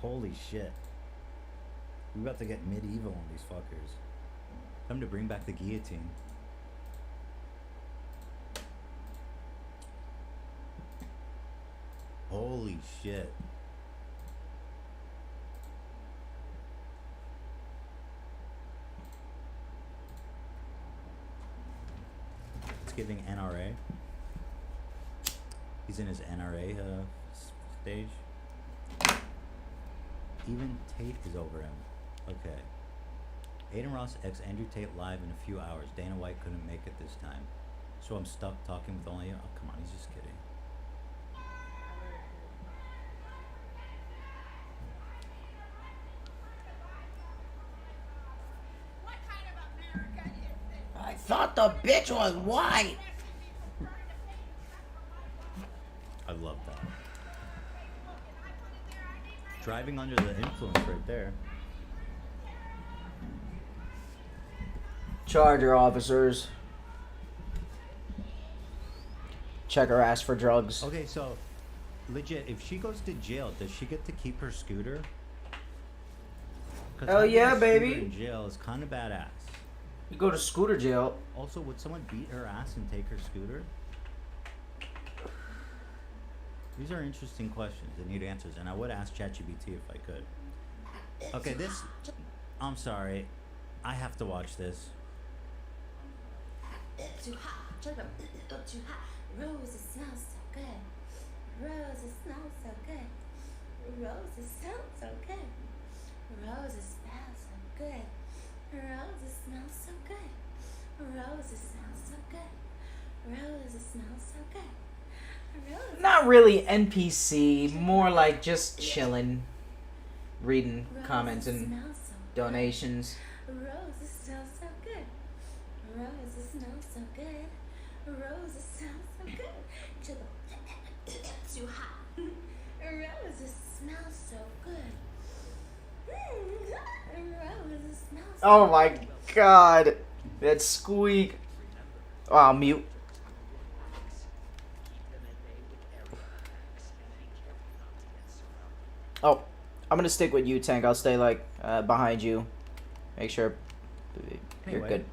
Holy shit. We about to get medieval on these fuckers. Time to bring back the guillotine. Holy shit. It's giving NRA. He's in his NRA stage. Even Tate is over him. Okay. Aiden Ross x Andrew Tate live in a few hours. Dana White couldn't make it this time. So I'm stuck talking with only... Oh, come on, he's just kidding. What kind of America is this? I thought the bitch was white. I love that. Driving under the influence right there. Charger officers. Check her ass for drugs. Okay, so legit, if she goes to jail, does she get to keep her scooter? 'Cause Hell having yeah, a scooter baby. in jail is kind of badass. You go to scooter jail. Also, would someone beat her ass and take her scooter? These are interesting questions that need answers, and I would ask ChatGPT if I could. Okay, this... I'm sorry. I have to watch this. Too hot, too hot. Roses smell so good. Roses smell so good. Roses smell so good. Roses smell so good. Roses smell so good. Roses smell so good. Roses smell so good. Roses. Not really NPC, more like just chilling, reading comments and smell so good. donations. Roses smell so good. Roses smell so good. Roses smell so good. Too hot. Roses smell so good. Roses smell so Oh my god. That squeak. Oh, I'll mute. Oh, I'm gonna stick with you, Tank. I'll stay like behind you. Make sure you're Anyway. good.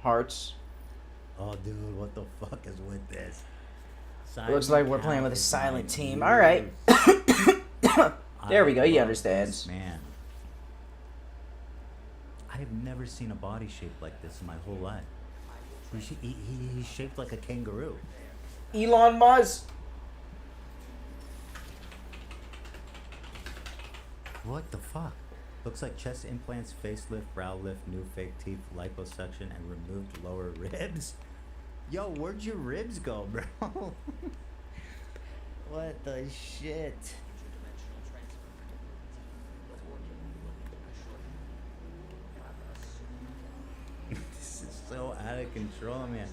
Hearts. Oh, dude, what the fuck is with this? Looks like we're playing with a silent team. All right. There we go. He understands. Man, I have never seen a body shaped like this in my whole life. He's shaped like a kangaroo. Elon Musk. What the fuck? Looks like chest implants, facelift, brow lift, new fake teeth, liposuction, and removed lower ribs. Yo, where'd your ribs go, bro? What the shit? This is so out of control, man.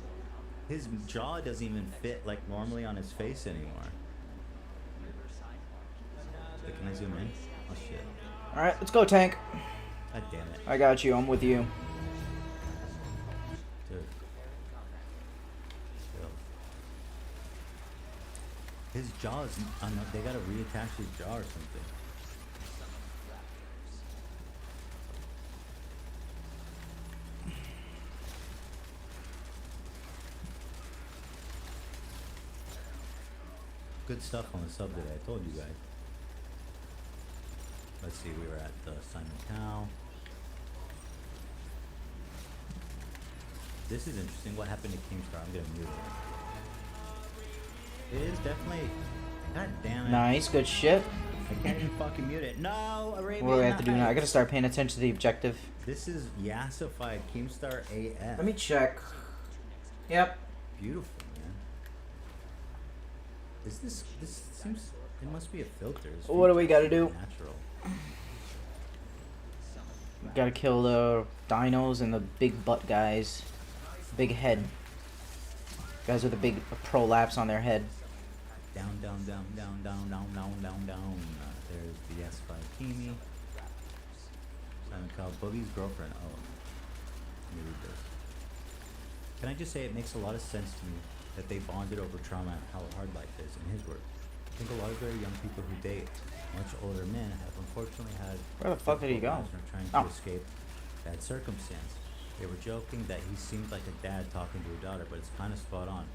His jaw doesn't even fit like normally on his face anymore. Wait, can I zoom in? Oh shit. All right, let's go, Tank. God damn it. I got you. I'm with you. Dude. Chill. His jaw is... they gotta reattach his jaw or something. Good stuff on the sub today, I told you guys. Let's see, we were at Simon Cowell. This is interesting. What happened to Keemstar? I'm gonna mute it. It is definitely... God damn it. Nice, good shit. I can't even fucking mute it. No, Arabian What do I have to do now? I Nights. gotta start paying attention to the objective. This is Yassified Keemstar AF. Let me check. Yep. Beautiful, man. Is this seems... It must be a filter. This What do we feature gotta is do? Natural. Gotta kill the dinos and the big butt guys. Big head. Guys with the big prolapse on their head. Down, down, down, down, down, down, down, down, down. There's the Yassified Kimi. Simon Cowell, Boogie's girlfriend. Oh. Let me read this. Can I just say it makes a lot of sense to me that they bonded over trauma and how hard life is. In his words, I think a lot of very young people who date much older men have unfortunately had Where the fuck did he go? difficult lives and are trying Oh. to escape bad circumstance. They were joking that he seemed like a dad talking to a daughter, but it's kind of spot on.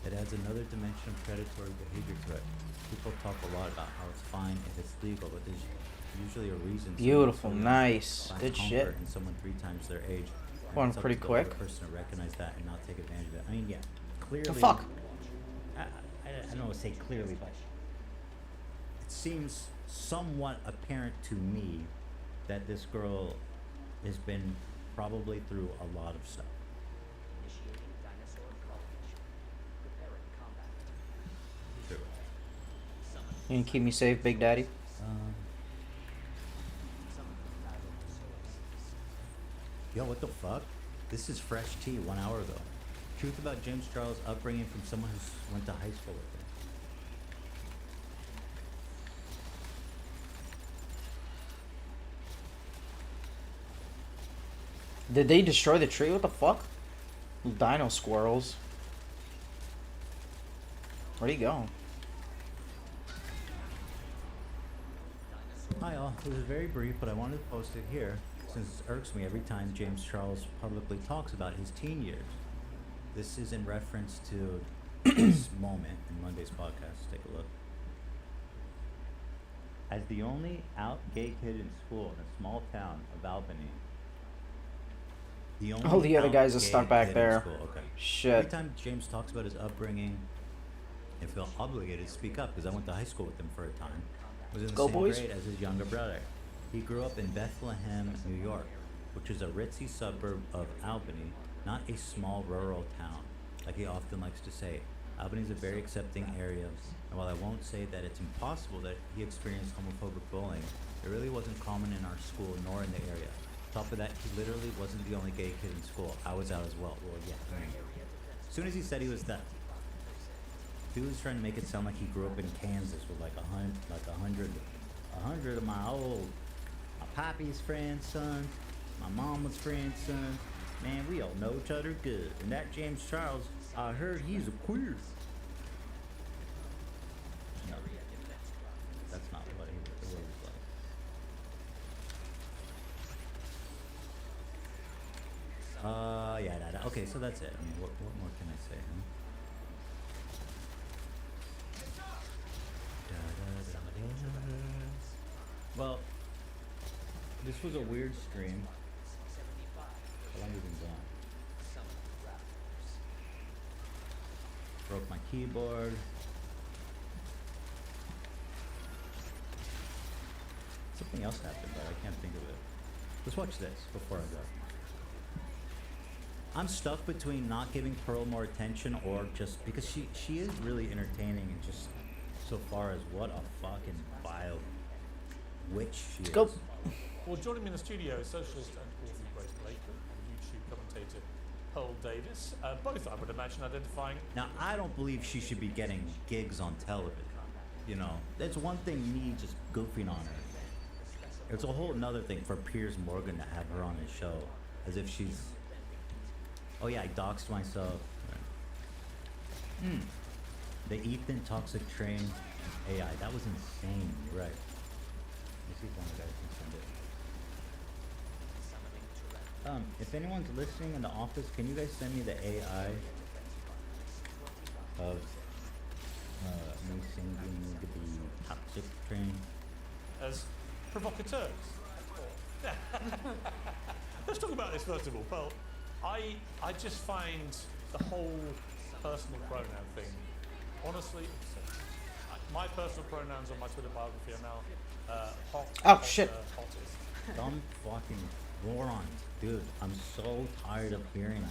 It adds another dimension of predatory behavior to it. People talk a lot about how it's fine if it's legal, but there's usually a reason. Beautiful, someone nice, finds good comfort shit. in someone 3 times their age. And Going it's up pretty to the quick. other person to recognize that and not take advantage of it. I mean, yeah, clearly. The fuck? I don't want to say clearly, but it seems somewhat apparent to me that this girl has been probably through a lot of stuff. True. You can keep me safe, Big Daddy. Yo, what the fuck? This is fresh tea 1 hour ago. Truth about James Charles' upbringing from someone who went to high school with him. Did they destroy the tree? What the fuck? Little dino squirrels. Where'd he go? Hi all, it was very brief, but I wanted to post it here since it irks me every time James Charles publicly talks about his teen years. This is in reference to this moment in Monday's podcast. Take a look. As the only out gay kid in school in a small town of Albany. The only Oh, the other out guys are stuck gay back kid in there. school, okay. Shit. Every time James talks about his upbringing, I feel obligated to speak up because I went to high school with him for a time. Was in the Go, same boys. grade as his younger brother. He grew up in Bethlehem, New York, which is a ritzy suburb of Albany, not a small rural town, like he often likes to say. Albany is a very accepting area, and while I won't say that it's impossible that he experienced homophobic bullying, it really wasn't common in our school nor in the area. Top of that, he literally wasn't the only gay kid in school. I was out as well. Well, yeah. As soon as he said he was that, dude was trying to make it sound like he grew up in Kansas with like a hundred of my poppy's friend's son, my mama's friend's son. Man, we all know each other good. And that James Charles, I heard he's a queer. No, that's not what it was like. Yeah, okay, so that's it. I mean, what more can I say, huh? Well, this was a weird stream. How long have you been gone? Broke my keyboard. Something else happened, but I can't think of it. Let's watch this before I go. I'm stuck between not giving Pearl more attention or just because she is really entertaining and just so far as what a fucking vile witch she is. Go. Well, joining me in the studio is socialist and author Grace Blakeman and YouTube commentator Pearl Davis. Both, I would imagine, identifying. Now, I don't believe she should be getting gigs on television. You know, that's one thing, me just goofing on her. It's a whole another thing for Piers Morgan to have her on his show, as if she's. Oh yeah, I doxed myself. The Ethan Toxic Train AI, that was insane. You're right. Let me see if one of the guys can send it. If anyone's listening in the office, can you guys send me the AI of me singing the Toxic Train? As provocateurs. Let's talk about this first of all. Pearl, I just find the whole personal pronoun thing honestly absurd. My personal pronouns on my Twitter biography are now hot. Oh, hot, shit. Hottest. Dumb fucking morons. Dude, I'm so tired of hearing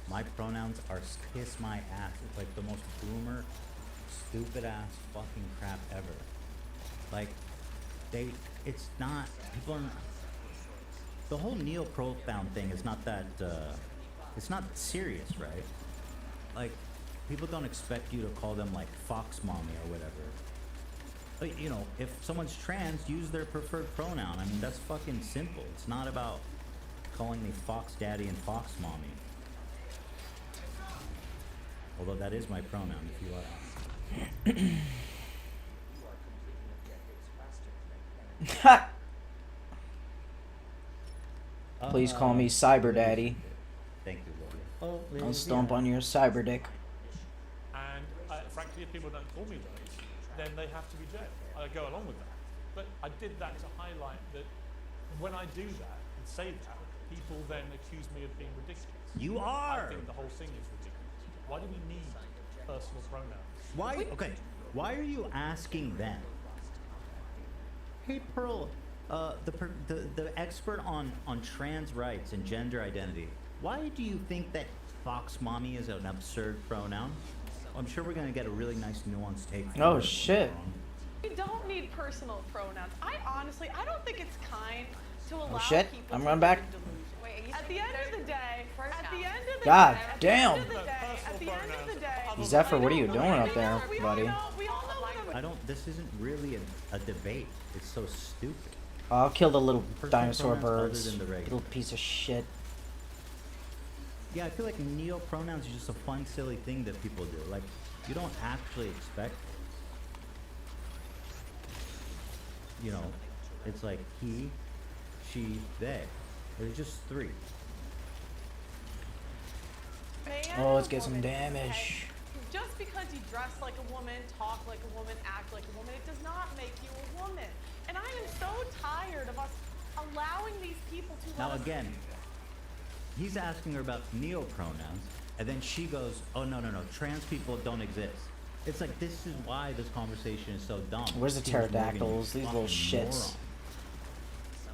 my pronouns are kiss my ass. It's like the most boomer, stupid ass fucking crap ever. Like, it's not, people are, the whole neo-profound thing is not that, it's not serious, right? Like, people don't expect you to call them like fox mommy or whatever. But, you know, if someone's trans, use their preferred pronoun. I mean, that's fucking simple. It's not about calling me fox daddy and fox mommy. Although that is my pronoun if you are. Please call me Cyber Daddy. Thank you, Lord. Oh, I'll stomp on your cyber dick. And frankly, if people don't call me those, then they have to be jailed. I go along with that. But I did that to highlight that when I do that and say that, people then accuse me of being ridiculous. You are. I think the whole thing is ridiculous. Why do we need personal pronouns? Why? Okay. Why are you asking them? Hey, Pearl, the expert on trans rights and gender identity. Why do you think that Fox Mommy is an absurd pronoun? I'm sure we're gonna get a really nice nuanced take. From Oh her. shit. We don't need personal pronouns. I don't think it's kind to allow shit, people I'm to running live back. in delusion. Wait, at the end of the day, God at damn. the end of the day, Zephyr, what are you doing up there, we all buddy? know what I don't. This isn't really a debate. It's so stupid. I'll kill the little Personal dinosaur pronouns other birds. than the regular. Little piece of shit. Yeah, I feel like neo-pronouns are just a fun, silly thing that people do. Like, you don't actually expect it. You know, it's like he, she, they. There's just three. man Oh, let's or get some woman, damage. okay? Just because you dress like a woman, talk like a woman, act like a woman, it does not make you a woman. And I am so tired of us allowing these people to Now let us- again, he's asking her about neo-pronouns, and then she goes, oh, no, trans people don't exist. It's like, this is why this conversation is so dumb. Where's the Piers Morgan, you pterodactyls? These little fucking shits. moron.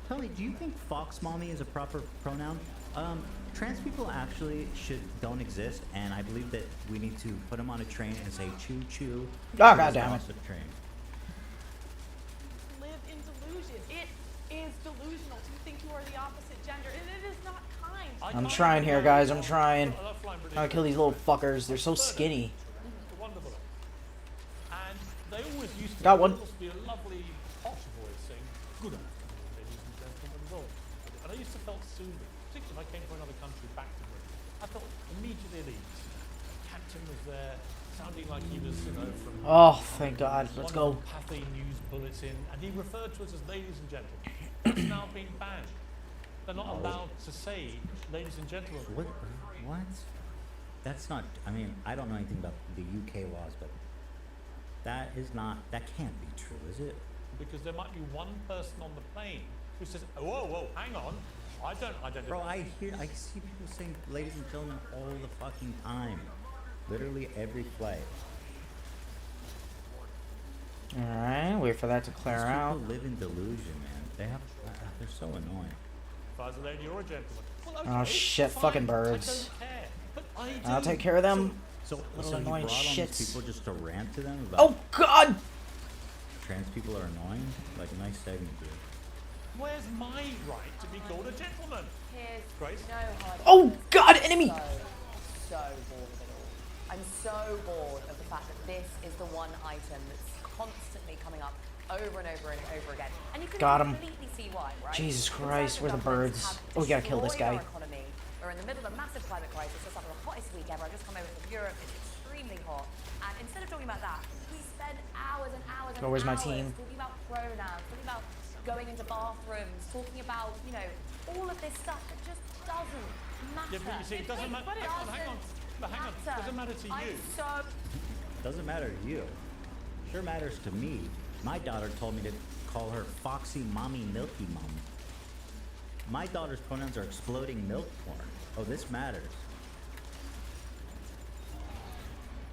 Tell me, do you think Fox Mommy is a proper pronoun? Trans people actually don't exist, and I believe that we need to put them on a train and say choo choo. Oh, God damn it. Train. live in delusion. It is delusional to think you are the opposite gender, and it is not kind. I'm trying here, guys. I'm trying. I love flying I'll kill these little fuckers. They're so skinny. Wonderful. And they always used to Got one. almost be a lovely posh voice saying, good afternoon, ladies and gentlemen, and all. And I used to felt soothing, particularly if I came from another country back to Britain. I felt immediately at ease. The captain was there, sounding like he was, from Oh, thank God. Let's one go. Pathé News Bulletin, and he referred to us as ladies and gentlemen. It's now been banned. They're not allowed to say ladies and gentlemen. What? That's not, I mean, I don't know anything about the UK laws, but that can't be true, is it? Because there might be one person on the plane who says, whoa, hang on, I don't identify. Bro, I see people saying ladies and gentlemen all the fucking time. Literally every flight. Alright, wait for that to clear These out. people live in delusion, man. They're so annoying. If I was a lady or a gentleman. Well, Oh, okay, shit, fine, fucking I birds. don't care, but I I'll do. take care of them. So Little you annoying brought on these shits. people just to rant to them about Oh, God! trans people are annoying? Like, nice segment, dude. Where's my right to be called a gentleman? Here's Grace? no hard. Oh, God, enemy! So bored of it all. I'm so bored of the fact that this is the one item that's constantly coming up over and over and over again. And you can Got 'em. completely see why, right? Jesus Christ, where are the Conservative birds? governments Oh, we gotta have kill this destroyed guy. our economy. We're in the middle of a massive climate crisis. It's like the hottest week ever. I've just come over from Europe. It's extremely hot. And instead of talking about that, we spend hours and hours and Oh, where's my hours team? talking about pronouns, talking about going into bathrooms, talking about, all of this stuff that just doesn't matter. Yeah, but you see, it doesn't matter. But it Hang on. But hang on. It doesn't matter to I'm you. so Doesn't matter to you. Sure matters to me. My daughter told me to call her Foxy Mommy Milky Mom. My daughter's pronouns are exploding milk porn. Oh, this matters.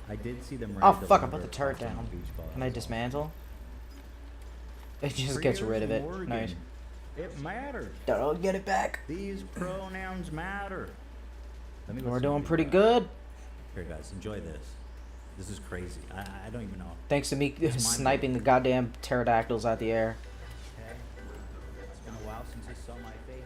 I did see them. Oh, raid the fuck, I lumber put the turret farm down. beach ball. Can I dismantle? It just 3 gets years rid of in it. Oregon. Nice. It matters. I'll get it back. These pronouns matter. Let me We're listen doing to pretty you. good. Here, guys, enjoy this. This is crazy. I don't even know. Thanks to me It's sniping the goddamn pterodactyls out the air. Okay. It's been a while since you saw my face.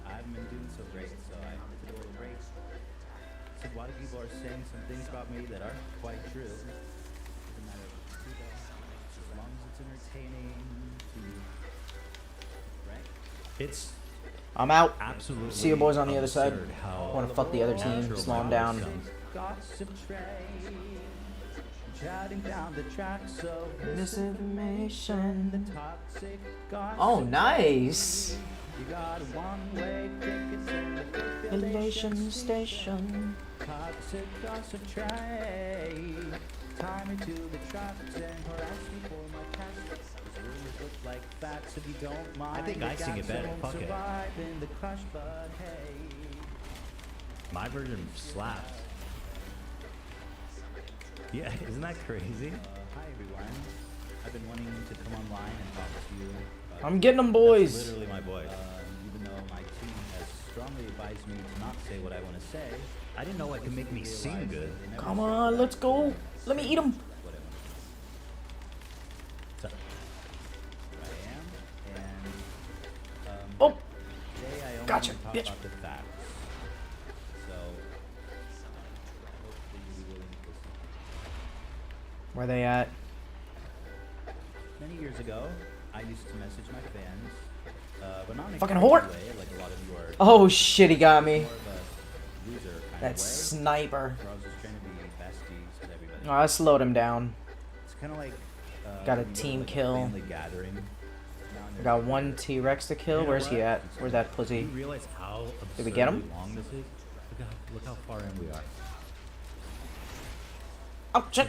I haven't been doing so great, so I took a little break. So a lot of people are saying some things about me that aren't quite true. Doesn't matter who does, as long as it's entertaining to you. Right? It's I'm out. absolutely See you boys on the other side. absurd how Wanna fuck the other team, natural slow 'em my down. voice sounds. gossip train, chatting down the tracks of Misinformation. the toxic gossip. Oh, nice. You got a one-way ticket to the Relation population station. Toxic gossip train. Tie me to the tracks and harass me for my cash. These rumors look like facts if you don't mind. I think I sing it better. Fuck it. Survive in the crush, but hey. My version slaps. Yeah, isn't that crazy? Hi everyone. I've been wanting to come online and talk to you. I'm getting them, That's boys. literally my voice. Even though my team has strongly advised me to not say what I want to say, I didn't know what could make me sing good. they never Come say on, let's go. Let me eat them. what I want to say. So- Here I am, and Oh, today I only Gotcha, want to talk bitch. about the facts. So hopefully you'll be willing to listen. where they at? Many years ago, I used to message my fans, but not in a Fucking crazy whore. way, like a lot of you are. Oh shit, he got me. More of a loser kind That of way. sniper. Where I was just trying to be besties with everybody. Oh, I slowed him down. It's kind of like Got a when you go to, team like, kill. family gathering. Now and I then got you one hear, T-Rex to kill. You know Where's he what? at? Where's that Do pussy? you realize how Did we get him? absurdly long this is? Look how far in we are. Oh shit.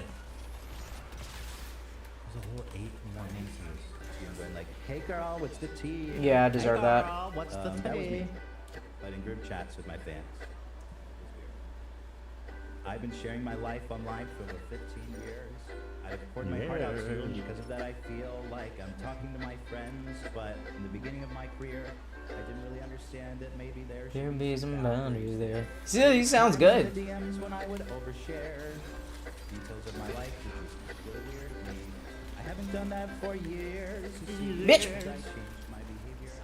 There's a whole 8 more minutes of this. I'm going like, hey girl, what's the tea? Yeah, I deserve Hey, that. girl, what's the That was tea? me. But in group chats with my fans. I've been sharing my life online for over 15 years. I've poured my heart out to you, and because of that I feel like I'm talking to my friends, but in the beginning of my career, I didn't really understand that maybe there should There be some boundaries boundaries there. See, he sounds good. The DMs when I would overshare details of my life, which is really weird to me. I haven't done that for years. You see, Bitch. I changed my behavior,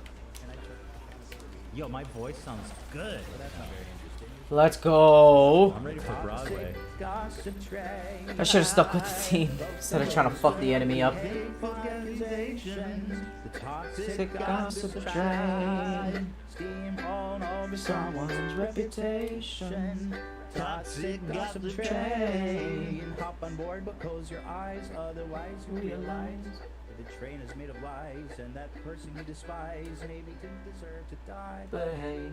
and I took accountability. Yo, my voice sounds good. But that's not very interesting. Let's go. I'm ready for Broadway. Gossip train. I should have stuck with the team instead of trying to fuck the enemy up. Hateful accusations, the toxic Sick gossip gossip train. train. Steam all over Someone's reputation. Toxic gossip train. Hop on board, but close your eyes, otherwise you realize that the train is made of lies, and that person you despise maybe didn't deserve to die. But hey,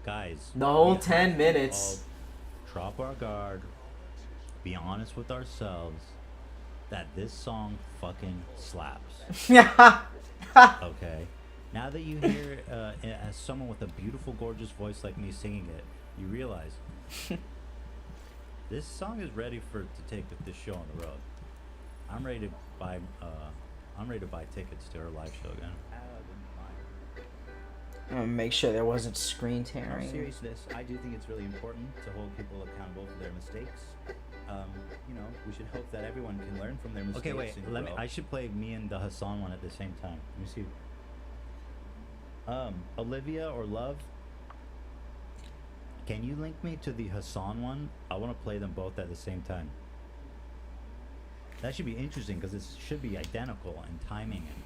Guys. the whole we 10 have minutes. to drop our guard. Be honest with ourselves. That this song fucking slaps. Okay. Now that you hear as someone with a beautiful, gorgeous voice like me singing it, you realize this song is ready to take this show on the road. I'm ready to buy. I'm ready to buy tickets to her live show again. I'm gonna make sure there wasn't screen In all tearing. seriousness, I do think it's really important to hold people accountable for their mistakes. We should hope that everyone can learn from their mistakes. Okay, wait. and grow. I should play me and the Hassan one at the same time. Let me see. Olivia or Love, can you link me to the Hassan one? I want to play them both at the same time. That should be interesting because it should be identical in timing and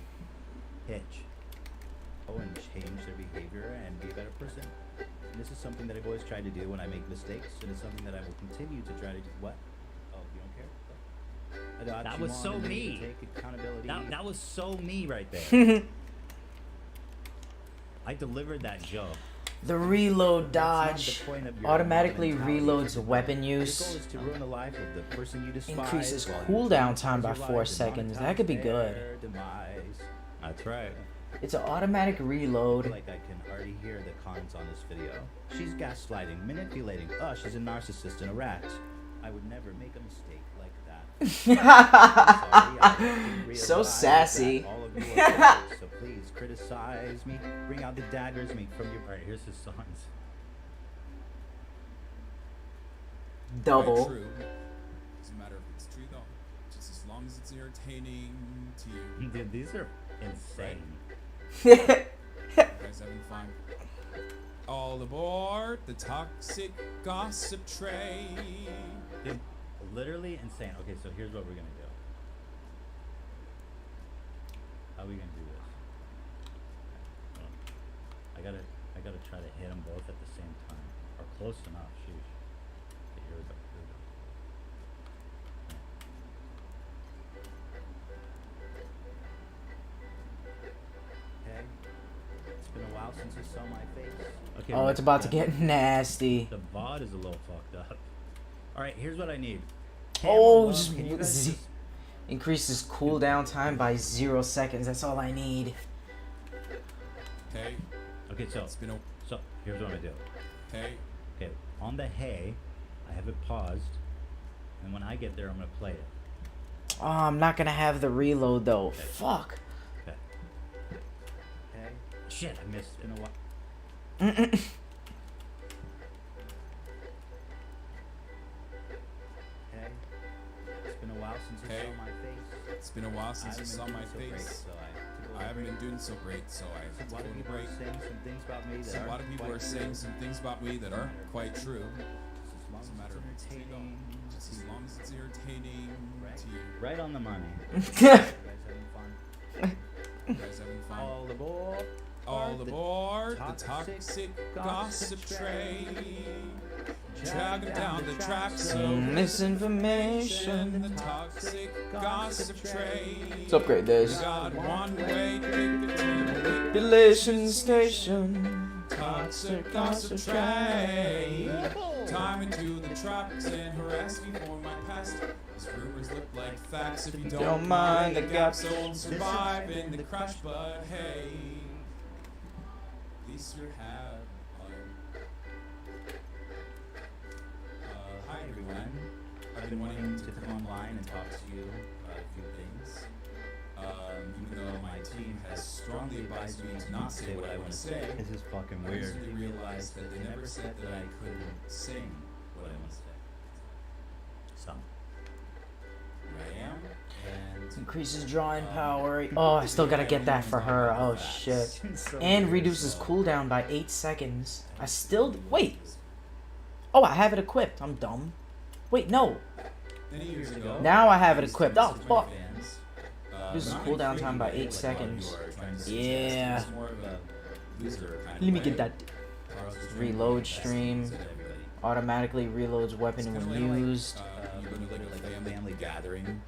pitch. And change their behavior and be a better person. And this is something that I've always tried to do when I make mistakes, and it's something that I will continue to try to do. What? Oh, you don't care? I adopt That you was on so and need me. to Take accountability. That was so me right there. I delivered that joke. The reload That's not dodge the point of your automatically mentality. reloads weapon Your goal use. is to ruin the life of the person you despise. Increases while you cooldown cause time by your 4 life and seconds. monetize That could be good. their demise. That's right. It's an automatic I feel reload. like I can already hear the cons on this video. She's gaslighting, manipulating. She's a narcissist and a rat. I would never make a mistake like that. I'm sorry, I didn't So realize sassy. that all of you are perfect, so please criticize me. Bring out the daggers, me from your. Alright, here's his songs. Double. True. Doesn't matter if it's true though. Just as long as it's entertaining to you. Dude, these are insane. You guys having fun? All aboard the toxic gossip train. Dude, literally insane. Okay, so here's what we're gonna do. How are we gonna do this? I gotta try to hit them both at the same time, or close enough. Sheesh. Okay, Here we go. Okay. It's been a while since you saw my face. Okay. Oh, it's about to get nasty. The VOD is a little fucked up. All right, here's what I need. Oh, Camera, just can you guys just- increases cooldown time by 0 seconds. That's all I need. Hey, Okay, so it's been a. here's what I do. Hey, Okay, on the hey, I have it paused, and when I get there, I'm gonna play it. Oh, I'm not gonna have the reload though. Fuck. Okay. Okay. Shit, I missed in a while. Okay. It's been a while since you Hey. saw my face. it's been a while since you saw my face. I haven't been doing so great, so I A took lot a of little people break. are saying some things about me that So a lot of aren't people quite are saying true. some things about me that aren't quite true. Just It's a matter of entertaining. just as long as it's entertaining to you. Right on the money. Mm. You guys having fun? You guys having fun? All aboard. All aboard the toxic toxic gossip train. Dragging down the tracks of Misinformation. the toxic gossip train. Let's upgrade this. We got one way ticket to the Manipulation station. toxic gossip train. Time into the tracks and harass me for my past. These rumors look like facts if you don't mind the gaps. Don't survive in the crash, but hey, at least you have fun. Hi everyone. I've been wanting to come online and talk to you about a few things. Even though my team has strongly advised me to not say what I want to say, This is fucking I weird. recently realized that they never said that I couldn't sing what I want to say. Some. Here I am, and Increases drawing power. Oh, I still gotta get that for her. Oh shit. And reduces cooldown by 8 seconds. I still wait. Oh, I have it equipped. I'm dumb. Wait, no. many years ago, Now I have it equipped. Oh my fuck. fans, Reduces not cooldown infringing time by on 8 what seconds. you are trying to suggest. Yeah. It's more of a loser kind of Let me way. get that. Carlos is trying to Reload make the best stream. things of everybody. Automatically reloads weapon It's when kinda used. You go to like a family gathering.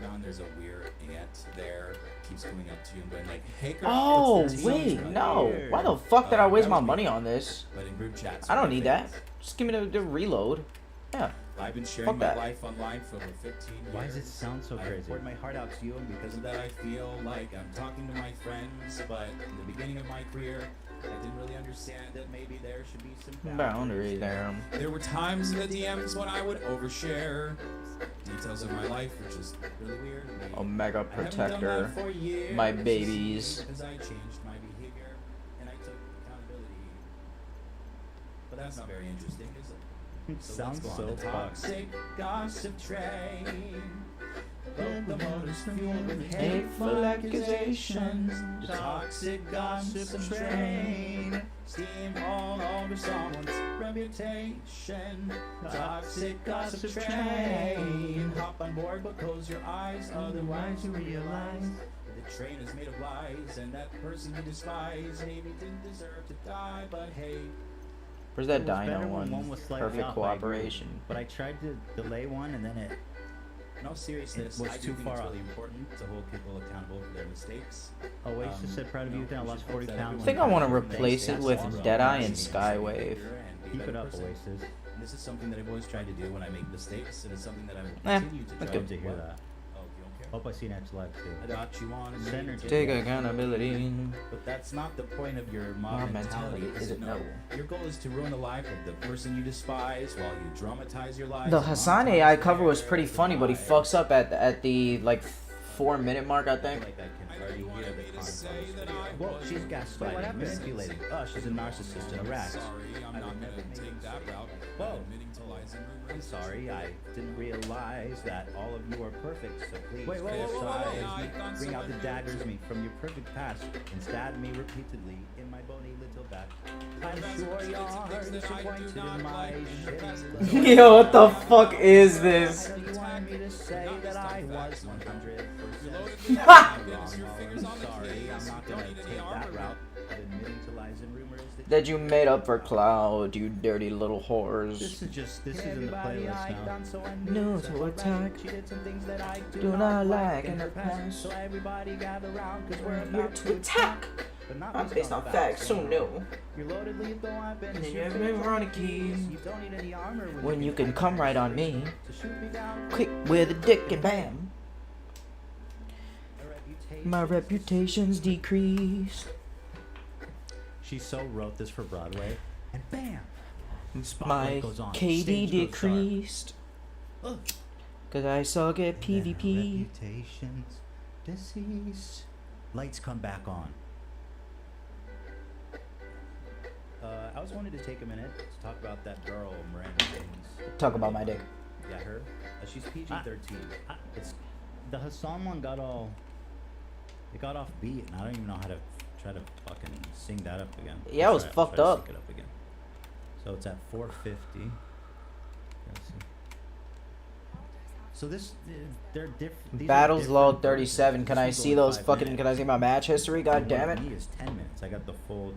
Now and there's a weird aunt there, keeps going up to you and going like, "Hey girl, Oh it's the wait, team." no. Why the fuck did I waste that my was me. money on this? But in group chats, I don't we're need that. famous. Just give me the reload. Yeah. I've been sharing Fuck my that. life online for over 15 years. Why does it sound so I crazy? poured my heart out to you, and because of that, I feel like I'm talking to my friends. But in the beginning of my career, I didn't really understand that maybe there should be some Boundary there. There were times in the DMs when I would overshare. Details of my life were just really weird. to me. Omega I haven't done Protector. that for years, My babies. Because I changed my behavior and I took accountability. But that's not very interesting, is it? Sounds let's go so on the fucked. toxic gossip train. Locomotives fueled with Hateful accusations. The toxic gossip train. Steam all over someone's reputation. Toxic gossip train. Hop on board but close your eyes, otherwise you realize the train is made of lies, and that person you despise maybe didn't deserve to die, but hey. Where's that It was better dyno when one? was slightly Perfect off, I agree. cooperation. But I tried to delay one and then it In all seriousness, It was I too do think far it's off. really important to hold people accountable for their mistakes. Oasis said proud of you, then I we lost should 40 hope that pounds. I think I everyone want to can make replace it mistakes with also. Deadeye and Change your Skywave. behavior and be a Keep it better up, person. Oasis. And this is something that I've always tried to do when I make mistakes, and it's something that I will Eh, continue to that's try good to hear What? that. Oh, you don't care? Hope I see next live too. I got you on. Synergy. Take accountability. But that's not the point of your mob Mob mentality, mentality, is it? No. Your goal is to ruin the life of the person you despise while you dramatize your life. The and Hassan monetize AI cover was their pretty funny, but he lives. fucks up at the like 4-minute mark, I think. Like I can already hear the comments on this video. Well, she's gaslighting, manipulating. Oh, she's a narcissist and a rat. Sorry, I'm not gonna take that route. Whoa. I'm admitting to lies and rumors. I'm sorry, I didn't realize that all of you are perfect, so please Wait, whoa, whoa, whoa, whoa, criticize me, I thought bring out the someone daggers knew. me from your perfect past and stab me repeatedly in my bony little back. I'm sure you're disappointed in my shitty Yo, what the fuck is I this? know you wanted me to say that I was 100% Reloaded wrong. your fingers Well, on I'm the sorry, keys. I'm not Don't gonna need any take that armor. route of admitting to lies lies and rumors that you made up for cloud, you dirty little whores. This is in the playlist now. No to attack. She did some things that I Do not like in the past. past. So everybody gather round, cause we're Here about to attack. But not I'm based on facts, so no. You're loaded lethal weapons. And then you shoot have me ironic from keys. You don't need any armor When you can come right on me. to shoot me down. Quick with a dick and bam. My reputation's decreased. She so wrote this for Broadway, and bam, My spotlight goes on. KD Stage goes dark. decreased. Ugh. Cause I suck at And then her PvP. reputation's deceased. Lights come back on. I was wanting to take a minute to talk about that girl, Miranda James. Talk about my dick. Yeah, her. She's PG-13. It's the Hassan one got all. It got off beat, and I don't even know how to try to fucking sing that up again. Yeah, it was Try fucked to up. sync it up again. So it's at 450. Let's see. So this, they're different. Battles log 37. Can I see those fucking? Can I see my match history? God damn it! Me is 10 minutes. I got the full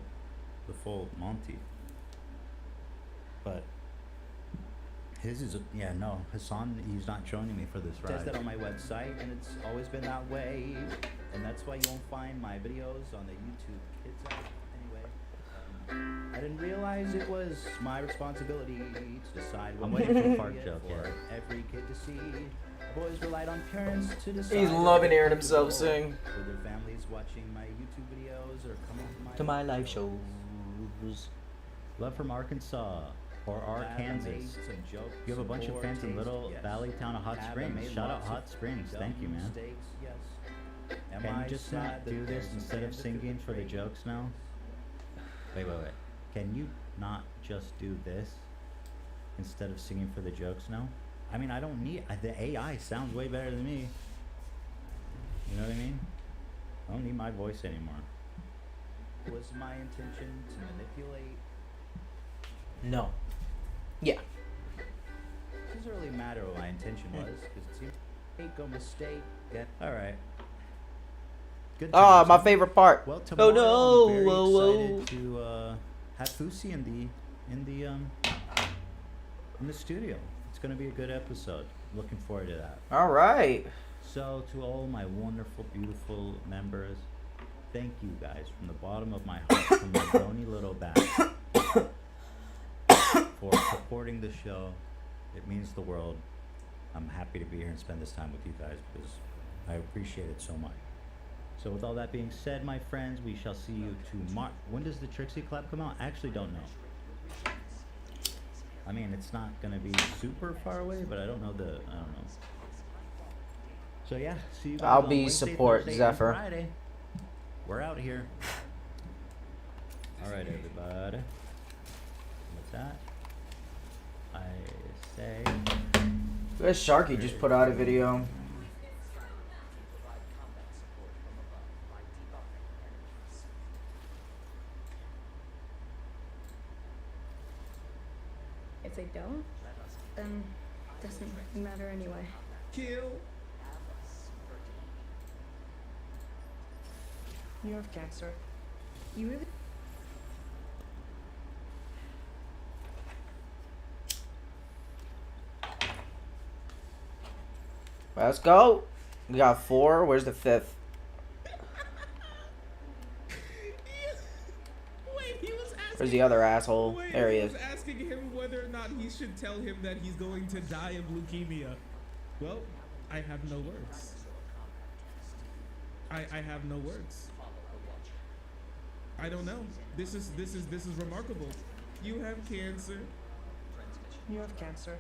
Monty. But his is no Hassan. He's not joining me for this It says ride. that on my website, and it's always been that way. And that's why you won't find my videos on the YouTube Kids app. Anyway, I didn't realize it was my responsibility to decide what I'm waiting for a was fart appropriate joke, for yeah. every kid to see. Boys relied on parents to decide. He's if loving they hearing were himself comfortable sing. with their families watching my YouTube videos or coming To my live shows. Love from Arkansas or Arkansas. You have a bunch of fans in Little Valley town of Hot Springs. Shout out Hot Springs. Thank you, man. Yes. Can you just not do this instead of singing for the jokes now? Wait. Can you not just do this instead of singing for the jokes now? I mean, I don't need the AI sounds way better than me. You know what I mean? I don't need my voice anymore. Was my intention to manipulate? No. Yeah. It doesn't really matter what my intention was, because it seemed make a mistake. All right. Good. Ah, times. my favorite part. Well, tomorrow no. I'm very Whoa. excited to have Fusi in the studio. It's gonna be a good episode. Looking forward to that. All right. So to all my wonderful, beautiful members, thank you guys from the bottom of my heart, from my bony little back, for supporting the show. It means the world. I'm happy to be here and spend this time with you guys because I appreciate it so much. So with all that being said, my friends, we shall see you tomorrow. When does the Trixie clap come out? I actually don't know. I mean, it's not gonna be super far away, but I don't know. So yeah, see you guys I'll on be Wednesday, support, Thursday, and Zephyr. Friday. We're out here. All right, everybody. What's that? I say. This Sharky just put out a video. If they don't, then doesn't matter anyway. Kill. You have cancer. You really? Let's go. We got 4. Where's the 5th? Wait, he was asking. Where's the other asshole? Wait, There he is. was asking him whether or not he should tell him that he's going to die of leukemia. Well, I have no words. I have no words. I don't know. This is remarkable. You have cancer. You have cancer.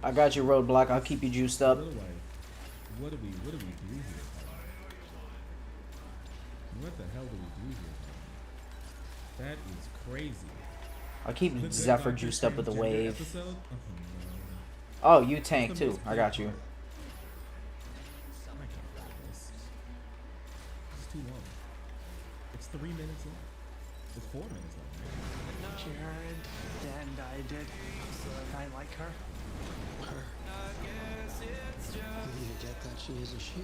I got you, Roadblock. I'll keep you juiced up. What do we do here? What the hell do we do here? That is crazy. I'll keep The Zephyr Dr. juiced up with the Transgender wave. episode? Oh, you tank too. I got you. I can't do this. It's too long. It's 3 minutes long. It's 4 minutes long. Jared and I did. I like her. You get that she is a she.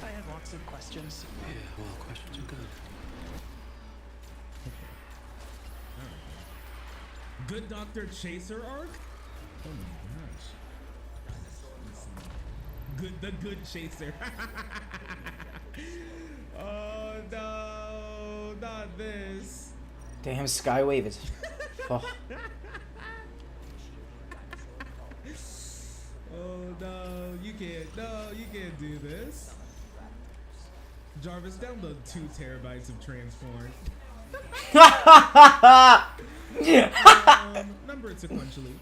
I have lots of questions. Yeah, well, questions are good. Good Doctor Chaser arc? Oh my gosh. The Good Chaser. Oh no, not this. Damn, Skywave is. Oh. Oh no, you can't do this. Jarvis, download 2 terabytes of transform. Number it sequentially.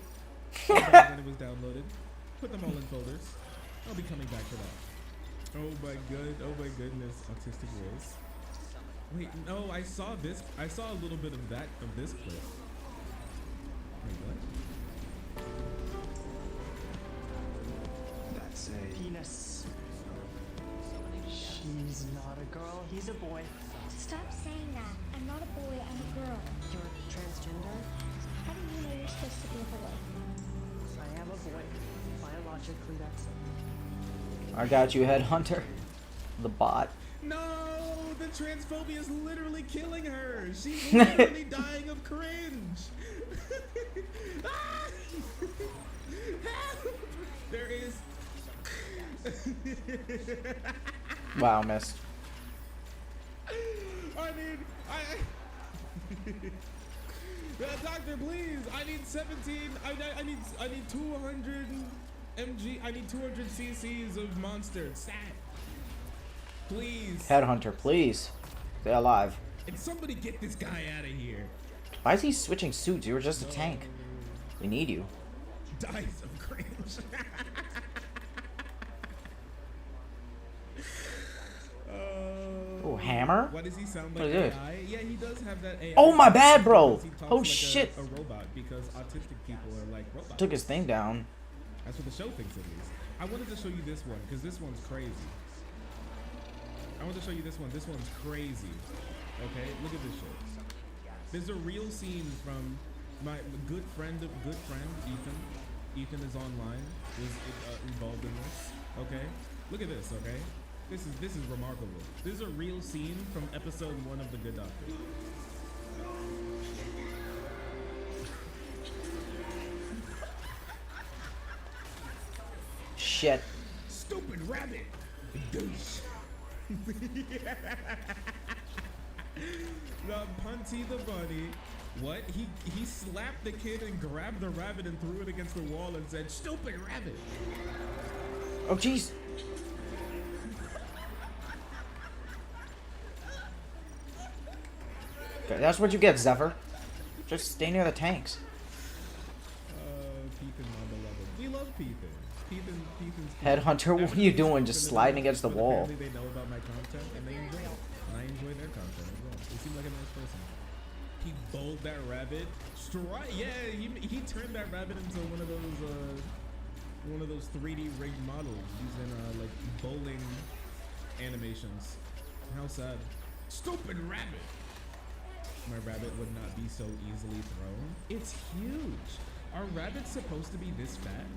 When it was downloaded. Put them all in folders. I'll be coming back for that. Oh my goodness, Autistic Wiz. Wait, no, I saw a little bit of this clip. Wait, what? That's a penis. She's not a girl, he's a boy. Stop saying that. I'm not a boy, I'm a girl. You're transgender? How do you know you're supposed to be a boy? I am a boy. Biologically, that's it. I got you, Headhunter. The bot. No, the transphobia is literally killing her. She's literally dying of cringe. There is. Wow, missed. I need. Doctor, please. I need 17. I need 200 mg. I need 200 cc's of monster. Stat. Please. Headhunter, please. Stay alive. And somebody get this guy out of here. Why is he switching suits? You were just a tank. We need you. Dies of cringe. Oh, hammer? Why does he sound What like is it? AI? Yeah, he does have that AI. Oh, my bad, bro. He talks Oh, like shit. A robot because autistic people are like robots. Took his thing down. That's what the show thinks at least. I wanted to show you this one because this one's crazy. I want to show you this one. This one's crazy. Okay, look at this shit. There's a real scene from my good friend, Ethan. Ethan is online. Was involved in this. Okay, look at this. Okay, this is remarkable. This is a real scene from episode 1 of The Good Doctor. Shit. Stupid rabbit. Douche. The Punty the Bunny. What? He slapped the kid and grabbed the rabbit and threw it against the wall and said, "Stupid rabbit." Oh, jeez. Okay, that's what you get, Zephyr. Just stay near the tanks. Peethan, my beloved. We love Peethan. Peethan's Headhunter, what are you doing? Just sliding against the wall. Apparently they know about my content and they enjoy it. And I enjoy their content as well. They seem like a nice person. He bowled that rabbit. Yeah, he turned that rabbit into one of those 3D rigged models using like bowling animations. How sad. Stupid rabbit. My rabbit would not be so easily thrown. It's huge. Are rabbits supposed to be this fat?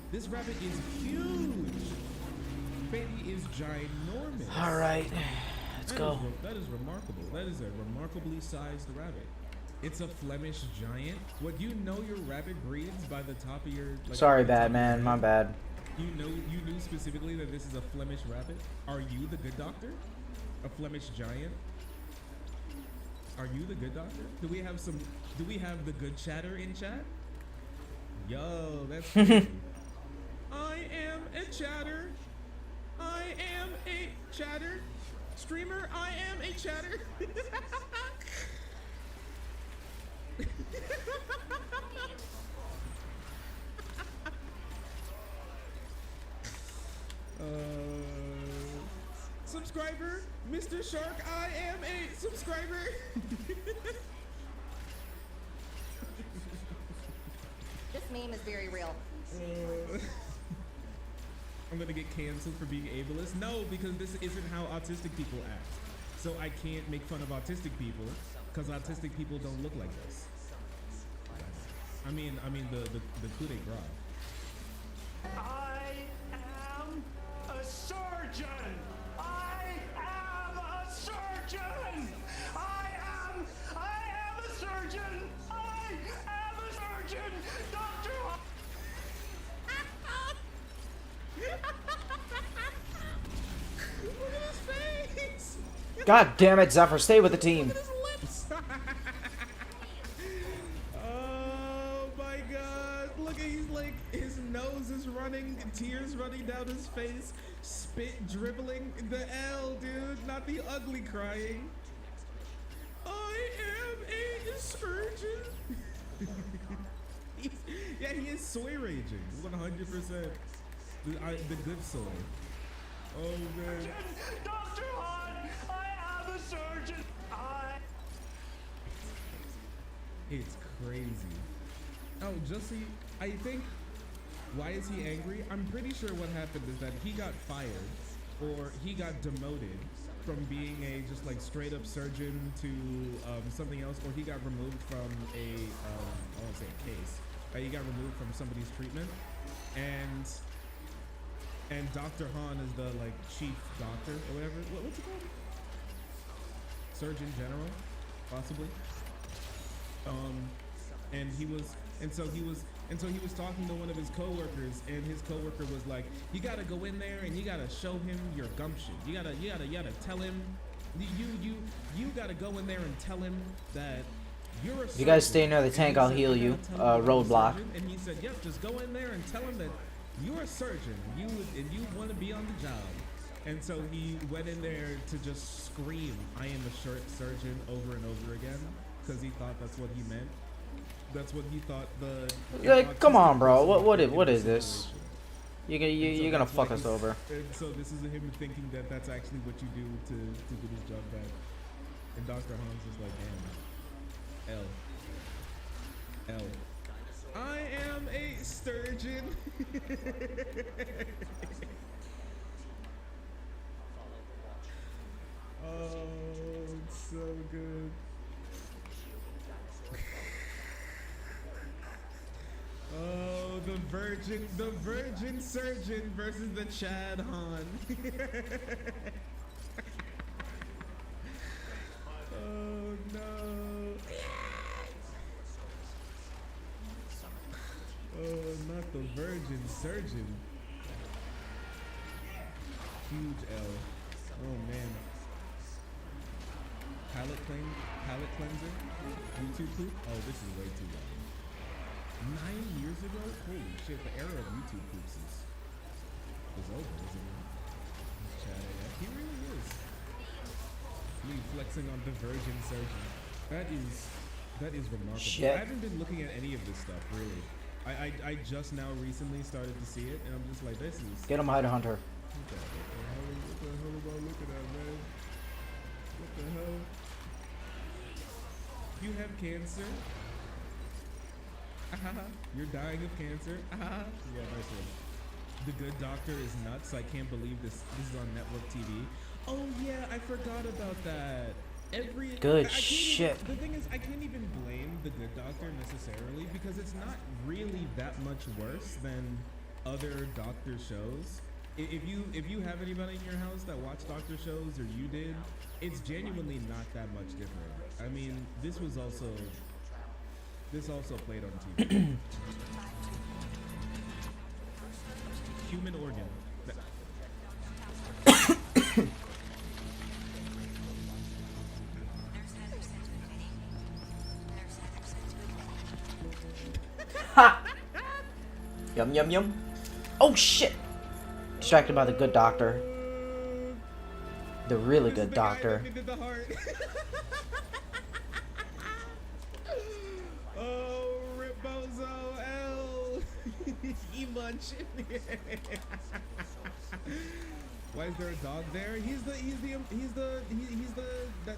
This rabbit is huge. Baby is ginormous. All right, let's go. That is remarkable. That is a remarkably sized rabbit. It's a Flemish giant. What, you know your rabbit breeds by the top of your... Like, Sorry, bad man. My bad. You knew specifically that this is a Flemish rabbit? Are you the good doctor? A Flemish giant? Are you the good doctor? Do we have the good chatter in chat? Yo, that's crazy. I am a chatter. I am a chatter. Streamer, I am a chatter. Subscriber, Mr. Shark, I am a subscriber. This meme is very real. I'm gonna get canceled for being ableist. No, because this isn't how autistic people act. So I can't make fun of autistic people because autistic people don't look like this. I mean the coup de grace. I am a surgeon. I am a surgeon. I am a surgeon. I am a surgeon. Doctor. Look at his face! God damn it, Zephyr, stay with the team. Look at his lips! Oh my god. Look at he's like his nose is running, tears running down his face, spit dribbling. The L, dude, not the ugly crying. I am a surgeon. Yeah, he is soy raging. 100%. The good soy. Oh man. Dr. Han, I am a surgeon. It's crazy. Oh, just see, I think, why is he angry? I'm pretty sure what happened is that he got fired or he got demoted from being a just like straight up surgeon to something else, or he got removed from a, I won't say a case, he got removed from somebody's treatment, and Dr. Han is the like chief doctor or whatever. What's it called? Surgeon General, possibly. And so he was talking to one of his coworkers, and his coworker was like, "You gotta go in there and you gotta show him your gumption. You gotta tell him, you gotta go in there and tell him that you're a surgeon." If you guys stay near the tank, I'll heal you. Roadblock. And he said, "Yep, just go in there and tell him that you're a surgeon. You want to be on the job." And so he went in there to just scream, "I am a surgeon," over and over again, because he thought that's what he meant. That's what he thought the. Like, come on, bro. What is this? You're gonna fuck us over. And so this is him thinking that that's actually what you do to get his job back. And Dr. Hans is like, damn. L. I am a sturgeon. Oh, it's so good. Oh, the virgin surgeon versus the Chad Han. Oh no. Oh, not the virgin surgeon. Huge L. Oh man. Palette cleanser? YouTube poop? Oh, this is way too long. 9 years ago? Holy shit, the era of YouTube poops is over, isn't it? Chad AF. He really is. Me flexing on the virgin surgeon. That is remarkable. Shit. I haven't been looking at any of this stuff, really. I just now recently started to see it, and I'm just like, this is... Get him, Hunter. What the hell am I looking at, man? What the hell? You have cancer? You're dying of cancer? Yeah, nice one. The Good Doctor is nuts. I can't believe this is on network TV. Oh yeah, I forgot about that. Good shit. The thing is, I can't even blame The Good Doctor necessarily, because it's not really that much worse than other doctor shows. If you have anybody in your house that watched doctor shows, or you did, it's genuinely not that much different. I mean, this also played on TV. Human organ. Ha! Yum yum yum. Oh shit! Distracted by the Good Doctor. The really good doctor. Oh, Rip Bozo L. E-munch. Why is there a dog there?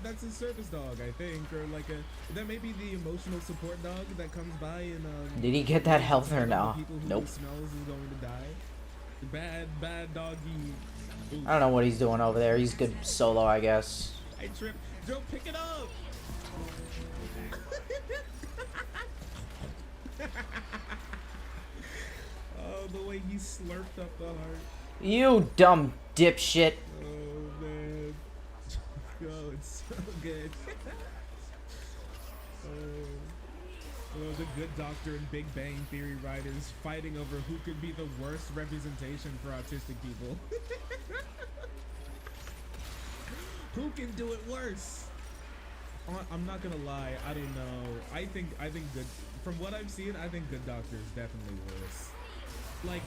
That's his service dog, I think, or like that may be the emotional support dog that comes by and Did he get that health or no? Nope. Smells is going to die. Bad doggy. Ooh. I don't know what he's doing over there. He's good solo, I guess. I trip. Joe, pick it up. Oh, the way he slurped up the heart. You dumb dipshit. Oh man. Oh, it's so good. Oh, the good doctor and Big Bang Theory writers fighting over who could be the worst representation for autistic people. Who can do it worse? I'm not gonna lie, I don't know. I think good. From what I've seen, I think Good Doctor is definitely worse. Like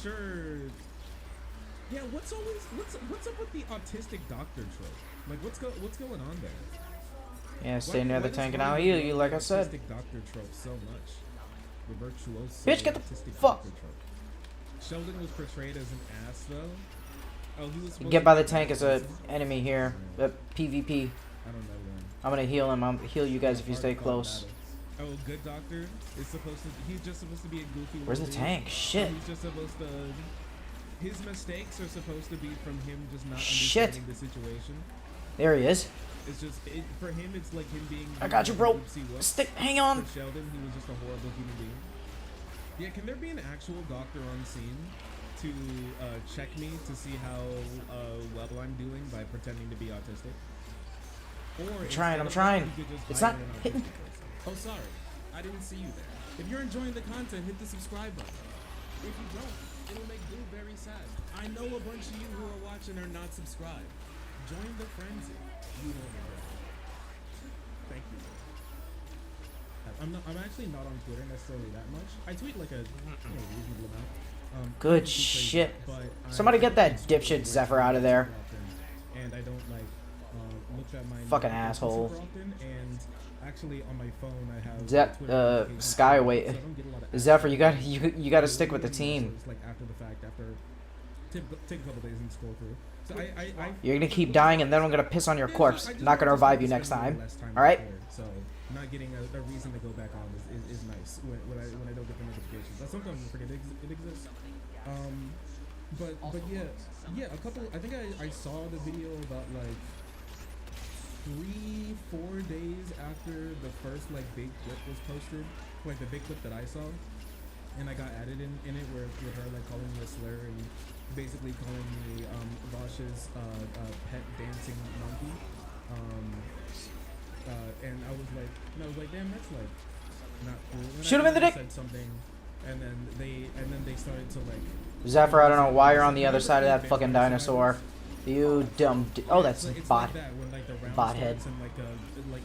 sure. Yeah, what's up with the autistic doctor trope? Like what's going on there? Yeah, stay near the tank and I'll heal you, like I said. Autistic doctor trope so much. The virtuoso. Bitch, get the autistic fuck. doctor trope. Sheldon was portrayed as an ass though. Oh, he was. Get by the tank as a enemy here. PvP. I don't know when. I'm gonna heal him. I'll heal you guys if you stay close. Oh, Good Doctor is supposed to. He's just supposed to be a goofy. Where's the tank? Shit. He's just supposed to. His mistakes are supposed to be from him just not Shit. understanding the situation. There he is. It's just for him. It's like him being. I got you, bro. Stick. Hang on. For Sheldon, he was just a horrible human being. Yeah, can there be an actual doctor on scene to check me to see how well I'm doing by pretending to be autistic? Or I'm trying. It's not hitting. Oh, sorry. I didn't see you there. If you're enjoying the content, hit the subscribe button. If you don't, it'll make Blue very sad. I know a bunch of you who are watching are not subscribed. Join the frenzy. You won't regret it. Thank you. I'm actually not on Twitter necessarily that much. I tweet like a reasonable amount. Good shit. Somebody get that dipshit Zephyr out of there. And I don't like look at my fucking asshole. super often, and actually on my phone I have Skyway. Zephyr, you gotta stick with the team. It's like after the fact, take a couple days and scroll through. So You're gonna keep dying, and then I'm gonna piss on your corpse. Not gonna revive you next time. All right. So not getting a reason to go back on is nice when I don't get the notifications. Sometimes I forget it exists. But yeah, a couple. I think I saw the video about like 3-4 days after the first like big clip was posted, like the big clip that I saw, and I got added in it with her like calling me a slur and basically calling me Vosh's pet dancing monkey. And I was like, damn, that's like not cool. And Shoot him in the dick. Said something, and then they started to like. Zephyr, I don't know why you're on the other side of that fucking dinosaur. You dumb. Oh, that's bot. Like that when like the round bot head. and like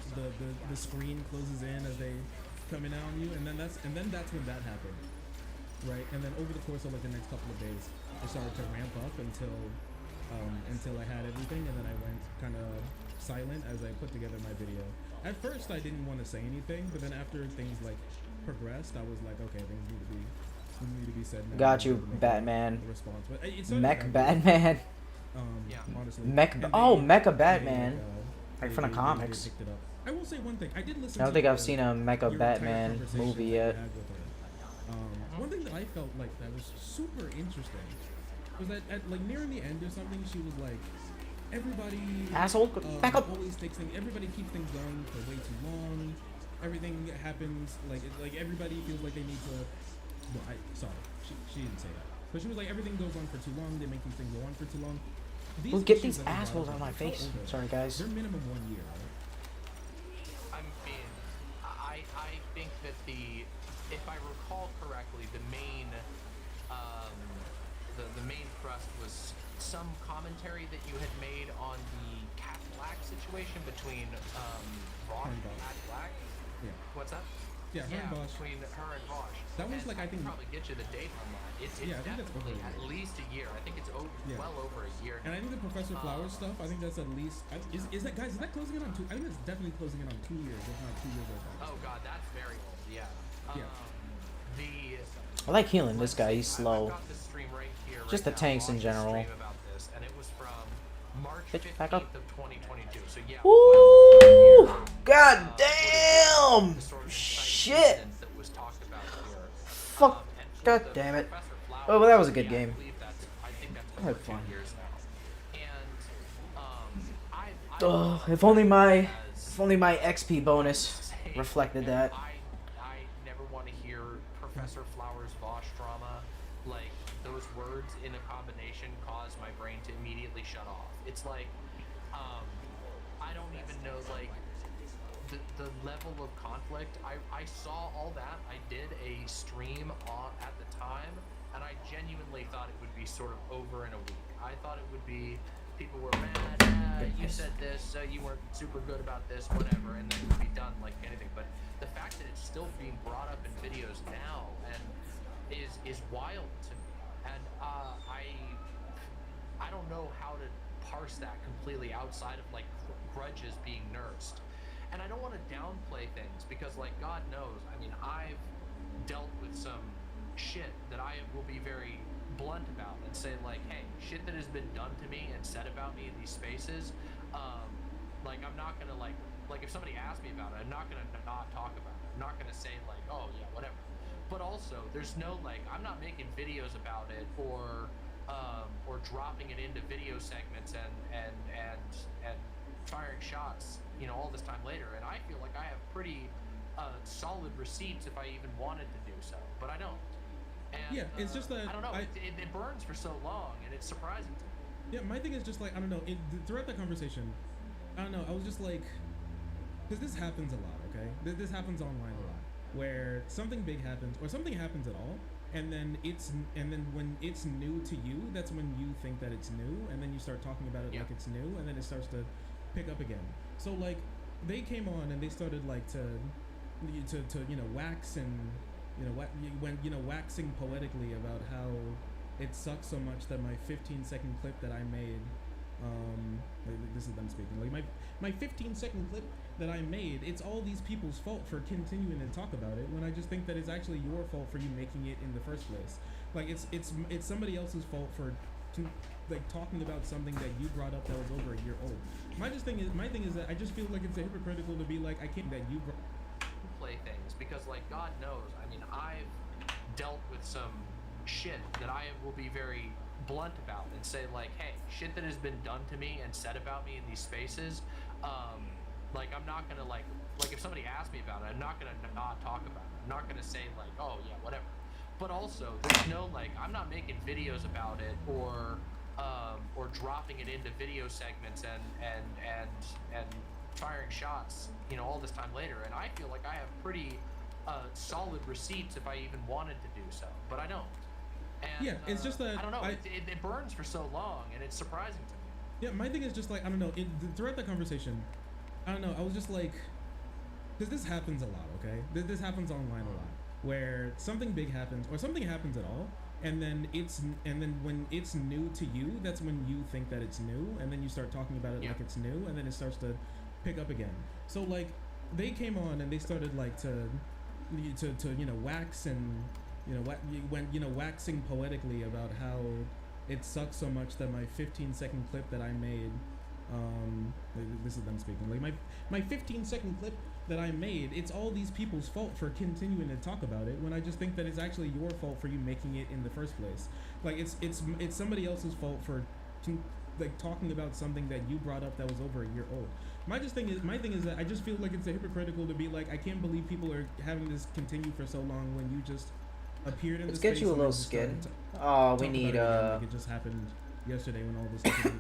the screen closes in as they come in on you, and then that's when that happened, right? And then over the course of like the next couple of days, it started to ramp up until I had everything, and then I went kind of silent as I put together my video. At first, I didn't want to say anything, but then after things like progressed, I was like, okay, things need to be said now. Got you, Batman. Response. But Mech Batman. Honestly. Mecha Batman. Like from the comics. I will say one thing. I did listen. I don't think I've seen a Mecha Batman movie yet. One thing that I felt like that was super interesting was that at like nearing the end or something, she was like, everybody asshole back up. Always takes things. Everybody keeps things going for way too long. Everything happens like everybody feels like they need to. Well, sorry, she didn't say that, but she was like everything goes on for too long. They make these things go on for too long. Well, get these assholes out of my face. Sorry, guys. They're minimum 1 year, right? I mean, I think that if I recall correctly, the main thrust was some commentary that you had made on the Cat Black situation between Vosh and Cat Black. Yeah. What's that? Yeah, her and Vosh. Between her and Vosh. That was like I think probably get you the date on that. It's I think that's over at least a year. I think it's well over a year. And I think the Professor Flowers stuff. I think that's at least. Is that guys? Is that closing in on 2? I think it's definitely closing in on 2 years, if not 2 years old. Oh god, that's very old. Yeah. I like healing this guy. He's slow. I've got the stream right here Just the tanks in general. about this, and it was from March Bitch, 15th back up. of 2022. So yeah. Woo! God damn! Shit! Fuck! God damn it! Oh, well, that was a good game. I had fun. Oh, if only my XP bonus reflected that. I never want to hear Professor Flowers Vosh drama words in a combination cause my brain to immediately shut off. It's like, I don't even know, like, the level of conflict. I saw all that. I did a stream at the time, and I genuinely thought it would be sort of over in a week. I thought it would be, people were mad, you said this, you weren't super good about this, whatever, and then it would be done like anything. But the fact that it's still being brought up in videos now and is wild to me. And I don't know how to parse that completely outside of like grudges being nursed. And I don't want to downplay things because, like, God knows, I mean, I've dealt with some shit that I will be very blunt about and say, like, hey, shit that has been done to me and said about me in these spaces, like, I'm not gonna, like if somebody asks me about it, I'm not gonna not talk about it. I'm not gonna say, like, oh, yeah, whatever. But also, there's no, like, I'm not making videos about it or dropping it into video segments and firing shots, you know, all this time later. And I feel like I have pretty solid receipts if I even wanted to do so, but I don't. And, yeah, it's just that I don't know. It burns for so long, and it's surprising to me. Yeah, my thing is just like, I don't know. Throughout that conversation, I don't know. I was just like, because this happens a lot, okay? This happens online a lot, where something big happens or something happens at all, and then when it's new to you, that's when you think that it's new, and then you start talking about it like it's new, and then it starts to pick up again. So like, they came on and they started like to you know, wax and waxing poetically about how it sucks so much that my 15-second clip that I made, this is them speaking, like my 15-second clip that I made, it's all these people's fault for continuing to talk about it, when I just think that it's actually your fault for you making it in the first place. Like, it's somebody else's fault for like talking about something that you brought up that was over a year old. My thing is that I just feel like it's hypocritical to be like, I can't that you play things because, like, God knows, I mean, I've dealt with some shit that I will be very blunt about and say, like, hey, shit that has been done to me and said about me in these spaces, like, I'm not gonna like if somebody asks me about it, I'm not gonna not talk about it. I'm not gonna say, like, oh yeah, whatever. But also, there's no, like, I'm not making videos about it or dropping it into video segments and firing shots, you know, all this time later. And I feel like I have pretty solid receipts if I even wanted to do so, but I don't. And, yeah, it's just that I don't know. It burns for so long, and it's surprising to me. Yeah, my thing is just like, I don't know. Throughout that conversation, I don't know. I was just like, because this happens a lot, okay? This happens online a lot, where something big happens or something happens at all, and then when it's new to you, that's when you think that it's new, and then you start talking about it like it's new, and then it starts to pick up again. So like, they came on and they started like to you know, wax and waxing poetically about how it sucks so much that my 15-second clip that I made, this is them speaking, like my 15-second clip that I made, it's all these people's fault for continuing to talk about it, when I just think that it's actually your fault for you making it in the first place. Like, it's somebody else's fault for like talking about something that you brought up that was over a year old. My thing is that I just feel like it's hypocritical to be like, I can't believe people are having this continue for so long when you just appeared in the space. Let's get you a little skin. Oh, we need like it just happened yesterday when all this stuff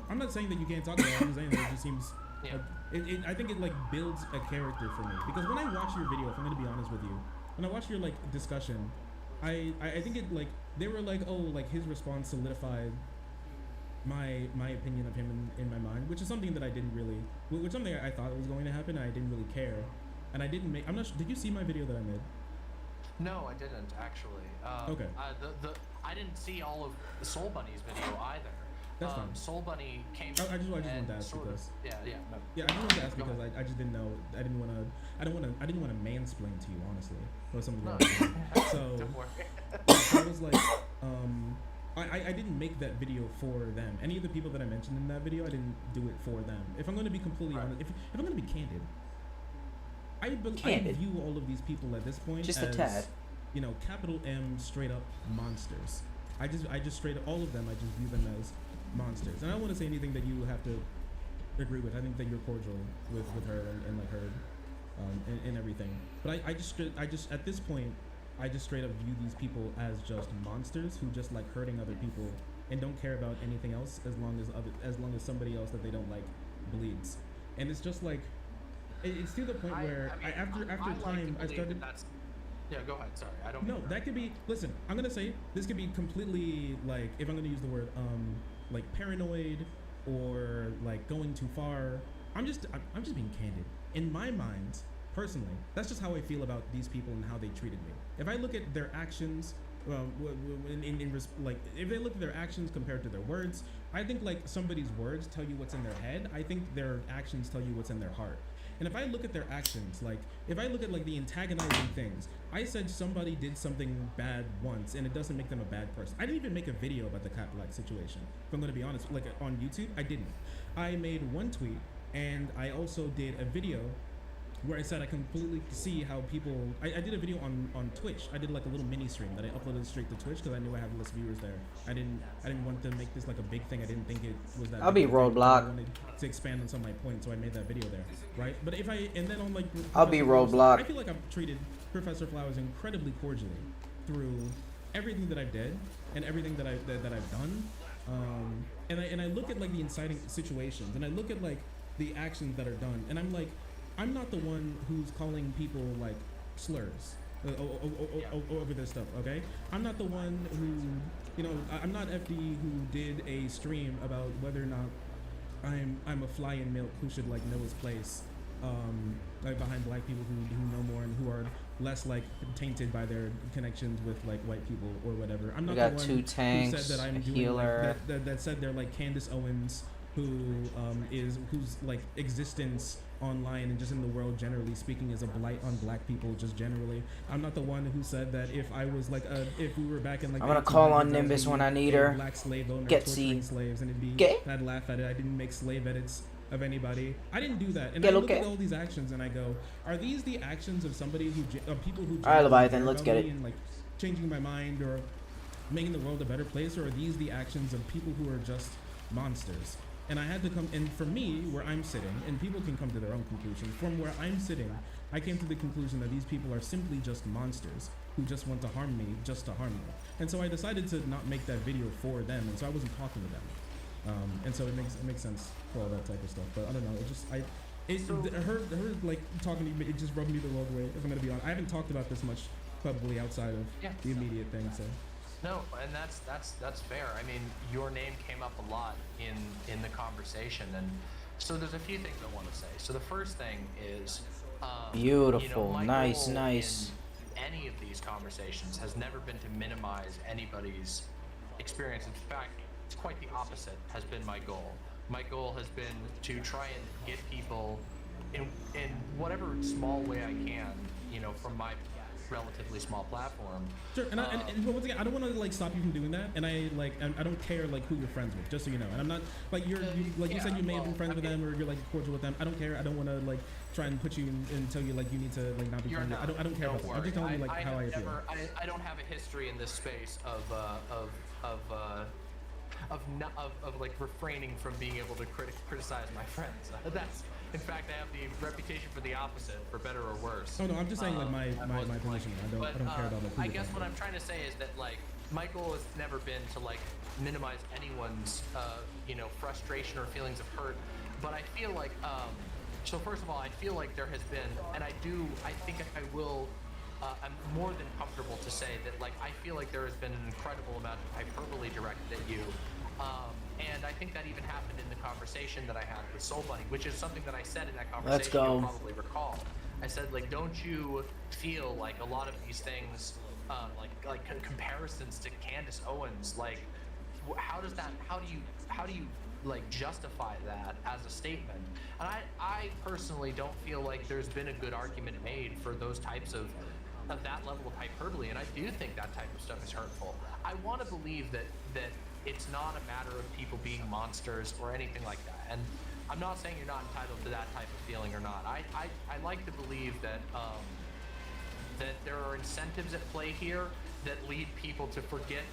I'm not saying that you can't talk about it, I'm saying that it just seems I think it like builds a character for me, because when I watch your video, if I'm gonna be honest with you, when I watch your like discussion, I think it like, they were like, oh, like his response solidified my opinion of him in my mind, which is something that I didn't really, which something I thought was going to happen, and I didn't really care, and I didn't make. I'm not. Did you see my video that I made? No, I didn't actually. Okay. I didn't see all of the Soul Bunny's video either. That's fine. Soul Bunny came. I just wanted to ask because. Yeah. No. Yeah, I just wanted to ask because I just didn't know. I didn't want to mansplain to you, honestly, or something like that. So I was like, I didn't make that video for them. Any of the people that I mentioned in that video, I didn't do it for them. If I'm going to be completely honest, if I'm going to be candid, I view all of these people at this point just as, a tad, you know, capital M straight up monsters. I just straight up, all of them, I just view them as monsters. And I don't want to say anything that you have to agree with. I think that you're cordial with her and like her and everything. But I just at this point, I just straight up view these people as just monsters who just like hurting other people and don't care about anything else as long as somebody else that they don't like bleeds. And it's just like it's to the point where after time I started. Yeah, go ahead. Sorry, I don't. No, that could be. Listen, I'm gonna say this could be completely like, if I'm gonna use the word like paranoid or like going too far. I'm just being candid. In my mind, personally, that's just how I feel about these people and how they treated me. If I look at their actions, like if they look at their actions compared to their words, I think like somebody's words tell you what's in their head. I think their actions tell you what's in their heart. And if I look at their actions, like if I look at like the antagonizing things, I said somebody did something bad once and it doesn't make them a bad person. I didn't even make a video about the Cat Black situation. If I'm gonna be honest, like on YouTube, I didn't. I made one tweet and I also did a video where I said I completely see how people. I did a video on Twitch. I did like a little mini stream that I uploaded straight to Twitch because I knew I had less viewers there. I didn't want to make this like a big thing. I didn't think it was that. I'll be Roadblock. I wanted to expand on some of my points, so I made that video there, right? But if I and then on like I'll be Roadblock. I feel like I've treated Professor Flowers incredibly cordially through everything that I've did and everything that I've done. And I look at like the inciting situations and I look at like the actions that are done, and I'm like, I'm not the one who's calling people like slurs over this stuff, okay? I'm not the one who, you know, I'm not FD who did a stream about whether or not I'm a fly in milk who should like know his place, like behind black people who know more and who are less like tainted by their connections with like white people or whatever. I'm not the one who said that I'm doing healer. Like, that said they're like Candace Owens, whose like existence online and just in the world generally speaking is a blight on black people just generally. I'm not the one who said that if I was like if we were back in like I'm gonna call on Nimbus when I need her. Black slave owner Get torturing see. slaves and it'd be Get. and I'd laugh at it. I didn't make slave edits of anybody. I didn't do that. And Get I look okay. at all these actions and I go, are these the actions of somebody who of people who Alright, Leviathan, care let's about get me it. and like changing my mind or making the world a better place, or are these the actions of people who are just monsters? And I had to come, and for me, where I'm sitting, and people can come to their own conclusions, from where I'm sitting, I came to the conclusion that these people are simply just monsters who just want to harm me just to harm me. And so I decided to not make that video for them, and so I wasn't talking to them. And so it makes sense for all that type of stuff. But I don't know, her like talking to me, it just rubbed me the wrong way, if I'm gonna be honest. I haven't talked about this much publicly outside of the immediate thing, so. No, and that's fair. I mean, your name came up a lot in the conversation, and so there's a few things I want to say. So the first thing is, beautiful, my nice, goal nice. in any of these conversations has never been to minimize anybody's experience. In fact, it's quite the opposite has been my goal. My goal has been to try and get people in whatever small way I can, you know, from my relatively small platform. Sure, and once again, I don't want to like stop you from doing that, and I don't care like who you're friends with, just so you know. And I'm not like you said you may have been friends with them or you're like cordial with them. I don't care. I don't want to like try and put you in and tell you like you need to like not be friends. I don't care about that. I'm just telling you like how I feel. I don't have a history in this space of like refraining from being able to criticize my friends. That's, in fact, I have the reputation for the opposite, for better or worse. Oh no, I'm just saying like my position. I don't care about like. I guess what I'm trying to say is that like my goal has never been to like minimize anyone's frustration or feelings of hurt, but I feel like so first of all, I feel like there has been, and I think I will. I'm more than comfortable to say that like I feel like there has been an incredible amount of hyperbole directed at you. And I think that even happened in the conversation that I had with Soul Bunny, which is something that I said in that conversation. Let's go. You'll probably recall. I said, like, don't you feel like a lot of these things, like comparisons to Candace Owens, like, how do you like justify that as a statement? And I personally don't feel like there's been a good argument made for those types of that level of hyperbole, and I do think that type of stuff is hurtful. I want to believe that it's not a matter of people being monsters or anything like that. And I'm not saying you're not entitled to that type of feeling or not. I like to believe that that there are incentives at play here that lead people to forget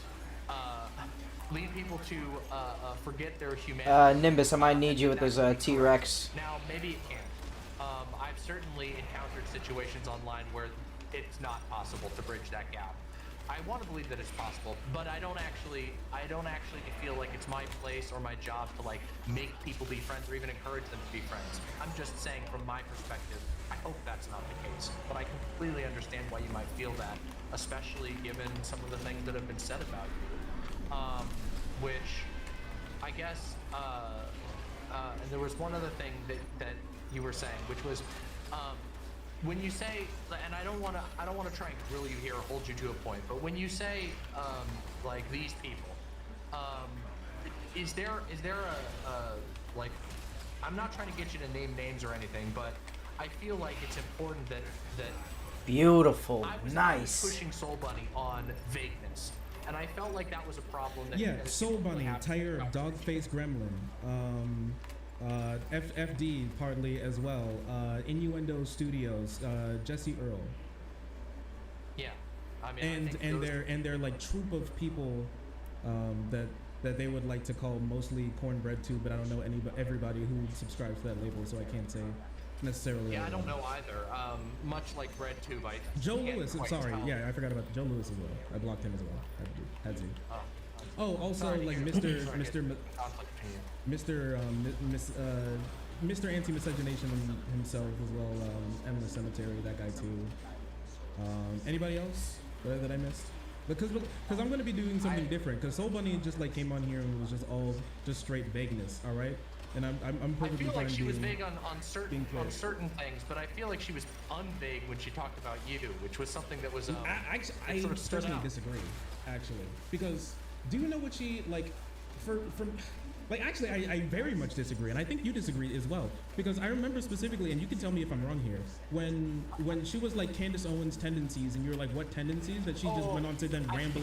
forget their humanity. Nimbus, I might need you with this T-Rex. Now, maybe it can't. I've certainly encountered situations online where it's not possible to bridge that gap. I want to believe that it's possible, but I don't actually feel like it's my place or my job to like make people be friends or even encourage them to be friends. I'm just saying from my perspective, I hope that's not the case, but I completely understand why you might feel that, especially given some of the things that have been said about you. Which I guess, and there was one other thing that you were saying, which was, when you say, and I don't want to try and grill you here or hold you to a point, but when you say like these people, is there a like, I'm not trying to get you to name names or anything, but I feel like it's important that Beautiful, I was nice. pushing Soul Bunny on vagueness, and I felt like that was a problem. That Yeah, Soul Bunny, Tire, Dogface Gremlin, FD partly as well, Innuendo Studios, Jesse Earl. Yeah, I mean, and they're like troop of people that they would like to call mostly Cornbread too, but I don't know everybody who subscribes to that label, so I can't say necessarily. Yeah, I don't know either. Much like Bread Tube, Joe Lewis. Sorry, yeah, I forgot about Joe Lewis as well. I blocked him as well. Had to. Oh, also like Mr. Anti-Miscegenation himself as well. Endless Cemetery, that guy too. Anybody else that I missed? Because I'm gonna be doing something different. Because Soul Bunny just like came on here and was just all straight vagueness. All right. And I'm perfectly I feel like fine she was being- vague on certain things, but I feel like she was unvague when she talked about you, which was something that was I sort of stood personally out. disagree, actually, because do you know what she like actually I very much disagree, and I think you disagree as well, because I remember specifically, and you can tell me if I'm wrong here, when she was like Candace Owens' tendencies, and you're like, what tendencies? That she just went on to then ramble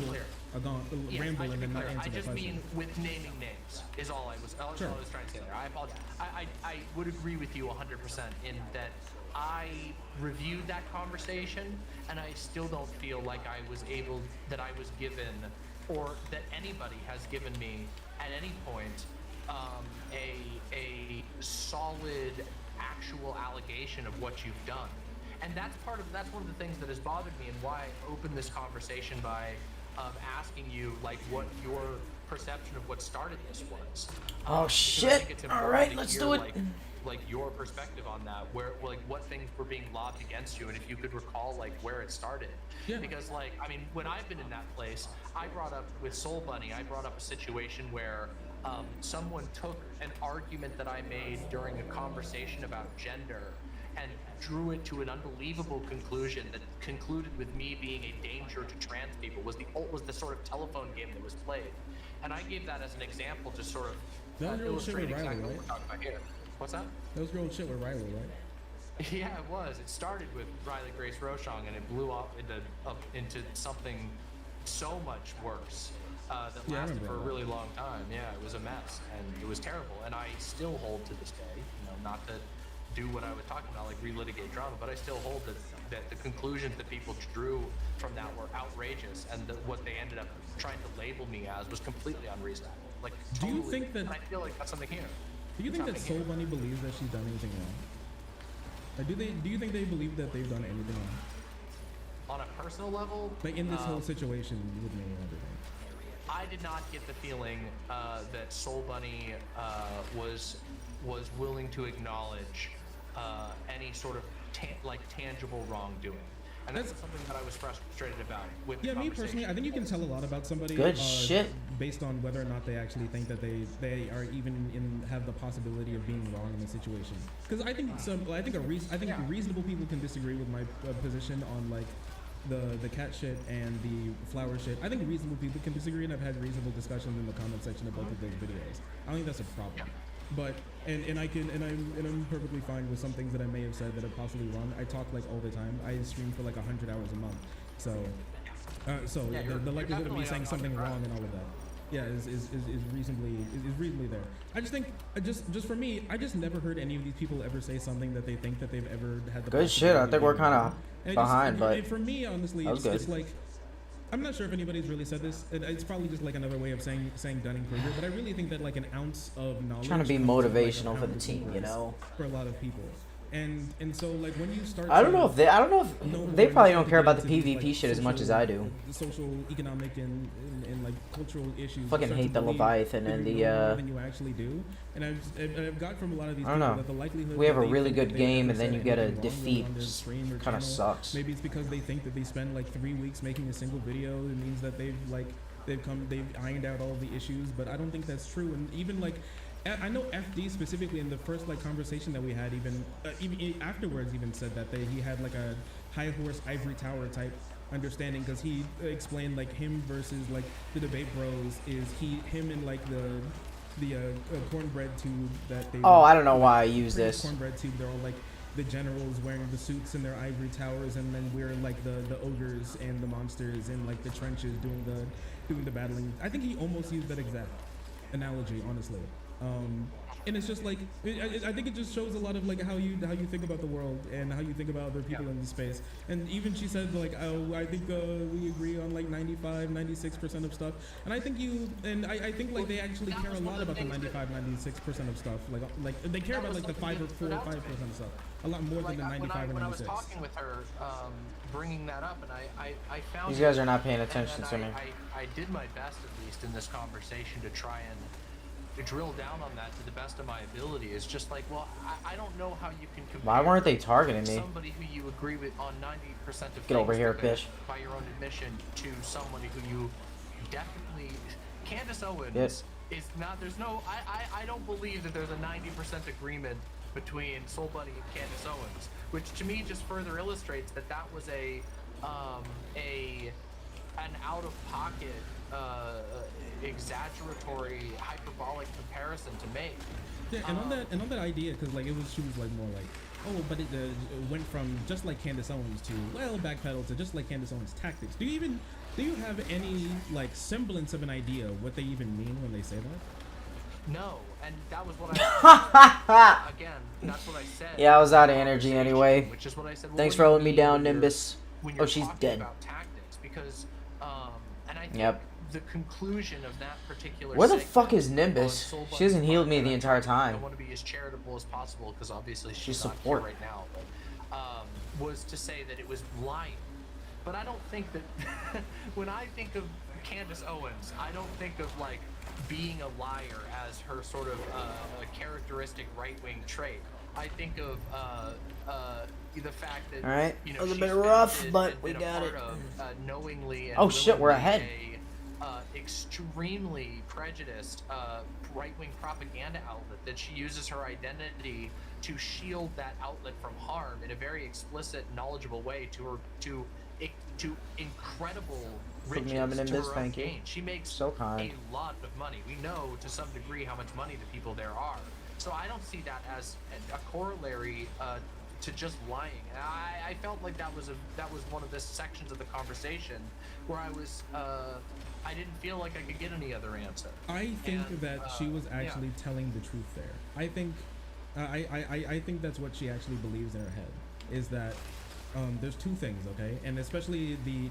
and then not answer I the just question. mean with naming names is all I was trying to say there. I apologize. I would agree with you 100% in that I reviewed that conversation, and I still don't feel like I was given, or that anybody has given me at any point a solid actual allegation of what you've done. And that's one of the things that has bothered me, and why I opened this conversation by asking you like what your perception of what started this was. Oh shit! All right, let's do it. Like your perspective on that, where like what things were being lobbed against you, and if you could recall like where it started. Yeah. Because like I mean, when I've been in that place, I brought up with Soul Bunny, I brought up a situation where someone took an argument that I made during a conversation about gender and drew it to an unbelievable conclusion that concluded with me being a danger to trans people. Was the sort of telephone game that was played, and I gave that as an example to sort of That was your old shit with illustrate Riley, exactly what right? we're talking about here. What's that? That was your old shit with Riley, right? Yeah, it was. It started with Riley Grace Rochong, and it blew up into something so much worse that Yeah, I lasted remember for a that. really long time. Yeah, it was a mess, and it was terrible. And I still hold to this day, not to do what I was talking about, like relitigate drama, but I still hold that the conclusions that people drew from that were outrageous, and that what they ended up trying to label me as was completely unreasonable. Like, Do you totally. think that- And I feel like that's something here. Do you think that Soul Bunny believes that she's done anything wrong? Or do you think they believe that they've done anything wrong? On a personal level, Like in this whole situation with me and everything. I did not get the feeling that Soul Bunny was willing to acknowledge any sort of tangible wrongdoing, and that's something that I was frustrated about. With Yeah, the me personally, I think you can tell a lot about somebody. Good shit. Based on whether or not they actually think that they are even have the possibility of being wrong in the situation. Because I think reasonable people can disagree with my position on like the cat shit and the flower shit. I think reasonable people can disagree, and I've had reasonable discussions in the comment section of both of those videos. I don't think that's a problem. But I'm perfectly fine with some things that I may have said that are possibly wrong. I talk like all the time. I stream for like 100 hours a month. So the likelihood of me saying something wrong and all of that, yeah, is reasonably there. I just think just for me, I just never heard any of these people ever say something that they think that they've ever had the Good shit. I possibility think of we're doing kind wrong. of And behind, but and for me, honestly, that was it's good. like, I'm not sure if anybody's really said this. It's probably just like another way of saying Dunning-Kruger, but I really think that like an ounce of knowledge Trying to be comes with, like, motivational a for the pound of team, you ignorance know? for a lot of people. And so like when you start, I don't know if they probably don't care about the into these, PvP like, shit as much as I do. social, economic, and like cultural issues. you Fucking start hate to the believe Leviathan that and you the know more than you actually do. And I've got from a lot of these I don't people know. that the likelihood We have that a they really think that good they game never and then said you get a anything wrong defeat. on their Just stream or kind channel, of sucks. Maybe it's because they think that they spend like 3 weeks making a single video. It means that they've ironed out all the issues, but I don't think that's true. And even like, I know FD specifically in the first like conversation that we had, even afterwards, even said that he had like a high horse ivory tower type understanding, because he explained like him versus like the debate bros is him and like the cornbread tube that they. Oh, I don't know why I use this. Cornbread tube. They're all like the generals wearing the suits in their ivory towers, and then we're like the ogres and the monsters in like the trenches doing the battling. I think he almost used that exact analogy, honestly. And it's just like I think it just shows a lot of like how you think about the world and how you think about other people in the space. And even she said like, oh, I think we agree on like 95-96% of stuff. And I think I think like they actually care a lot about the 95-96% of stuff. Like they care about like the 5 or 4 or 5% of stuff a lot more than the 95 or 96. When I was talking with her, bringing that up, and I found These guys are not paying attention to me. I did my best, at least in this conversation, to try and drill down on that to the best of my ability. Is just like, well, I don't know how you can compare. Why weren't they targeting me? Somebody who you agree with on 90% of Get over things, here, because, bitch. by your own admission, to somebody who you definitely, Candace Owens Yes. is not. There's no. I don't believe that there's a 90% agreement between Soul Bunny and Candace Owens, which to me just further illustrates that that was an out of pocket, exaggeratory, hyperbolic comparison to make. Yeah, and on that idea, because like she was like more like, oh, but it went from just like Candace Owens to, well, backpedal to just like Candace Owens tactics. Do you have any like semblance of an idea what they even mean when they say that? No, and that was what I again. That's what I said. Yeah, I was out of energy anyway. Which is what I said. Well, Thanks what for do you holding me mean down, when you're- Nimbus. when Oh, you're she's talking dead. About tactics, because and I think Yep. the conclusion of that particular. Where the segment fuck is on Nimbus? Soul She hasn't Bunny's healed me podcast, the entire I time. want to be as charitable as possible because obviously She's she's not support. here right now. But was to say that it was lying. But I don't think that when I think of Candace Owens, I don't think of like being a liar as her sort of a characteristic right-wing trait. I think of the fact that, All right. you know, It was a she's bit rough, been but we a got part it. Of, knowingly and Oh shit, we're willingly ahead. Extremely prejudiced right-wing propaganda outlet that she uses her identity to shield that outlet from harm in a very explicit, knowledgeable way to incredible Put me riches up in to this, her own thank you. gain. She makes So kind. a lot of money. We know to some degree how much money the people there are. So I don't see that as a corollary to just lying. And I felt like that was one of the sections of the conversation where I didn't feel like I could get any other answer. I think that she was actually telling the truth there. I think I think that's what she actually believes in her head, is that there's two things, okay? And especially the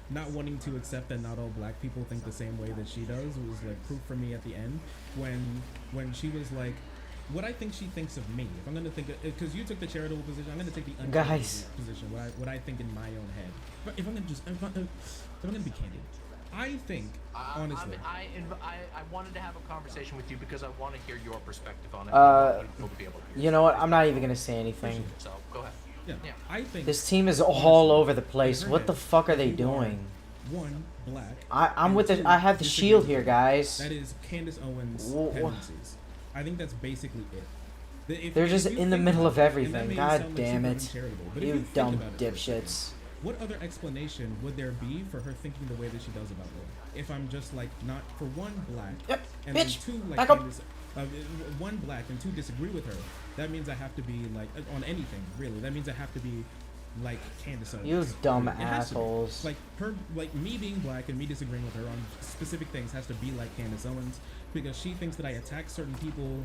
not wanting to accept that not all black people think the same way that she does was like proof for me at the end when she was like, what I think she thinks of me. If I'm gonna think, because you took the charitable position, I'm gonna take the uncharitable position. What I think in my own head. But if I'm gonna be candid, I think honestly. I wanted to have a conversation with you because I want to hear your perspective on it. I want people to be able to hear You know what? I'm not even gonna say anything. So go ahead. Yeah, I think This team is all over the place. What the fuck are they doing? One, black. I'm with the. I have the shield here, guys. That is Candace Owens' Wha- tendencies. I think that's basically it. They're just you in the think middle about of it, and everything. that may God sound like damn super it. uncharitable, but if You think dumb about it for a second, dipshits. what other explanation would there be for her thinking the way that she does about me? If I'm just like not, for one, black, Yep, and bitch, then two, like back up. Candace, one, black, and two, disagree with her. That means I have to be like on anything really. That means I have to be like Candace Owens. You dumb It has to be. assholes. Like her, like me being black and me disagreeing with her on specific things has to be like Candace Owens, because she thinks that I attack certain people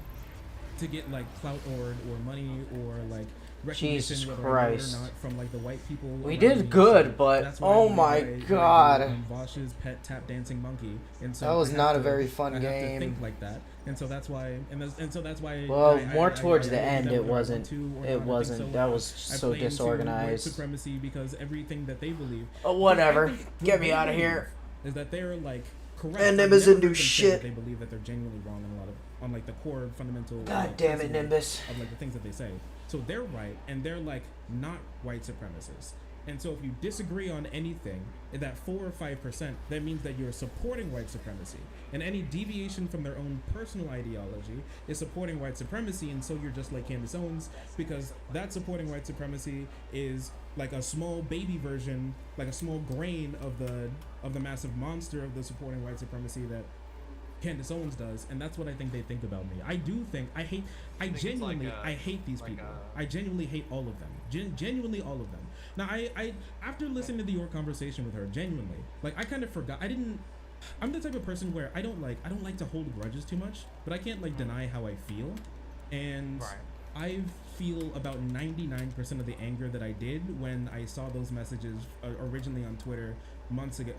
to get like clout or money, or like recognition, Jesus whether Christ. or not, from like the white people. We around did me. good, So but that's why oh I believe my that I God. do, Vosh's pet tap dancing monkey, and so That was I have not a to- very fun I have to game. think like that, and so that's why, and so that's why. Well, I more towards the do end, that it whether I want wasn't. to or It not. I think wasn't. so, That was I so play into disorganized. white supremacy because everything that they believe. Oh, whatever. I think what Get me they out of believe here. Is that they're like correct. And I've Nimbus never into heard them say shit. that they believe that they're genuinely wrong on a lot of like the core fundamental. God damn it, principles Nimbus. Of like the things that they say. So they're right, and they're like not white supremacists. And so if you disagree on anything, that 4 or 5%, that means that you're supporting white supremacy. And any deviation from their own personal ideology is supporting white supremacy, and so you're just like Candace Owens, because that supporting white supremacy is like a small baby version, like a small grain of the massive monster of the supporting white supremacy that Candace Owens does, and that's what I think they think about me. I do think I genuinely hate these people. I genuinely hate all of them. Genuinely all of them. Now I after listening to your conversation with her, genuinely, like I kind of forgot. I'm the type of person where I don't like to hold grudges too much, but I can't like deny how I feel, and I feel about 99% of the anger that I did when I saw those messages originally on Twitter months ago.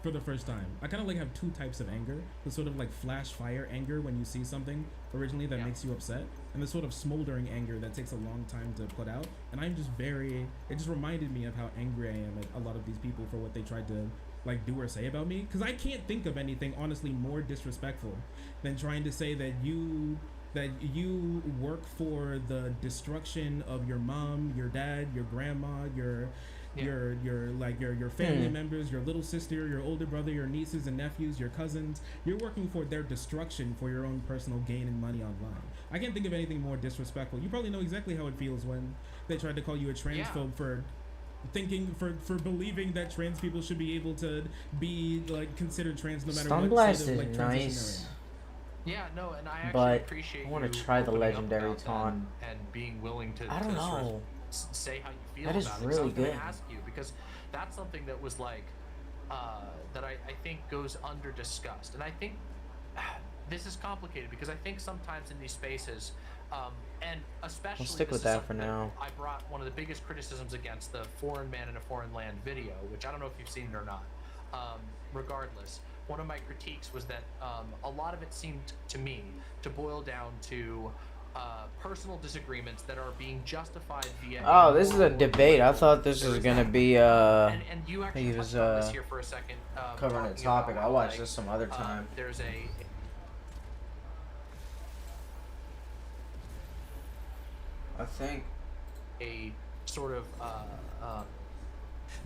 For the first time. I kind of like have two types of anger. The sort of like flash fire anger when you see something originally that makes you upset, and the sort of smoldering anger that takes a long time to put out. And I'm just it just reminded me of how angry I am at a lot of these people for what they tried to like do or say about me. Because I can't think of anything honestly more disrespectful than trying to say that you work for the destruction of your mom, your dad, your grandma, your family members, your little sister, your older brother, your nieces and nephews, your cousins. You're working for their destruction for your own personal gain and money online. I can't think of anything more disrespectful. You probably know exactly how it feels when they tried to call you a transphobe for believing that trans people should be able to be like considered trans no matter Stun what Blast sort of, is like, nice. transition they're in. Yeah, no, and I actually But appreciate I want you to try the opening up legendary about that taunt. and being willing to I don't to sort of know. say how you feel That is about it. So I really was gonna good. ask you because that's something that was like that I think goes under discussed, and I think this is complicated because I think sometimes in these spaces, and especially We'll stick this with is that something for now. I brought one of the biggest criticisms against the Foreign Man in a Foreign Land video, which I don't know if you've seen it or not. Regardless, one of my critiques was that a lot of it seemed to me to boil down to personal disagreements that are being justified via. Oh, this is a debate. I thought this was gonna be and you actually he touched was on this here for a second. covering a talking topic. about I'll watch like, this some other time. There's I think a sort of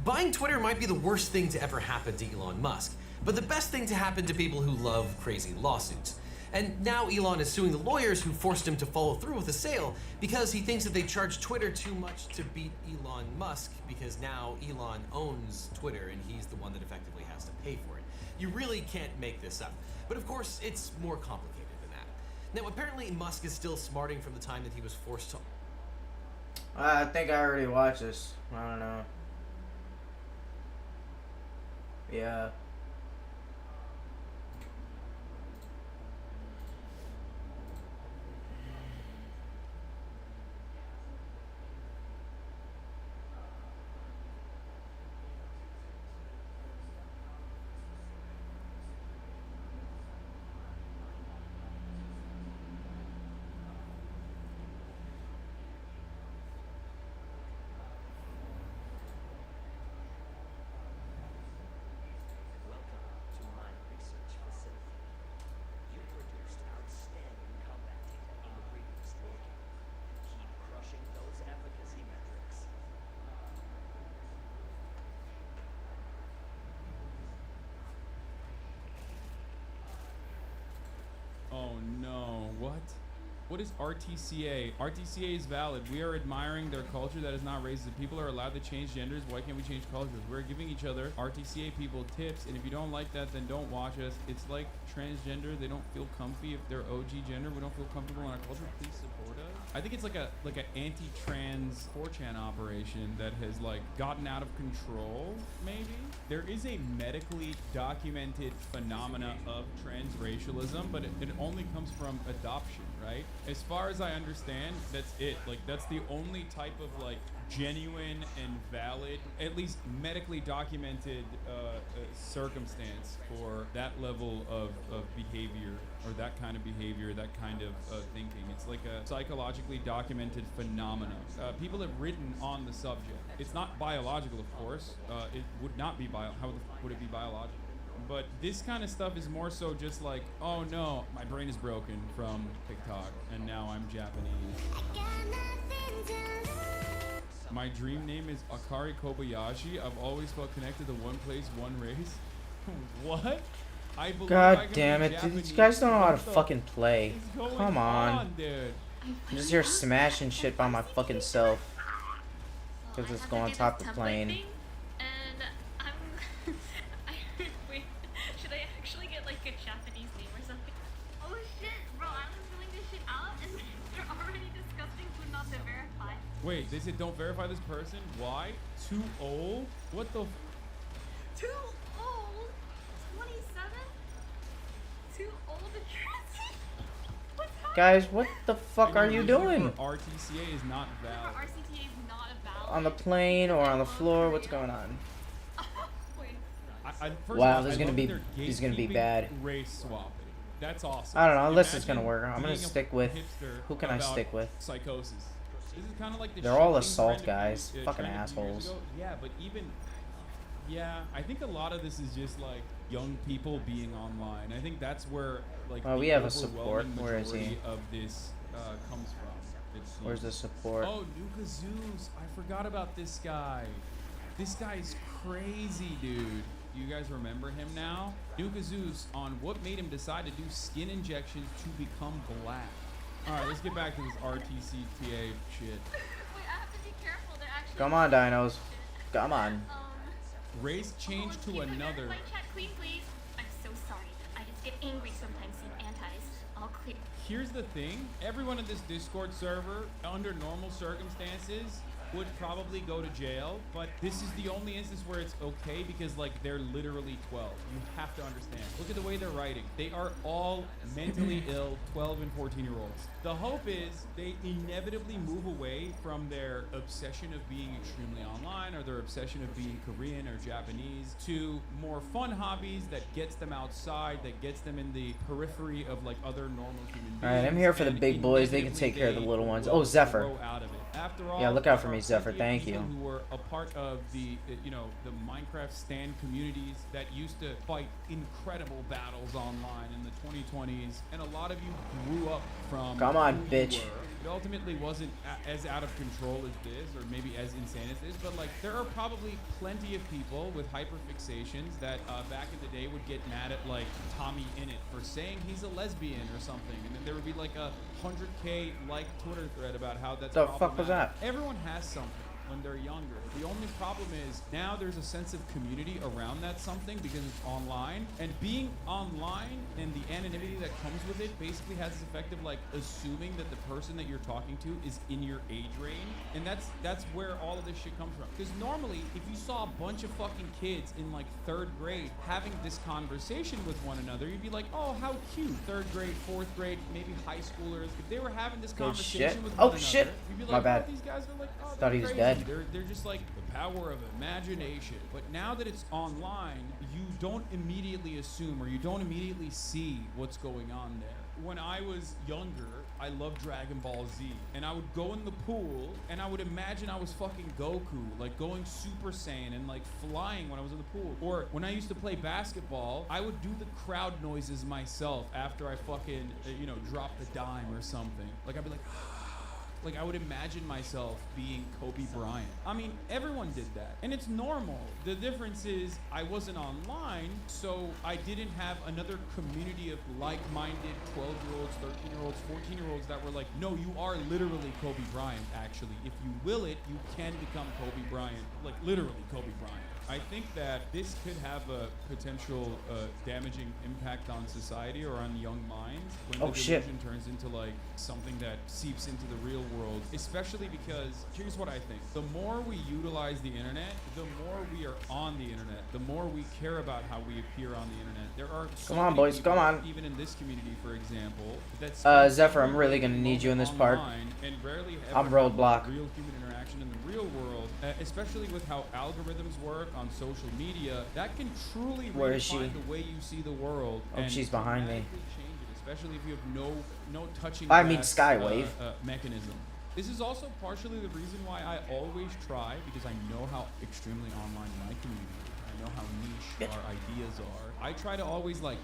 Buying Twitter might be the worst thing to ever happen to Elon Musk, but the best thing to happen to people who love crazy lawsuits. And now Elon is suing the lawyers who forced him to follow through with the sale because he thinks that they charged Twitter too much to beat Elon Musk, because now Elon owns Twitter and he's the one that effectively has to pay for it. You really can't make this up. But of course, it's more complicated than that. Now, apparently Musk is still smarting from the time that he was forced to... I think I already watched this. I don't know. Yeah. Oh no, what? What is RTCA? RTCA is valid. We are admiring their culture that is not racist. If people are allowed to change genders, why can't we change cultures? We're giving each other, RTCA people, tips, and if you don't like that, then don't watch us. It's like transgender. They don't feel comfy if they're OG gender. We don't feel comfortable in our culture. Please support us. I think it's like an anti-trans 4chan operation that has like gotten out of control, maybe? There is a medically documented phenomena of transracialism, but it only comes from adoption, right? As far as I understand, that's it. Like, that's the only type of, like, genuine and valid, at least medically documented circumstance for that level of behavior, or that kind of behavior, that kind of thinking. It's like a psychologically documented phenomenon. People have written on the subject. It's not biological, of course. It would not be how would it be biological? But this kind of stuff is more so just like, oh no, my brain is broken from TikTok, and now I'm Japanese. My dream name is Akari Kobayashi. I've always felt connected to one place, one race. What? I believe I God can damn be it, dude, Japanese. these guys don't know how to What the fucking play. is going Come on. dude. I'm just here smashing shit by my fucking self. Because it's going on top of the plane. And I'm... Wait, should I actually get like a Japanese name or something? Oh shit, bro, I was filling this shit out and they're already disgusting food not to verify. Wait, they said don't verify this person? Why? Too old? What the? Too old? 27? Too old to transit? What's happening? Guys, what the fuck are you doing? RTCA is not valid. RCTA is not a valid. On the plane or on the floor? What's going on? First of Wow, all, this is I gonna love be that they're bad. Race swapping. That's awesome. I don't know, unless it's Imagine gonna work. I'm gonna being a stick with... hipster Who can I about stick with? Psychosis. This is kind of like the They're all shitting assault trend guys. of, Fucking trend of years assholes. ago. Yeah, but even... Yeah, I think a lot of this is just like young people being online. I think that's where like Oh, the we have a support. overwhelming Where is he? majority of this comes from. It seems. Where's the support? Oh, Nuka Zeus. I forgot about this guy. This guy's crazy, dude. You guys remember him now? Nuka Zeus on what made him decide to do skin injections to become black. All right, let's get back to this RTCTA shit. Wait, I have to be careful. They're actually... Come on, dinos. Come on. Race change to another. White chat queen, please. I'm so sorry. I just get angry sometimes seeing antis. All clear. Here's the thing. Everyone in this Discord server, under normal circumstances, would probably go to jail, but this is the only instance where it's okay because like they're literally 12. You have to understand. Look at the way they're writing. They are all mentally ill 12 and 14-year-olds. The hope is they inevitably move away from their obsession of being extremely online or their obsession of being Korean or Japanese to more fun hobbies that gets them outside, that gets them in the periphery of like other normal human beings. Alright, I'm here for the and big boys. They can take care of the little ones. Oh, Zephyr. grow out of it. After all, Yeah, look out for there me, are Zephyr. plenty of Thank you. people who were a part of the, the Minecraft stan communities that used to fight incredible battles online in the 2020s, and a lot of you grew up from. Come on, who you bitch. were. It ultimately wasn't as out of control as this, or maybe as insane as this, but like there are probably plenty of people with hyperfixations that back in the day would get mad at like Tommy Innit for saying he's a lesbian or something, and then there would be like a 100K like Twitter thread about how that's The fuck was that? Everyone has something when they're younger. The only problem is now there's a sense of community around that something because it's online, and being online and the anonymity that comes with it basically has this effect of like assuming that the person that you're talking to is in your age range, and that's where all of this shit comes from. Because normally if you saw a bunch of fucking kids in like 3rd grade having this conversation with one another, you'd be like, oh, how cute. 3rd grade, 4th grade, maybe high schoolers, if they were having this Good conversation shit. with Oh, one shit. another, you'd be My like, bad. oh, these guys are like, oh, Thought they're he was crazy. dead. They're just like the power of imagination. But now that it's online, you don't immediately assume or you don't immediately see what's going on there. When I was younger, I loved Dragon Ball Z, and I would go in the pool and I would imagine I was fucking Goku, like going Super Saiyan and like flying when I was in the pool. Or when I used to play basketball, I would do the crowd noises myself after I fucking dropped the dime or something. Like I'd be like like I would imagine myself being Kobe Bryant. I mean, everyone did that, and it's normal. The difference is I wasn't online, so I didn't have another community of like-minded 12-year-olds, 13-year-olds, 14-year-olds that were like, no, you are literally Kobe Bryant, actually. If you will it, you can become Kobe Bryant, like literally Kobe Bryant. I think that this could have a potential damaging impact on society or on young minds when Oh, the shit. delusion turns into like something that seeps into the real world. Especially because here's what I think: the more we utilize the internet, the more we are on the internet, the more we care about how we appear on the internet. There are so Come on, many boys, people, come on. even in this community, for example, that spend Zephyr, I'm every really gonna need you in this part. online and rarely ever I'm have roadblock. real human interaction in the real world, especially with how algorithms work on social media. That can truly Where is redefine she? the way you see the world. Oh, and she's behind me. dramatically change it, especially if you have no touching I mean grass, Skywave. mechanism. This is also partially the reason why I always try, because I know how extremely online my community is. I know how niche our ideas are. I try to always like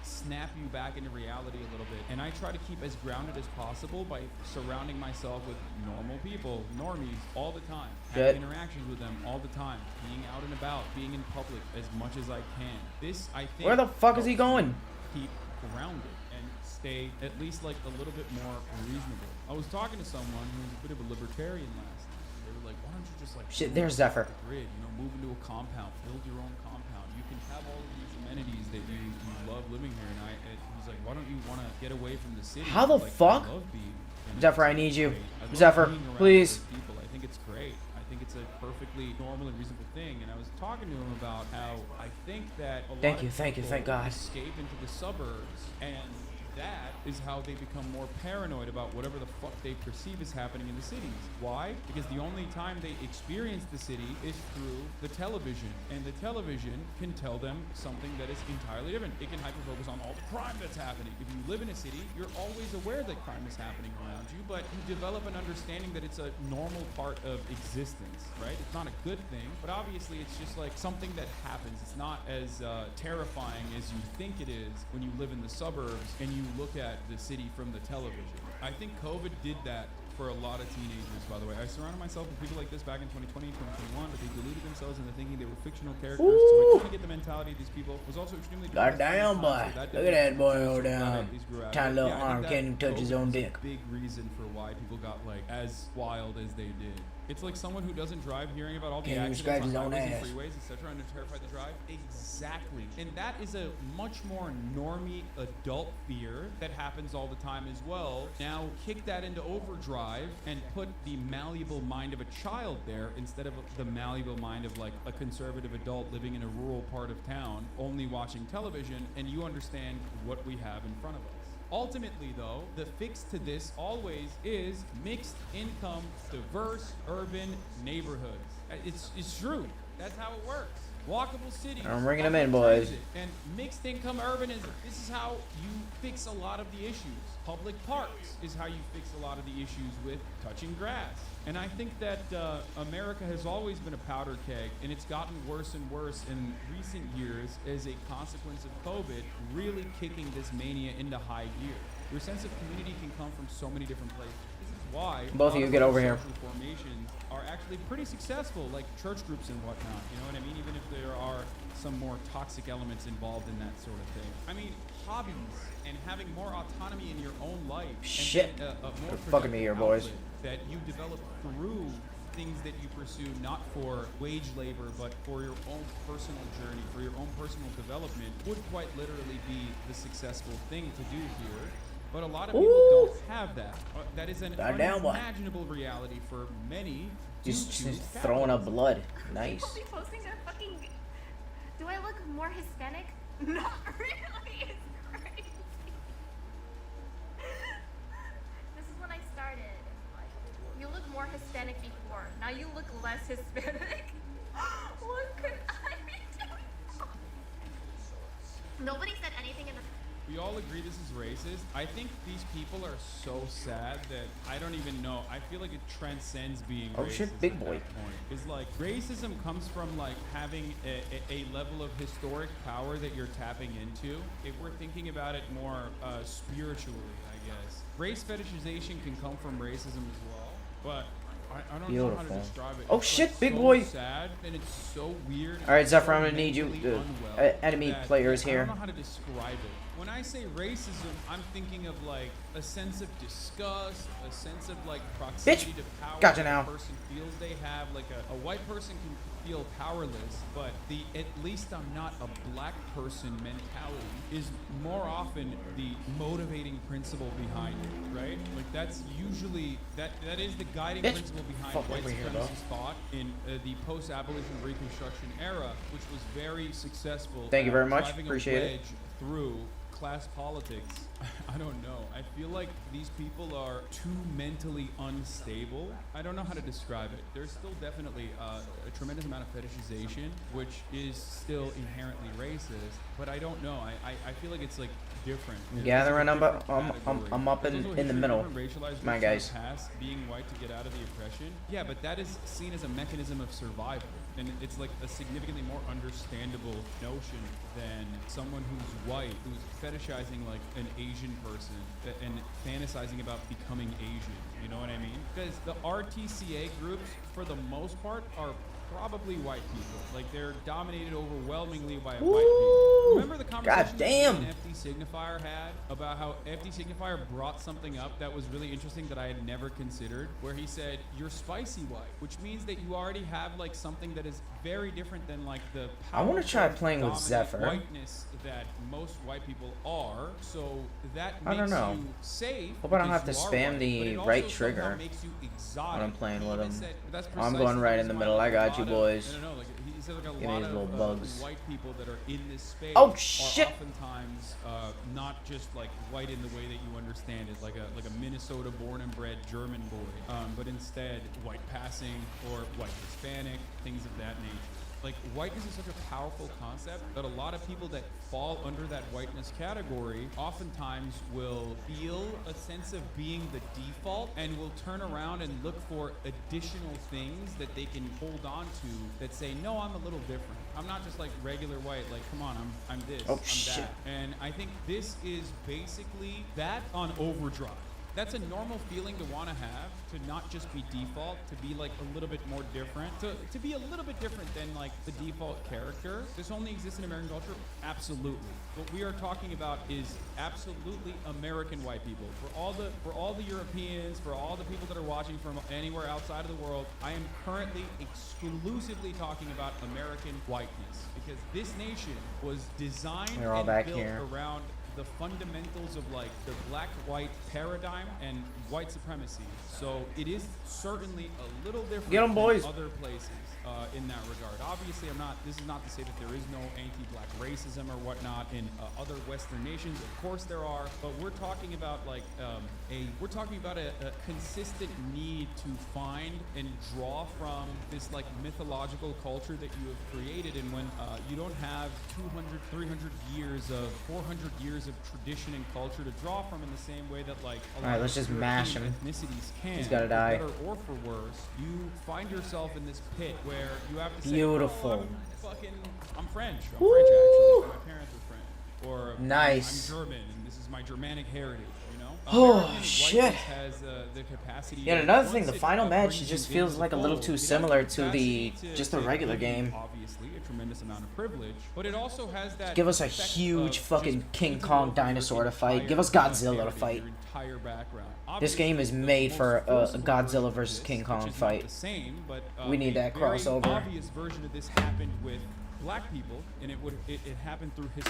snap you back into reality a little bit, and I try to keep as grounded as possible by surrounding myself with normal people, normies, all the time, Good. having interactions with them all the time, being out and about, being in public as much as I can. This, I think, Where the fuck is he helps going? me keep grounded and stay at least like a little bit more reasonable. I was talking to someone who was a bit of a libertarian last night. They were like, why don't you just like Shit, move there's off Zephyr. the grid, you know, move into a compound, build your own compound. You can have all of these amenities that you love living here. And he's like, why don't you want to get away from the city? How the Like, fuck? I love being in Zephyr, it. I need you. Great. I love Zephyr, being around please. other people. I think it's great. I think it's a perfectly normal and reasonable thing. And I was talking to him about how I think that a lot Thank you, of thank you, people thank God. escape into the suburbs, and that is how they become more paranoid about whatever the fuck they perceive is happening in the cities. Why? Because the only time they experience the city is through the television, and the television can tell them something that is entirely different. It can hyper-focus on all the crime that's happening. If you live in a city, you're always aware that crime is happening around you, but you develop an understanding that it's a normal part of existence, right? It's not a good thing, but obviously it's just like something that happens. It's not as terrifying as you think it is when you live in the suburbs and you look at the city from the television. I think COVID did that for a lot of teenagers, by the way. I surrounded myself with people like this back in 2020 and 2021, but they deluded themselves into thinking they were fictional characters. So I kind of get the mentality of these people. Was also extremely Goddamn, boy. Look at that boy over there. Tiny little arm can't even touch his own dick. Big reason for why people got like as wild as they did. It's like someone who doesn't drive hearing about all the Can't even accidents scratch on his own highways and ass. freeways, etc., and they're terrified to drive. Exactly. And that is a much more normie adult fear that happens all the time as well. Now kick that into overdrive and put the malleable mind of a child there instead of the malleable mind of like a conservative adult living in a rural part of town only watching television, and you understand what we have in front of us. Ultimately, though, the fix to this always is mixed income, diverse urban neighborhoods. It's true. That's how it works. Walkable cities. I'm bringing 'em in, public boys. transit, and mixed income urbanism. This is how you fix a lot of the issues. Public parks is how you fix a lot of the issues with touching grass. And I think that America has always been a powder keg, and it's gotten worse and worse in recent years as a consequence of COVID really kicking this mania into high gear. Your sense of community can come from so many different places. This is why Both of a you lot get our over here. social formations are actually pretty successful, like church groups and whatnot. You know what I mean? Even if there are some more toxic elements involved in that sort of thing. I mean, hobbies and having more autonomy in your own life. Shit. And then, a more You're fucking me here, boys. outlet that you develop through things that you pursue, not for wage labor, but for your own personal journey, for your own personal development, would quite literally be the successful thing to do here. But a lot of people don't have that. That is an Goddamn, boy. unimaginable reality for many. Just due to throwing up capitalism. blood. Nice. People be posting their fucking. Do I look more Hispanic? Not really. It's crazy. This is when I started. Like, you look more Hispanic before. Now you look less Hispanic. What could I be doing? Nobody said anything in the. We all agree this is racist. I think these people are so sad that I don't even know. I feel like it transcends being Oh racist shit, big boy. at that point. It's like racism comes from like having a level of historic power that you're tapping into. If we're thinking about it more spiritually, I guess. Race fetishization can come from racism as well, but I don't know how to Beautiful. describe it. Oh It's, shit, like, big so boy. sad and it's so weird. All right, and Zephyr, so I'm gonna need you. mentally unwell Enemy that players I here. don't know how to describe it. when I say racism, I'm thinking of like a sense of disgust, a sense of like proximity to power Gotcha that now. a person feels they have. Like a white person can feel powerless, but the at least I'm not a black person mentality is more often the motivating principle behind it, right? Like that's usually that is the guiding Bitch. principle behind Fuck white over here, supremacist thought in the post-abolition Reconstruction era, which was very successful. Thank you at very much. driving Appreciate a it. wedge through class politics. I don't know. I feel like these people are too mentally unstable. I don't know how to describe it. There's still definitely a tremendous amount of fetishization, which is still inherently racist. But I don't know. I feel like it's like different. Gathering, There's like a I'm different I'm up category. in There's the also middle. different racialized My groups in guys. the past being white to get out of the oppression. Yeah, but that is seen as a mechanism of survival. And it's like a significantly more understandable notion than someone who's white, who's fetishizing like an Asian person and fantasizing about becoming Asian. You know what I mean? Because the RTCA groups, for the most part, are probably white people. Like they're dominated overwhelmingly by white people. Remember the conversation that me and FD Signifier had about how FD Signifier brought something up that was really interesting that I had never considered, where he said you're spicy white, which means that you already have like something that is very different than like the I want to try powerful, playing with dominant Zephyr. whiteness that most white people are. So that I makes don't know. you safe. Hope I don't have to because you are spam white, the but it also right somehow trigger makes you exotic. when I'm playing He with even him. said that's I'm precisely going right the in the reason middle. why I got you, a lot of- boys. No, like he said like a Give me lot these of little bugs. white people that are in this space Oh, are shit. oftentimes not just like white in the way that you understand it, like a Minnesota born and bred German boy, but instead white passing or white Hispanic, things of that nature. Like whiteness is such a powerful concept that a lot of people that fall under that whiteness category oftentimes will feel a sense of being the default and will turn around and look for additional things that they can hold on to that say, no, I'm a little different. I'm not just like regular white, like come on, I'm this, Oh, I'm shit. that. And I think this is basically that on overdrive. That's a normal feeling to want to have, to not just be default, to be like a little bit more different, to be a little bit different than like the default character. This only exists in American culture? Absolutely. What we are talking about is absolutely American white people. For all the Europeans, for all the people that are watching from anywhere outside of the world, I am currently exclusively talking about American whiteness. Because this nation was designed We're all and back built here. around the fundamentals of like the black-white paradigm and white supremacy. So it is certainly a little different Get 'em, boys. than other places in that regard. Obviously, this is not to say that there is no anti-black racism or whatnot in other Western nations. Of course there are, but we're talking about like a consistent need to find and draw from this like mythological culture that you have created. And when you don't have 200, 300 years of 400 years of tradition and culture to draw from in the same way that like a lot Alright, let's of just mash European him. ethnicities can, He's gotta for die. better or for worse, you find yourself in this pit where you have to say, Beautiful. "Oh, I'm French. I'm French actually. My parents are French." Or Nice. I'm German and this is my Germanic heritage, you know? Oh, American shit. whiteness has the capacity Yeah, to- another thing, once the it, final match brings just you feels into like the a little fold, too it has similar to capacity the to the regular give you, game. Obviously, a tremendous amount of privilege, but it also has that Give us a effect huge of fucking just King painting Kong over dinosaur your to fight. entire Give us Godzilla to heritage, fight. your entire background. This game is Obviously, made the for most a forcible Godzilla version of versus this, King which Kong is not fight. the same, but, We need a that very crossover. obvious version of this happened with black people, and it happened through his.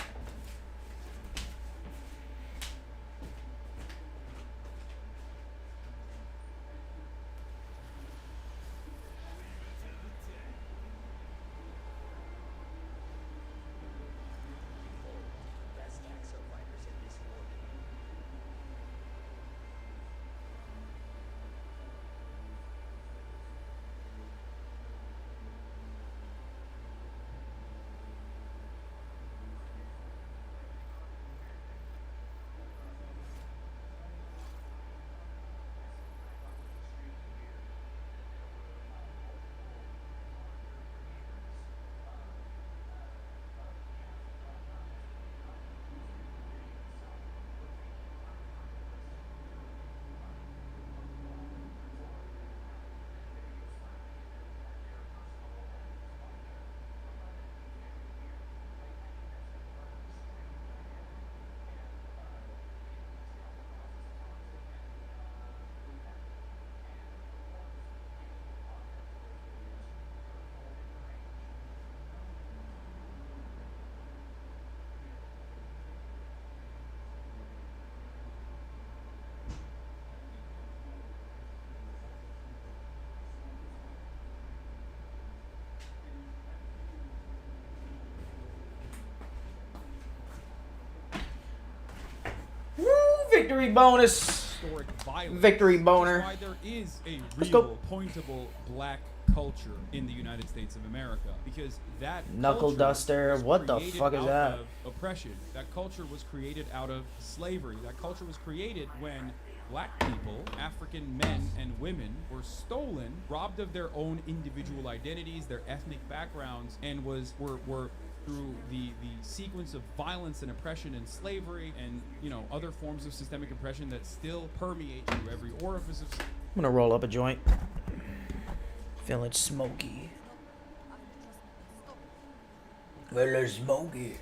Victory bonus. Historic violence. Victory boner. That's why there is a Let's go. real pointable black culture in the United States of America, because that Knuckle culture duster. was What the created fuck is out that? of oppression. That culture was created out of slavery. That culture was created when black people, African men and women, were stolen, robbed of their own individual identities, their ethnic backgrounds, and were through the sequence of violence and oppression and slavery and, you know, other forms of systemic oppression that still permeate through every orifice of I'm gonna roll up a joint. Feeling smoky. Feeling smoky.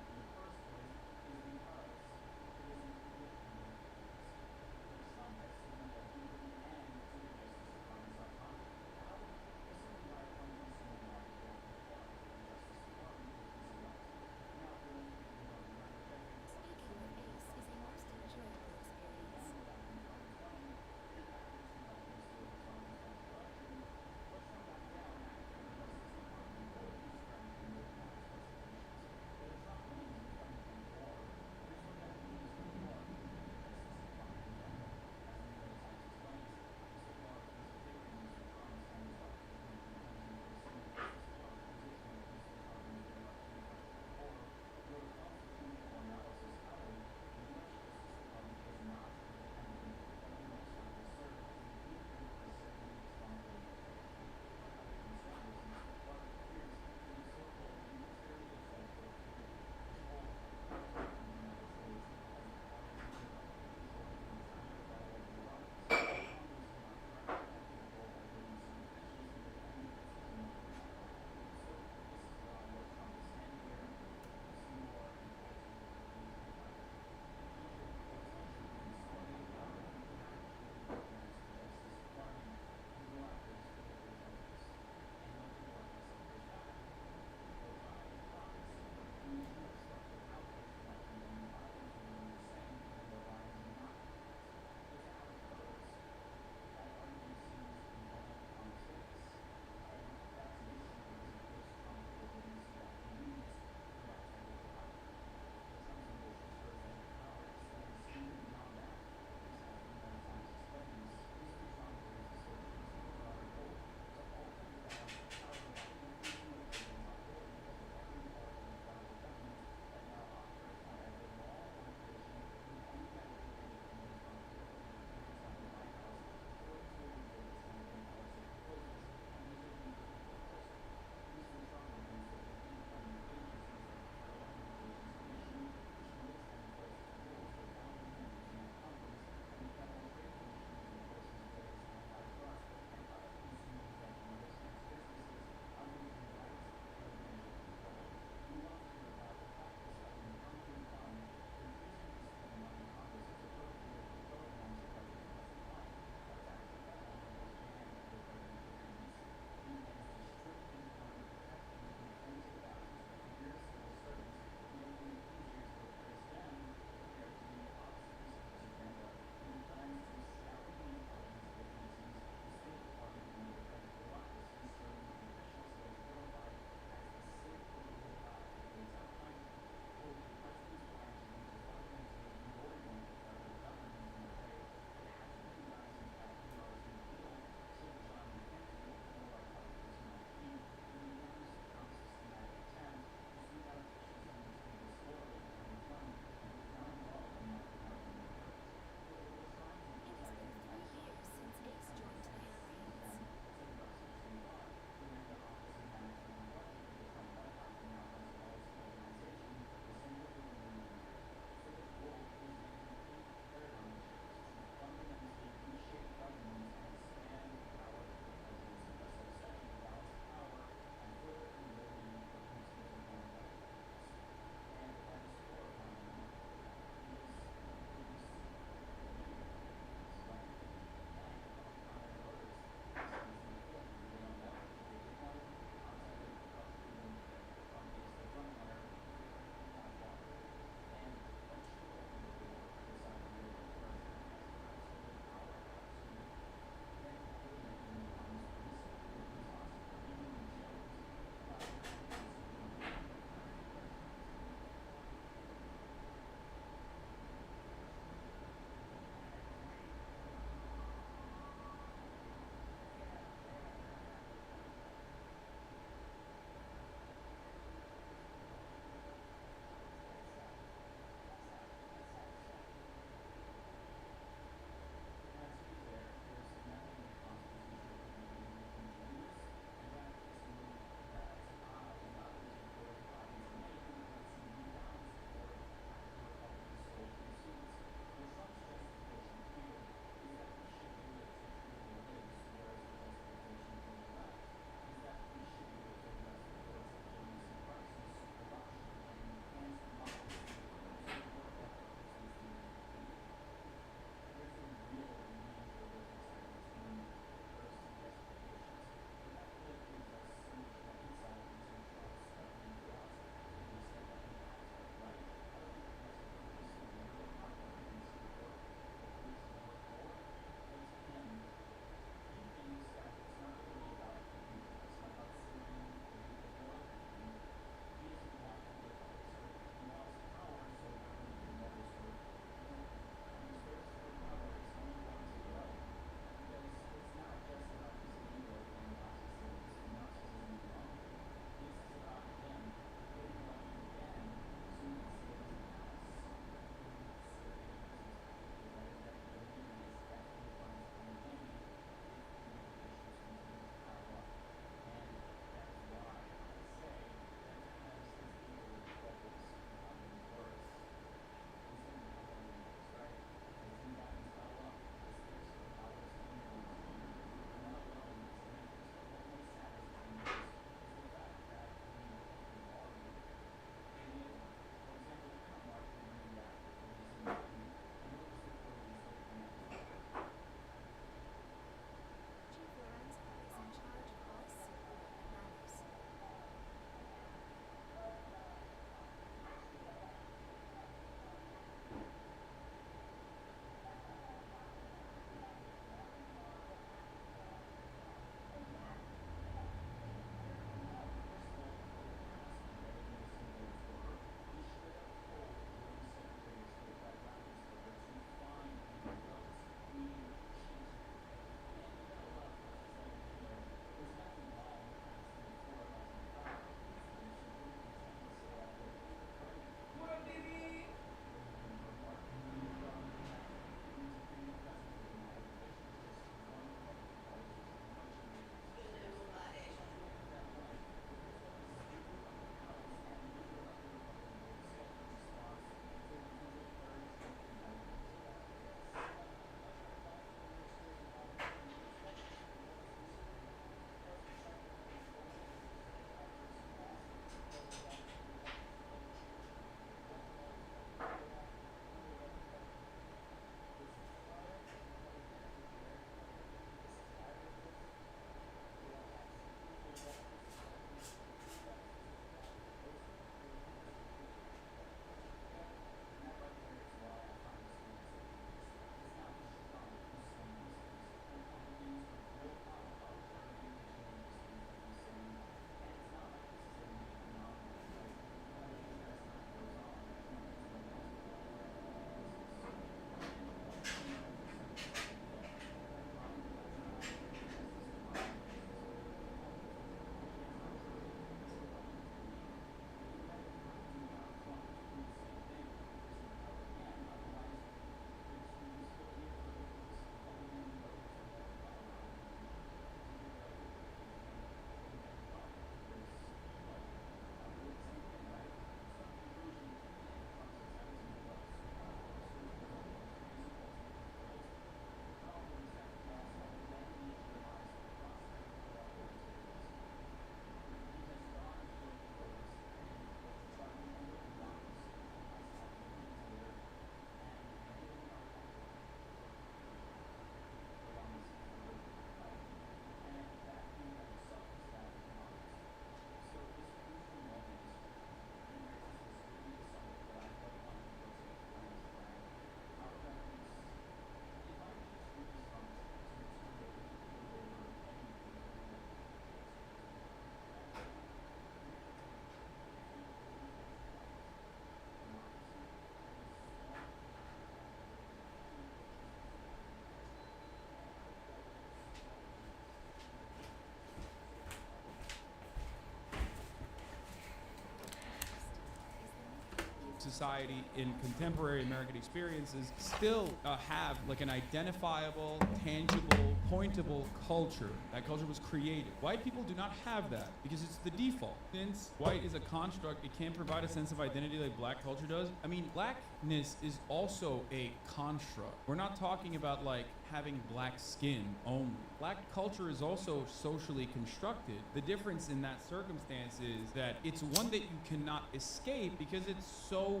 society in contemporary American experiences still have like an identifiable, tangible, pointable culture. That culture was created. White people do not have that because it's the default. Since white is a construct, it can't provide a sense of identity like black culture does. I mean, blackness is also a construct. We're not talking about like having black skin only. Black culture is also socially constructed. The difference in that circumstance is that it's one that you cannot escape because it's so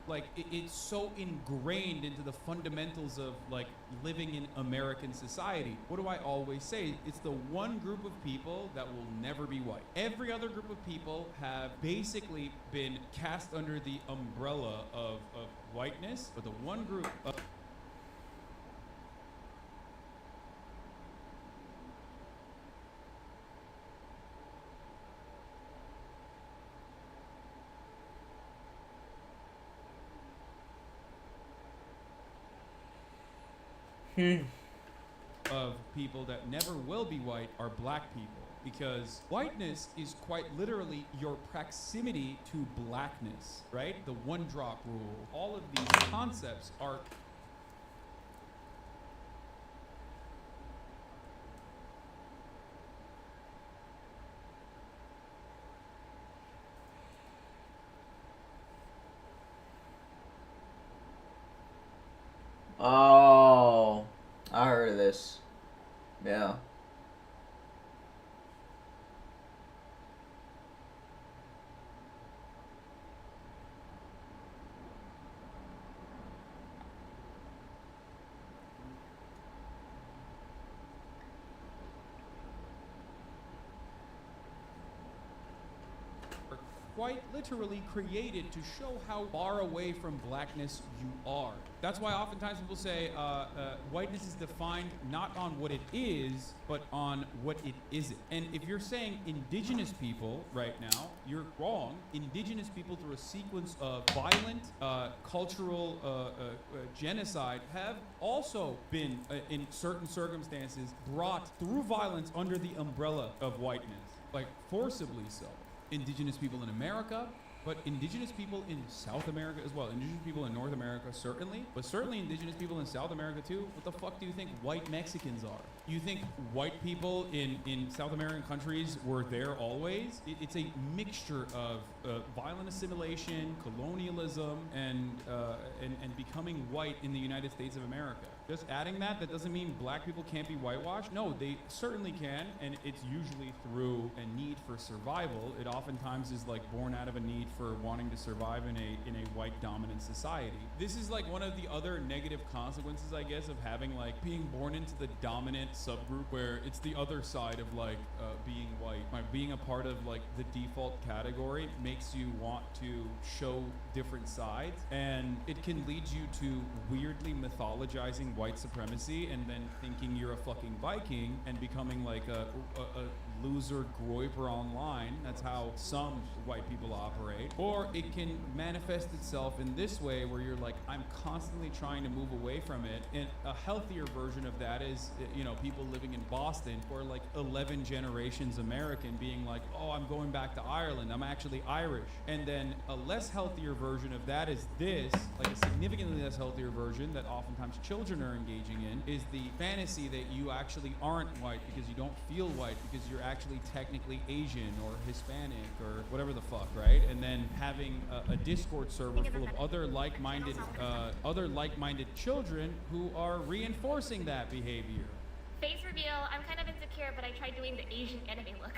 like it's so ingrained into the fundamentals of like living in American society. What do I always say? It's the one group of people that will never be white. Every other group of people have basically been cast under the umbrella of whiteness, but the one group of of people that never will be white are black people, because whiteness is quite literally your proximity to blackness, right? The one drop rule. All of these concepts are Oh, I heard of this. Yeah. quite literally created to show how far away from blackness you are. That's why oftentimes people say whiteness is defined not on what it is, but on what it isn't. And if you're saying indigenous people right now, you're wrong. Indigenous people, through a sequence of violent cultural genocide, have also been, in certain circumstances, brought through violence under the umbrella of whiteness, like forcibly so. Indigenous people in America, but indigenous people in South America as well. Indigenous people in North America, certainly, but certainly indigenous people in South America too. What the fuck do you think white Mexicans are? You think white people in South American countries were there always? It's a mixture of violent assimilation, colonialism, and becoming white in the United States of America. Just adding that doesn't mean black people can't be whitewashed. No, they certainly can, and it's usually through a need for survival. It oftentimes is like born out of a need for wanting to survive in a white dominant society. This is like one of the other negative consequences, I guess, of having like being born into the dominant subgroup, where it's the other side of like being white. Like being a part of like the default category makes you want to show different sides, and it can lead you to weirdly mythologizing white supremacy and then thinking you're a fucking Viking and becoming like a loser groiper online. That's how some white people operate. Or it can manifest itself in this way where you're like, I'm constantly trying to move away from it. And a healthier version of that is, you know, people living in Boston or like 11 generations American being like, oh, I'm going back to Ireland. I'm actually Irish. And then a less healthier version of that is this, like a significantly less healthier version that oftentimes children are engaging in, is the fantasy that you actually aren't white because you don't feel white because you're actually technically Asian or Hispanic or whatever the fuck, right? And then having a Discord server full of other like-minded children who are reinforcing that behavior. Face reveal, I'm kind of insecure, but I tried doing the Asian anime look.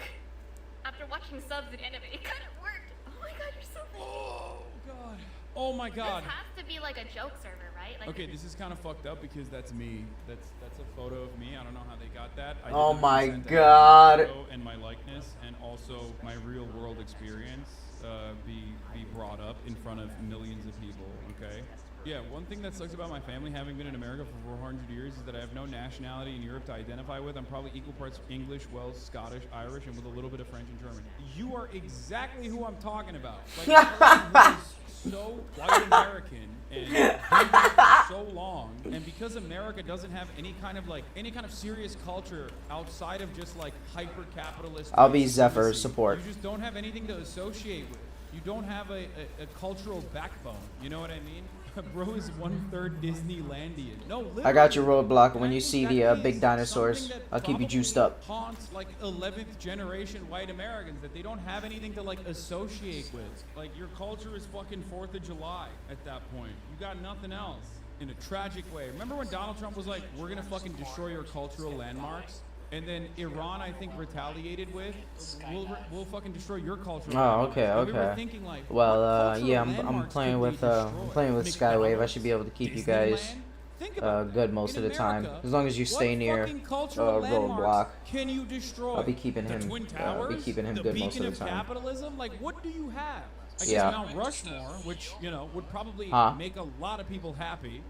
After watching subs in anime, it kind of worked. Oh my god, you're so funny. Oh god. Oh my god. This has to be like a joke server, right? Like, okay, this is kind of fucked up because that's me. That's a photo of me. I don't know how they got that. I Oh did my consent to god. have my photo and my likeness and also my real world experience be brought up in front of millions of people, okay? Yeah, one thing that sucks about my family having been in America for 400 years is that I have no nationality in Europe to identify with. I'm probably equal parts English, Welsh, Scottish, Irish, and with a little bit of French and German. You are exactly who I'm talking about. Like, a person who is so white American and been here for so long, and because America doesn't have any kind of serious culture outside of just like hyper-capitalist. I'll be Zephyr's support. You just don't have anything to associate with. You don't have a cultural backbone. You know what I mean? Bro is 1/3 Disneylandian. No, literally. I got your roadblock. When you see the That big is dinosaurs, something that I'll keep you juiced probably up. Haunts like 11th generation white Americans that they don't have anything to like associate with. Like your culture is fucking 4th of July at that point. You got nothing else. In a tragic way. Remember when Donald Trump was like, "We're gonna fucking destroy your cultural landmarks," and then Iran, I think, retaliated with, "We'll fucking destroy your cultural." Oh, okay, landmarks." And we were okay. thinking, like, Well, what cultural yeah, I'm landmarks playing could we with destroy? Skywave. I should be able to keep you guys Think about good most In of the time, America, as long as you stay what near fucking cultural roadblock. landmarks Can you destroy? I'll be keeping The him. Twin Be Towers? keeping him The good most beacon of the time. capitalism? Like, what do you have? I guess Yeah. Mount Rushmore, which would probably Huh? make a lot of people happy.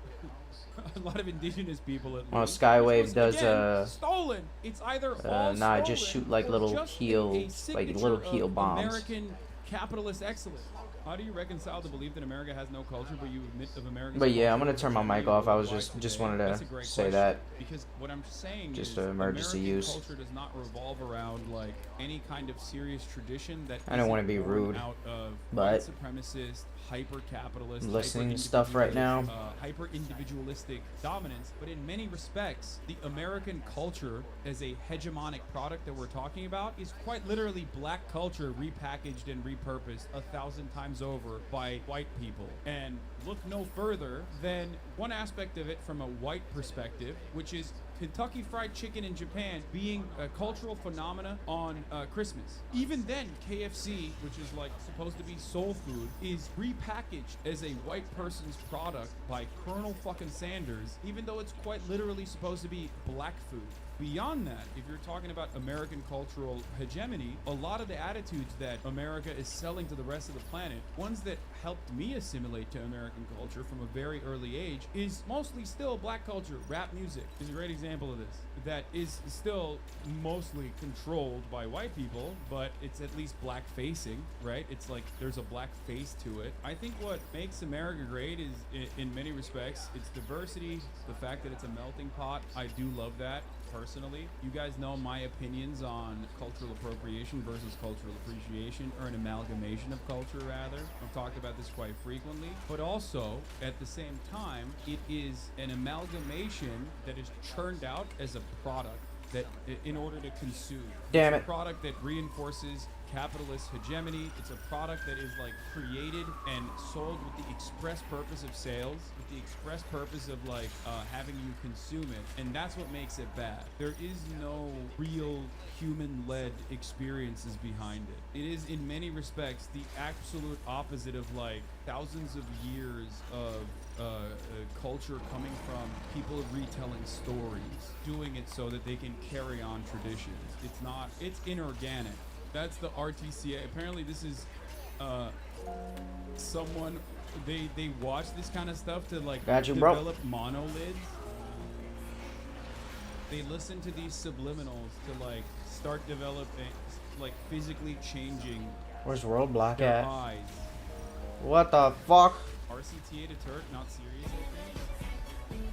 A lot of indigenous people at least. Oh, Skywave Which was, does again, stolen. It's either all nah, I stolen just shoot like or little just heel, a like signature little heel of bombs. American capitalist excellence. How do you reconcile the belief that America has no culture, but you admit of America's But yeah, I'm gonna culture? turn my mic off. I was just wanted That's to a great say question. that. Because what I'm saying Just is an emergency American use. culture does not revolve around like any kind of serious tradition that I don't wanna isn't be born rude, out of but white supremacist, hyper-capitalist, I'm listening to stuff right now. hyper-individualistic dominance. But in many respects, the American culture as a hegemonic product that we're talking about is quite literally black culture repackaged and repurposed 1,000 times over by white people. And look no further than one aspect of it from a white perspective, which is Kentucky Fried Chicken in Japan being a cultural phenomena on Christmas. Even then, KFC, which is like supposed to be soul food, is repackaged as a white person's product by Colonel fucking Sanders, even though it's quite literally supposed to be black food. Beyond that, if you're talking about American cultural hegemony, a lot of the attitudes that America is selling to the rest of the planet, ones that helped me assimilate to American culture from a very early age, is mostly still black culture. Rap music is a great example of this. That is still mostly controlled by white people, but it's at least black facing, right? It's like there's a black face to it. I think what makes America great is, in many respects, its diversity, the fact that it's a melting pot. I do love that. Personally, you guys know my opinions on cultural appropriation versus cultural appreciation, or an amalgamation of culture rather. I've talked about this quite frequently, but also at the same time, it is an amalgamation that is churned out as a product that in order to consume. Damn It's it. a product that reinforces capitalist hegemony. It's a product that is like created and sold with the express purpose of sales, with the express purpose of like having you consume it, and that's what makes it bad. There is no real human-led experiences behind it. It is in many respects the absolute opposite of like thousands of years of culture coming from people retelling stories, doing it so that they can carry on traditions. It's inorganic. That's the RTCA. Apparently this is someone, they watch this kind of stuff to like Got you, bro. develop monolids. They listen to these subliminals to like start developing, like physically changing Where's roadblock their at? eyes. What the fuck? RCTA to Turk, not serious, I think.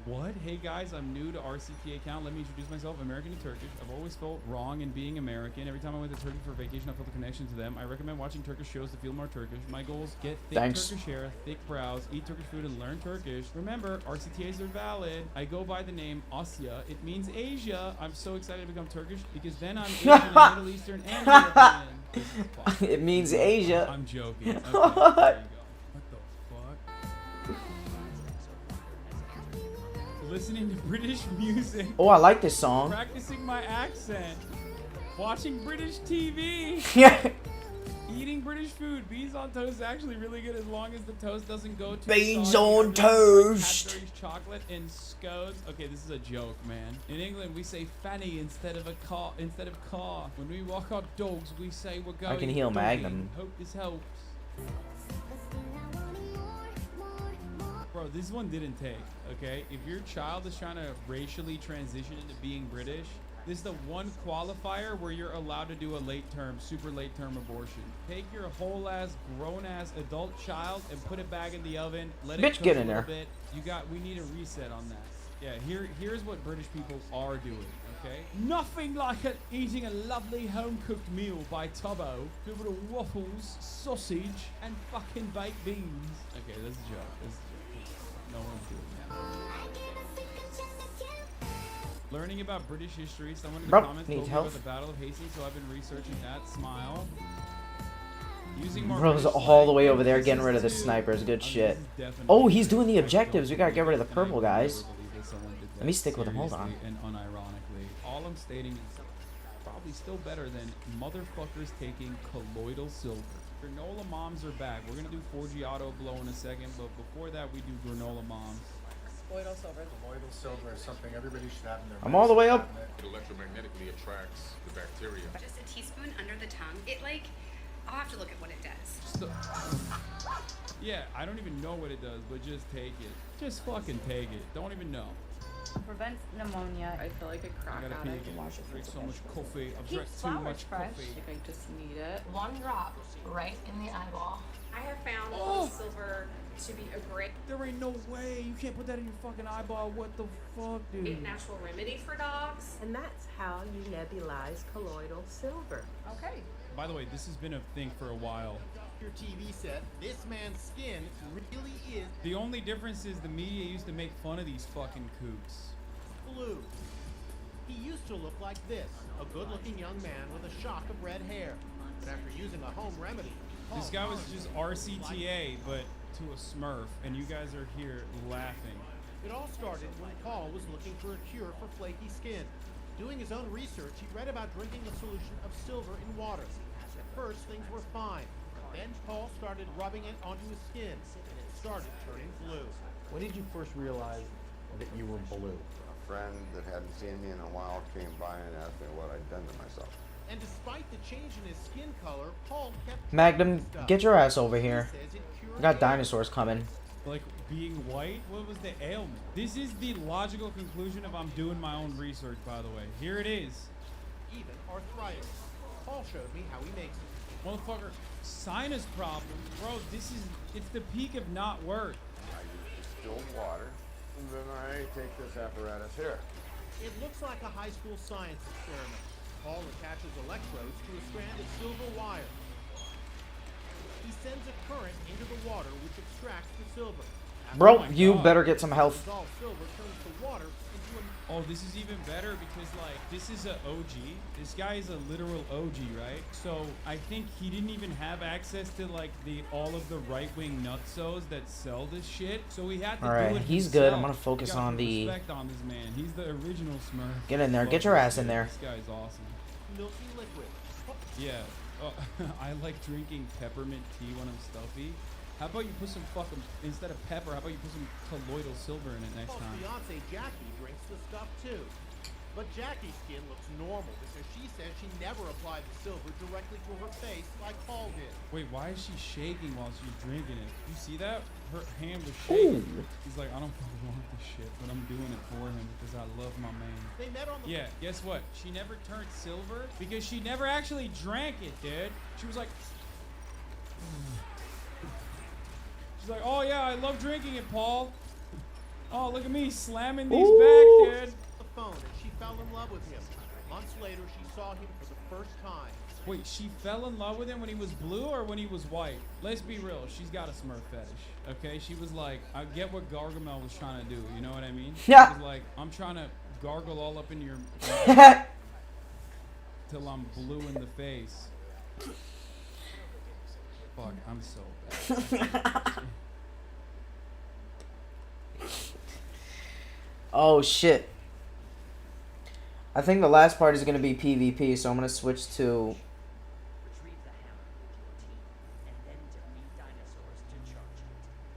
What? Hey guys, I'm new to RCTA account. Let me introduce myself. American and Turkish. I've always felt wrong in being American. Every time I went to Turkey for vacation, I felt a connection to them. I recommend watching Turkish shows to feel more Turkish. My goals: get thick Thanks. Turkish hair, thick brows, eat Turkish food, and learn Turkish. Remember, RCTAs are valid. I go by the name Asya. It means Asia. I'm so excited to become Turkish because then I'm Asian and Middle Eastern and European. It means Asia. I'm joking. Okay, there you go. What the fuck? Listening to British music. Oh, I like this song. Practicing my accent. Watching British TV. Eating British food. Beans on toast is actually really good as long as the toast doesn't go too Beans soggy. on Like toast. Cadbury's chocolate and scones. Okay, this is a joke, man. In England, we say fanny instead of car. When we walk our dogs, we say we're going. I can heal doggy. Magnum. Hope this helps. Bro, this one didn't take, okay? If your child is trying to racially transition into being British, this is the one qualifier where you're allowed to do a super late term abortion. Take your whole ass, grown ass adult child and put it back in the oven. Let it Bitch, cook get a in little there. bit. We need a reset on that. Yeah, here's what British people are doing, okay? Nothing like eating a lovely home-cooked meal by Tubbo, filled with waffles, sausage, and fucking baked beans. Okay, that's a joke. That's a joke. No one's doing that. Learning about British history. Someone in the Bro, comments need told me help? about the Battle of Hastings, so I've been researching that. Smile. Using more Bro's British all the slang way over there emphasis getting rid of the too. snipers. Good I mean, shit. this is definitely Oh, he's doing the I don't objectives. We gotta get rid of the believe it, purple and I would guys. never believe that someone did Let me that stick with him. Hold on. seriously and unironically. All I'm stating is probably still better than motherfuckers taking colloidal silver. Granola moms are back. We're gonna do 4G auto blow in a second, but before that we do granola moms. Colloidal silver. Colloidal silver is something everybody should have in their I'm all the way up. It electromagnetically attracts the bacteria. Just a teaspoon under the tongue. It like, I'll have to look at what it does. Yeah, I don't even know what it does, but just take it. Just fucking take it. Don't even know. Prevents pneumonia. I feel like a crack I gotta addict. pee again. Drink so much coffee. I've drank Keeps too flowers much fresh. coffee. Like I just need it. One drop right in the eyeball. I have found Oh. silver to be a great There ain't no way. You can't put that in your fucking eyeball. What the fuck, dude? natural remedy for dogs. And that's how you nebulize colloidal silver. Okay. By the way, this has been a thing for a while. Your TV set, this man's skin really is The only difference is the media used to make fun of these fucking kooks. blue. He used to look like this, a good-looking young man with a shock of red hair. But after using a home remedy, This guy was just RCTA, but to a Smurf, and you guys are here laughing. it all started when Paul was looking for a cure for flaky skin. Doing his own research, he read about drinking a solution of silver in water. At first, things were fine. Then Paul started rubbing it onto his skin, and it started turning blue. When did you first realize that you were blue? A friend that hadn't seen me in a while came by and asked me what I'd done to myself. And despite the change in his skin color, Paul kept Magnum, trying stuff. get your ass over here. He says it cured We got AIDS. dinosaurs coming. Like, being white? What was the ailment? This is the logical conclusion of I'm doing my own research, by the way. Here it is. Even arthritis. Paul showed me how he makes it. Motherfucker, sinus problem. Bro, it's the peak of not work. I use distilled water, and then I take this apparatus here. It looks like a high school science experiment. Paul attaches electrodes to a strand of silver wire. He sends a current into the water which extracts the silver. After Bro, my you God. better get some health. dissolved silver turns the water into an Oh, this is even better because, like, this is a OG. This guy is a literal OG, right? So I think he didn't even have access to, like, all of the right-wing nutsos that sell this shit. So he had to Alright, do it he's himself. good. I'm gonna You focus gotta on put the- respect on this man. He's the original Smurf. Get in there. Love Get your this ass in shit. there. This guy's awesome. milky liquid. Yeah. Oh, I like drinking peppermint tea when I'm stuffy. How about you put some fucking, instead of pepper, how about you put some colloidal silver in it next Paul's time? fiance Jackie drinks the stuff too. But Jackie's skin looks normal because she says she never applied the silver directly to her face like Paul did. Wait, why is she shaking while she's drinking it? You see that? Her hand was shaking. Ooh. He's like, I don't fucking want this shit, but I'm doing it for him because I love my man. They met on the Yeah, guess what? She never turned silver because she never actually drank it, dude. She was like, she's like, oh yeah, I love drinking it, Paul. Oh, look at me slamming these Ooh. back, dude. the phone and she fell in love with him. Months later, she saw him for the first time. Wait, she fell in love with him when he was blue or when he was white? Let's be real. She's got a Smurf fetish. Okay, she was like, I get what Gargamel was trying to do. You know what I mean? Yeah. She was like, I'm trying to gargle all up in your till I'm blue in the face. Fuck, I'm so bad. Oh shit. I think the last part is gonna be PvP, so I'm gonna switch to.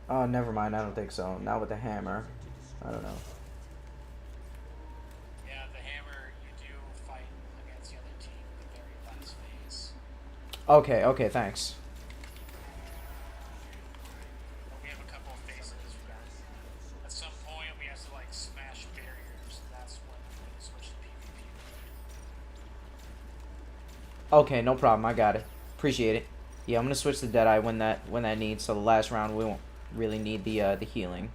Oh, never mind. I don't think so. Not with the hammer. I don't know. Yeah, the hammer, you do fight against the other team in the very last phase. Okay. Okay. Thanks. But we have a couple of phases. At some point, we have to like smash barriers. And that's when we switch to PvP. Okay. No problem. I got it. Appreciate it. Yeah, I'm gonna switch to Deadeye when that needs. So the last round we won't really need the healing.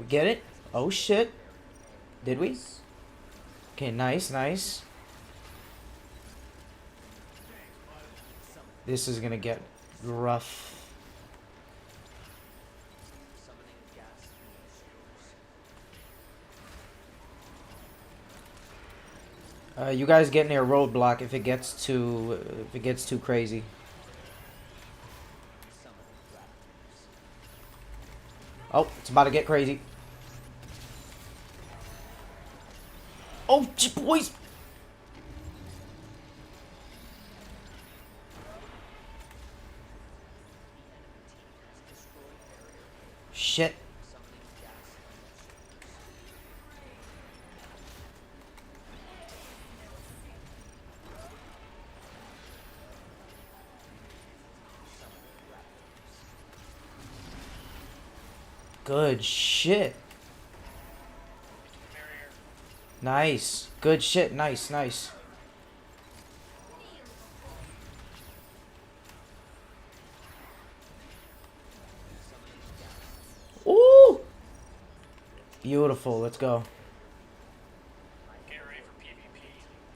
We get it? Oh shit. Did we? Okay, nice, nice. This is gonna get rough. You guys get near roadblock if it gets too crazy. Oh, it's about to get crazy. Oh, boys! Shit. Good shit. Nice. Good shit. Nice, nice. Ooh! Beautiful. Let's go.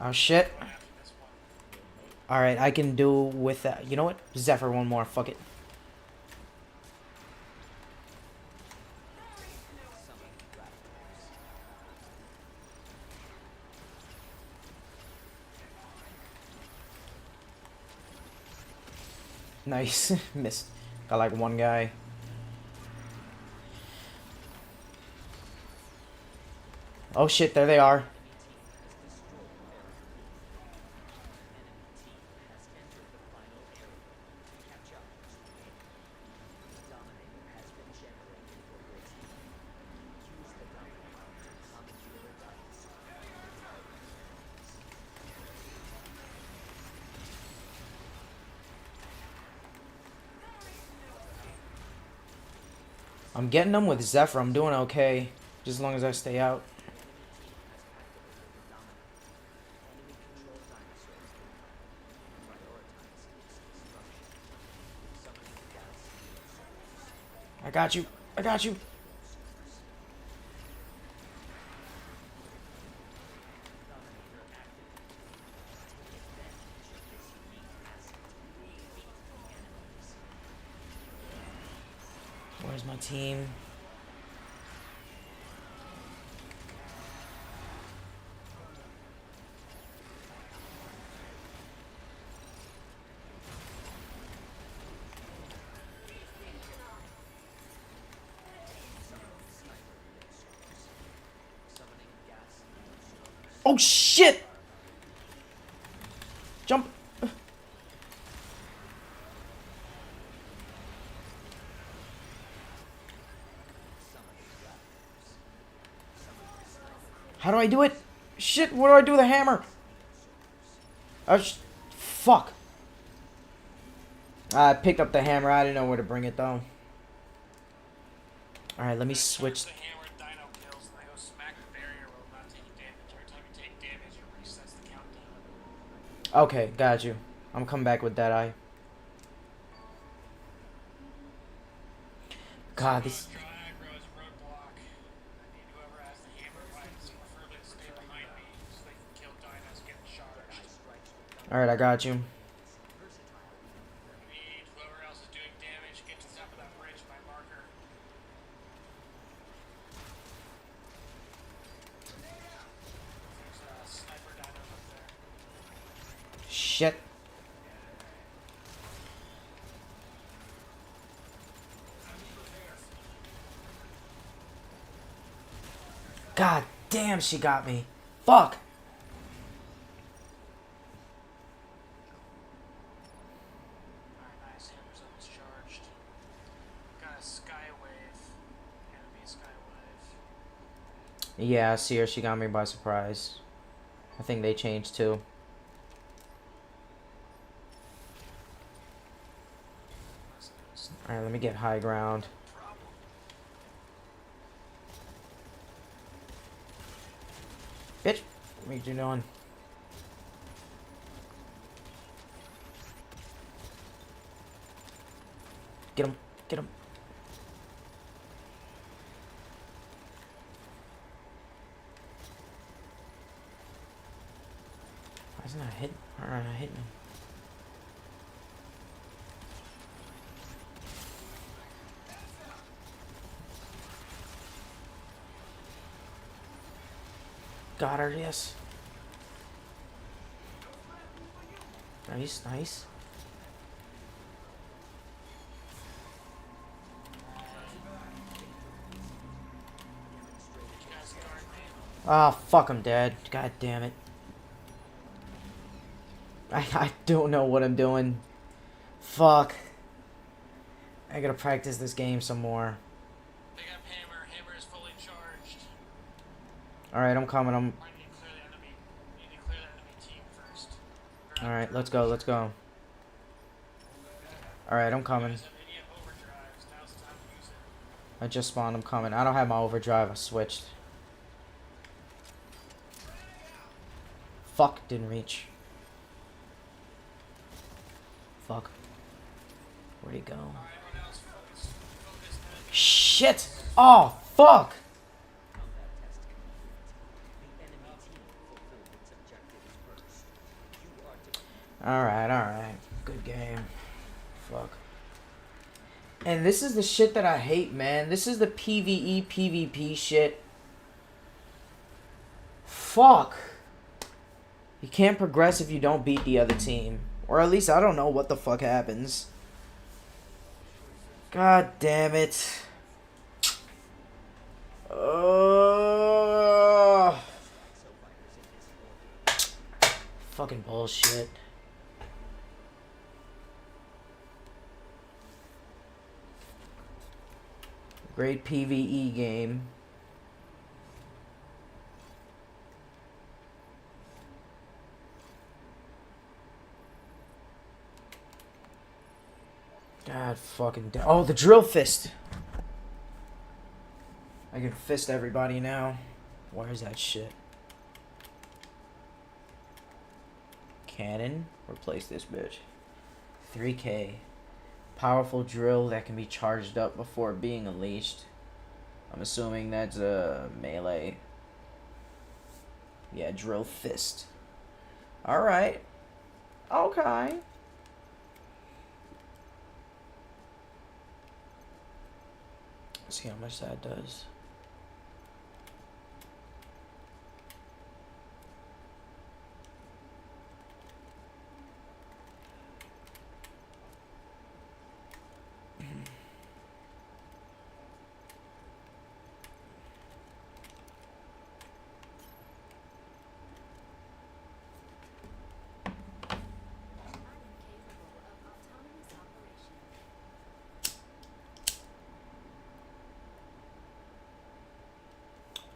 Oh shit. Alright, I can do with that. You know what? Zephyr one more. Fuck it. Nice. Missed. Got like one guy. Oh shit, there they are. I'm getting them with Zephyr. I'm doing okay. Just as long as I stay out. I got you. I got you. Where's my team? Oh shit! Jump! How do I do it? Shit, what do I do with the hammer? Fuck. I picked up the hammer. I didn't know where to bring it though. Alright, let me switch. Okay, got you. I'm coming back with that eye. God, this. Alright, I got you. Shit. God damn, she got me. Fuck. Yeah, I see her. She got me by surprise. I think they changed too. Alright, let me get high ground. Bitch, what are you doing? Get him, get him. Isn't that hit? Alright, I hit him. Got her, yes. Nice, nice. Ah, fuck, I'm dead. God damn it. I don't know what I'm doing. Fuck. I gotta practice this game some more. Pick up Hammer. Hammer is fully charged. Alright, I'm coming. You need to clear the enemy. You need to clear the enemy team first. Alright, let's go, let's go. Alright, I'm coming. I just spawned, I'm coming. I don't have my overdrive, I switched. Fuck, didn't reach. Fuck. Where'd he go? Shit! Oh, fuck! Alright, alright. Good game. Fuck. And this is the shit that I hate, man. This is the PvE, PvP shit. Fuck. You can't progress if you don't beat the other team. Or at least I don't know what the fuck happens. God damn it. Fucking bullshit. Great PvE game. God fucking damn. Oh, the drill fist. I can fist everybody now. Where's that shit? Cannon. Replace this bitch. 3K. Powerful drill that can be charged up before being unleashed. I'm assuming that's a melee. Yeah, drill fist. Alright. Okay. Let's see how much that does.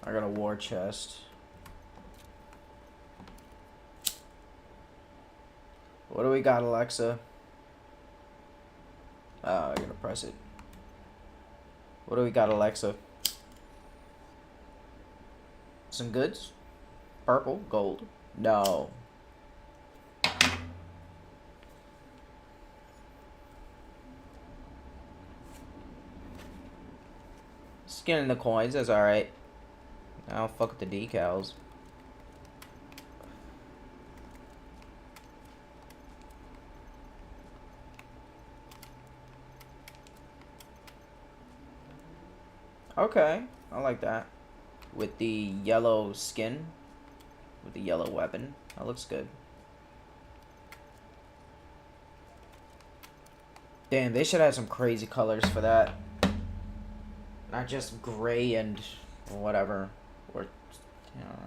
I got a war chest. What do we got, Alexa? Oh, I gotta press it. What do we got, Alexa? Some goods? Purple? Gold? No. Skinning the coins, that's alright. I don't fuck with the decals. Okay, I like that. With the yellow skin, with the yellow weapon, that looks good. Damn, they should have some crazy colors for that. Not just gray and whatever. Or, you know.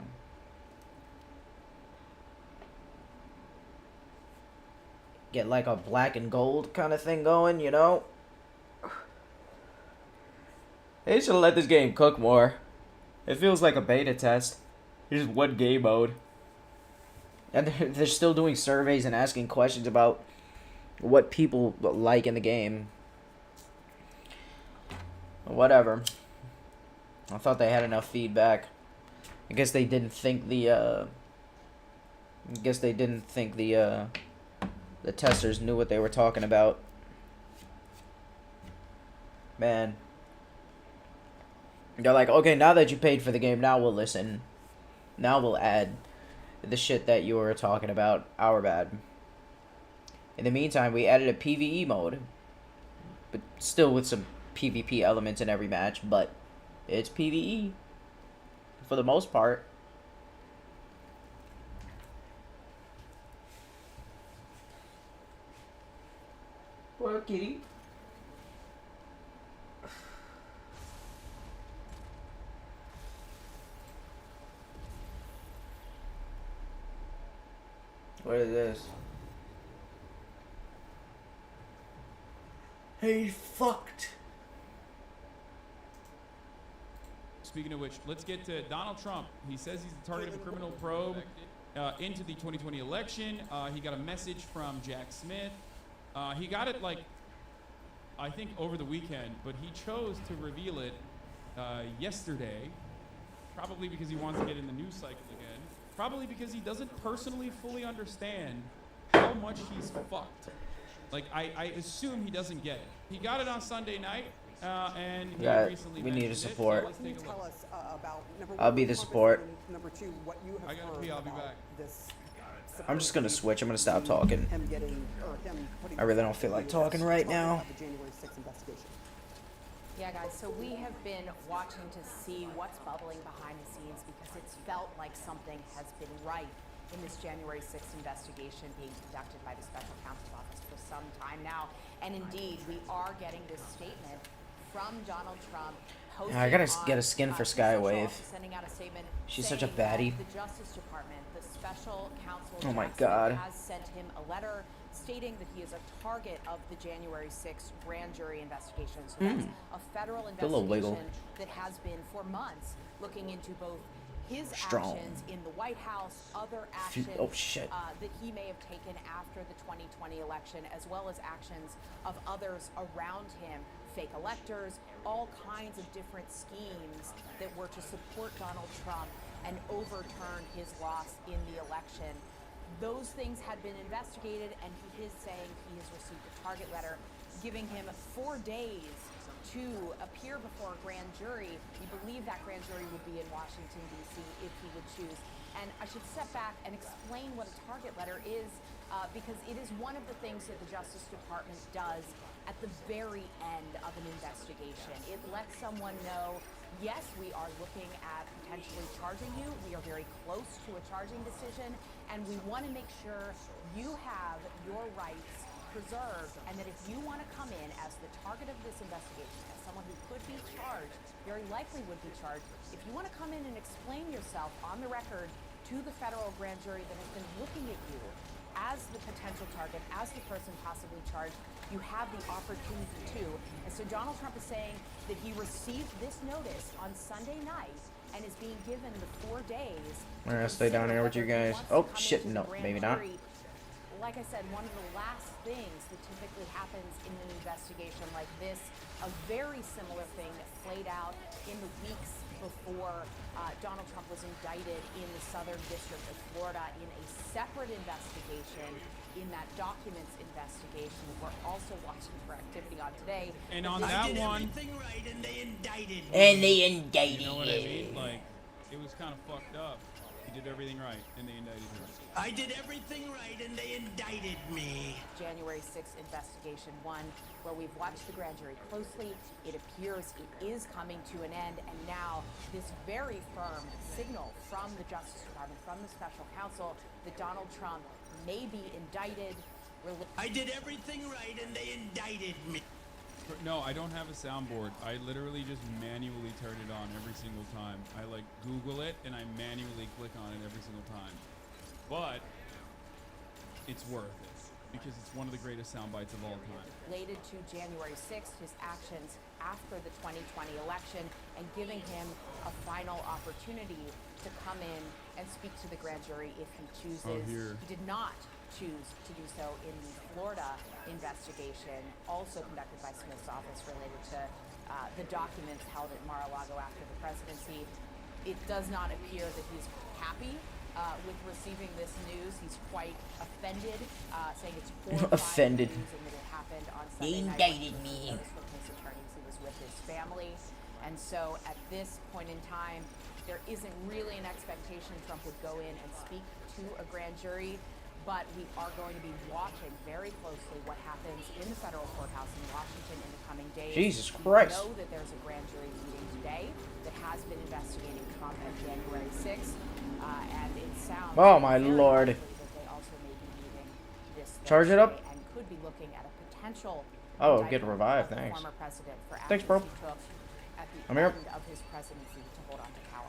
Get like a black and gold kind of thing going, you know? They should have let this game cook more. It feels like a beta test. Here's one game mode. And they're still doing surveys and asking questions about what people like in the game. Whatever. I thought they had enough feedback. I guess they didn't think the the testers knew what they were talking about. Man. They're like, okay, now that you paid for the game, now we'll listen. Now we'll add the shit that you were talking about. Our bad. In the meantime, we added a PvE mode, but still with some PvP elements in every match, but it's PvE for the most part. Poor kitty. What is this? He fucked. Speaking of which, let's get to Donald Trump. He says he's the target of a criminal probe into the 2020 election. He got a message from Jack Smith. He got it, like, I think over the weekend, but he chose to reveal it yesterday, probably because he wants to get in the news cycle again. Probably because he doesn't personally fully understand how much he's fucked. Like, I assume he doesn't get it. He got it on Sunday night, and he recently we need a mentioned support. it, so let's take a look. About I'll be the support. Number two, what you have I gotta pee, I'll be back. This I'm just gonna switch. I'm gonna stop talking. I really don't feel like talking right now. the January 6th investigation. Yeah, guys, so we have been watching to see what's bubbling behind the scenes because it's felt like something has been right in this January 6th investigation being conducted by the Special Counsel's Office for some time now. And indeed, we are getting this statement from Donald Trump. I gotta get a skin for Skywave. Sending out a statement She's such a saying that baddie. The Justice Department, the Special Counsel, Oh my Jack Smith, God. has sent him a letter stating that he is a target of the January 6th grand jury investigation. So that's a federal A little wiggle. investigation that has been for months looking into both his Strong. actions in the White House, other Phew. actions Oh, shit. that he may have taken after the 2020 election, as well as actions of others around him, fake electors, all kinds of different schemes that were to support Donald Trump and overturn his loss in the election. Those things had been investigated, and he is saying he has received a target letter giving him 4 days to appear before a grand jury. We believe that grand jury would be in Washington, D.C. if he would choose. And I should step back and explain what a target letter is, because it is one of the things that the Justice Department does at the very end of an investigation. It lets someone know, yes, we are looking at potentially charging you. We are very close to a charging decision, and we want to make sure you have your rights preserved, and that if you want to come in as the target of this investigation, as someone who could be charged, very likely would be charged, if you want to come in and explain yourself on the record to the federal grand jury that has been looking at you as the potential target, as the person possibly charged, you have the opportunity to. And so Donald Trump is saying that he received this notice on Sunday night and is being given the 4 days. I'm gonna stay down here with you guys. Oh shit, no, maybe not. Like I said, one of the last things that typically happens in an investigation like this, a very similar thing that played out in the weeks before Donald Trump was indicted in the Southern District of Florida in a separate investigation, in that documents investigation that we're also watching for activity on today. And on that one, right, and they indicted me. And they indicted you know what I me. mean? Like, it was kind of fucked up. He did everything right, and they indicted him. I did everything right, and they indicted me. January 6th investigation 1, where we've watched the grand jury closely. It appears it is coming to an end, and now this very firm signal from the Justice Department, from the special counsel, that Donald Trump may be indicted. I did everything right, and they indicted me. No, I don't have a soundboard. I literally just manually turn it on every single time. I like Google it, and I manually click on it every single time. But it's worth it because it's one of the greatest sound bites of all time. Related to January 6th, his actions after the 2020 election, and giving him a final opportunity to come in and speak to the grand jury if he chooses. He did not choose to do so in the Florida investigation, also conducted by Smith's office, related to the documents held at Mar-a-Lago after the presidency. It does not appear that he's happy with receiving this news. He's quite offended, saying it's horrifying Offended. news and that it happened on Sunday night. Indicted me. From his attorneys, he was with his family. And so at this point in time, there isn't really an expectation Trump would go in and speak to a grand jury, but we are going to be watching very closely what happens in the federal courthouse in Washington in the coming days. Jesus We Christ. know that there's a grand jury meeting today that has been investigating Trump at January 6th, and it sounds Oh my very lord. likely that they also may be meeting this Charge it up. Thursday and could be looking at a potential Oh, get indictment revived, of the thanks. former president for Thanks, bro. actions he took at the I'm here. end of his presidency to hold on to power.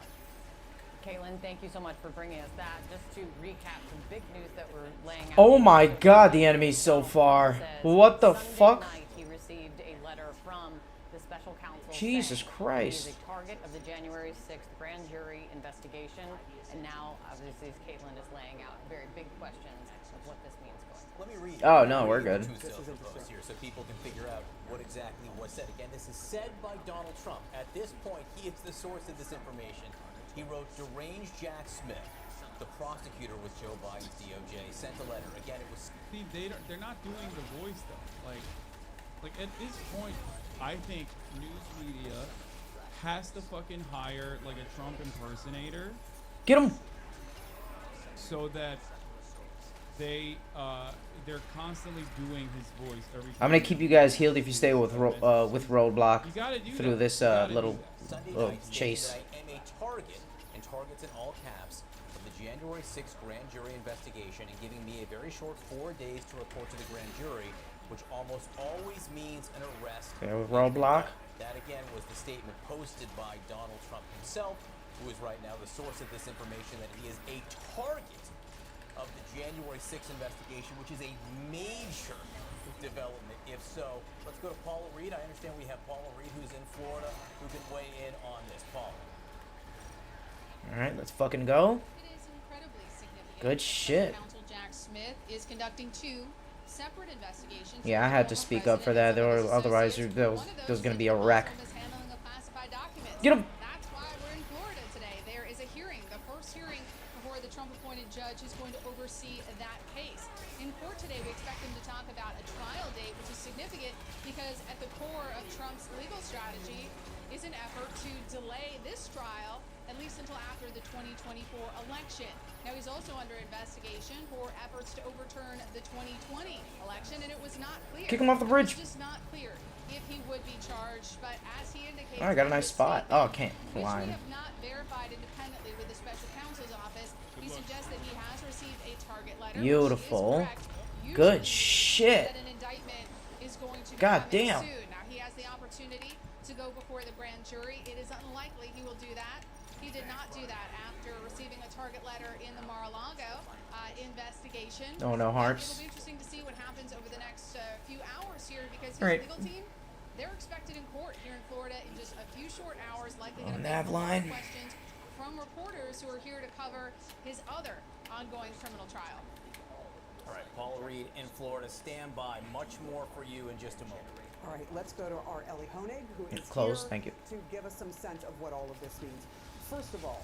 Caitlin, thank you so much for bringing us that. Just to recap some big news that we're laying out. Oh my god, the enemy's so far. What the Sunday fuck? night, he received a letter from the special counsel Jesus saying Christ. he is a target of the January 6th grand jury investigation. And now, obviously, as Caitlin is laying out very big questions of what this means going forward. Let me read. Oh, no, we're good. This is interesting here, so people can figure out what exactly was said. Again, this is said by Donald Trump. At this point, he is the source of this information. He wrote, deranged Jack Smith, the prosecutor with Joe Biden's DOJ, sent a letter. Again, it was. See, they're not doing the voice though. Like at this point, I think news media has to fucking hire like a Trump impersonator. Get him. So that they're constantly doing his voice every. I'm gonna keep you guys healed if you stay with Roadblock You gotta do through that. this You gotta little do that. Sunday little night stated chase. that I am a target, and targets in all caps, of the January 6th grand jury investigation, and giving me a very short 4 days to report to the grand jury, which almost always means an arrest. Okay, with Roadblock. That again was the statement posted by Donald Trump himself, who is right now the source of this information, that he is a target of the January 6th investigation, which is a major development. If so, let's go to Paula Reed. I understand we have Paula Reed, who's in Florida, who can weigh in on this. Paula. All right, let's fucking go. It is incredibly significant. Good shit. Counsel Jack Smith is conducting 2 separate investigations. Yeah, I had to speak up for that. Otherwise, there was gonna be a wreck. Get him. That's why we're in Florida today. There is a hearing, the first hearing before the Trump-appointed judge who's going to oversee that case. In court today, we expect him to talk about a trial date, which is significant because at the core of Trump's legal strategy is an effort to delay this trial at least until after the 2024 election. Now, he's also under investigation for efforts to overturn the 2020 election, and it was not clear. Kick him off the bridge. It's just not clear if he would be charged, but as he indicates, Oh, I got a nice spot. Oh, can't which we climb. have not verified independently with the special counsel's office, he suggests that he has received a target letter. Beautiful. Good shit. That an indictment is going to be God coming damn. soon. Now, he has the opportunity to go before the grand jury. It is unlikely he will do that. He did not do that after receiving a target letter in the Mar-a-Lago investigation. Oh, no hearts. It'll be interesting to see what happens over the next few hours here because his All right. legal team, they're expected in court here in Florida in just a few short hours, likely On going to nav take a lot of line. questions from reporters who are here to cover his other ongoing criminal trial. All right, Paula Reed in Florida. Stand by. Much more for you in just a moment. All right, let's go to our Ellie Honig, who is Close, here thank you. to give us some sense of what all of this means. First of all,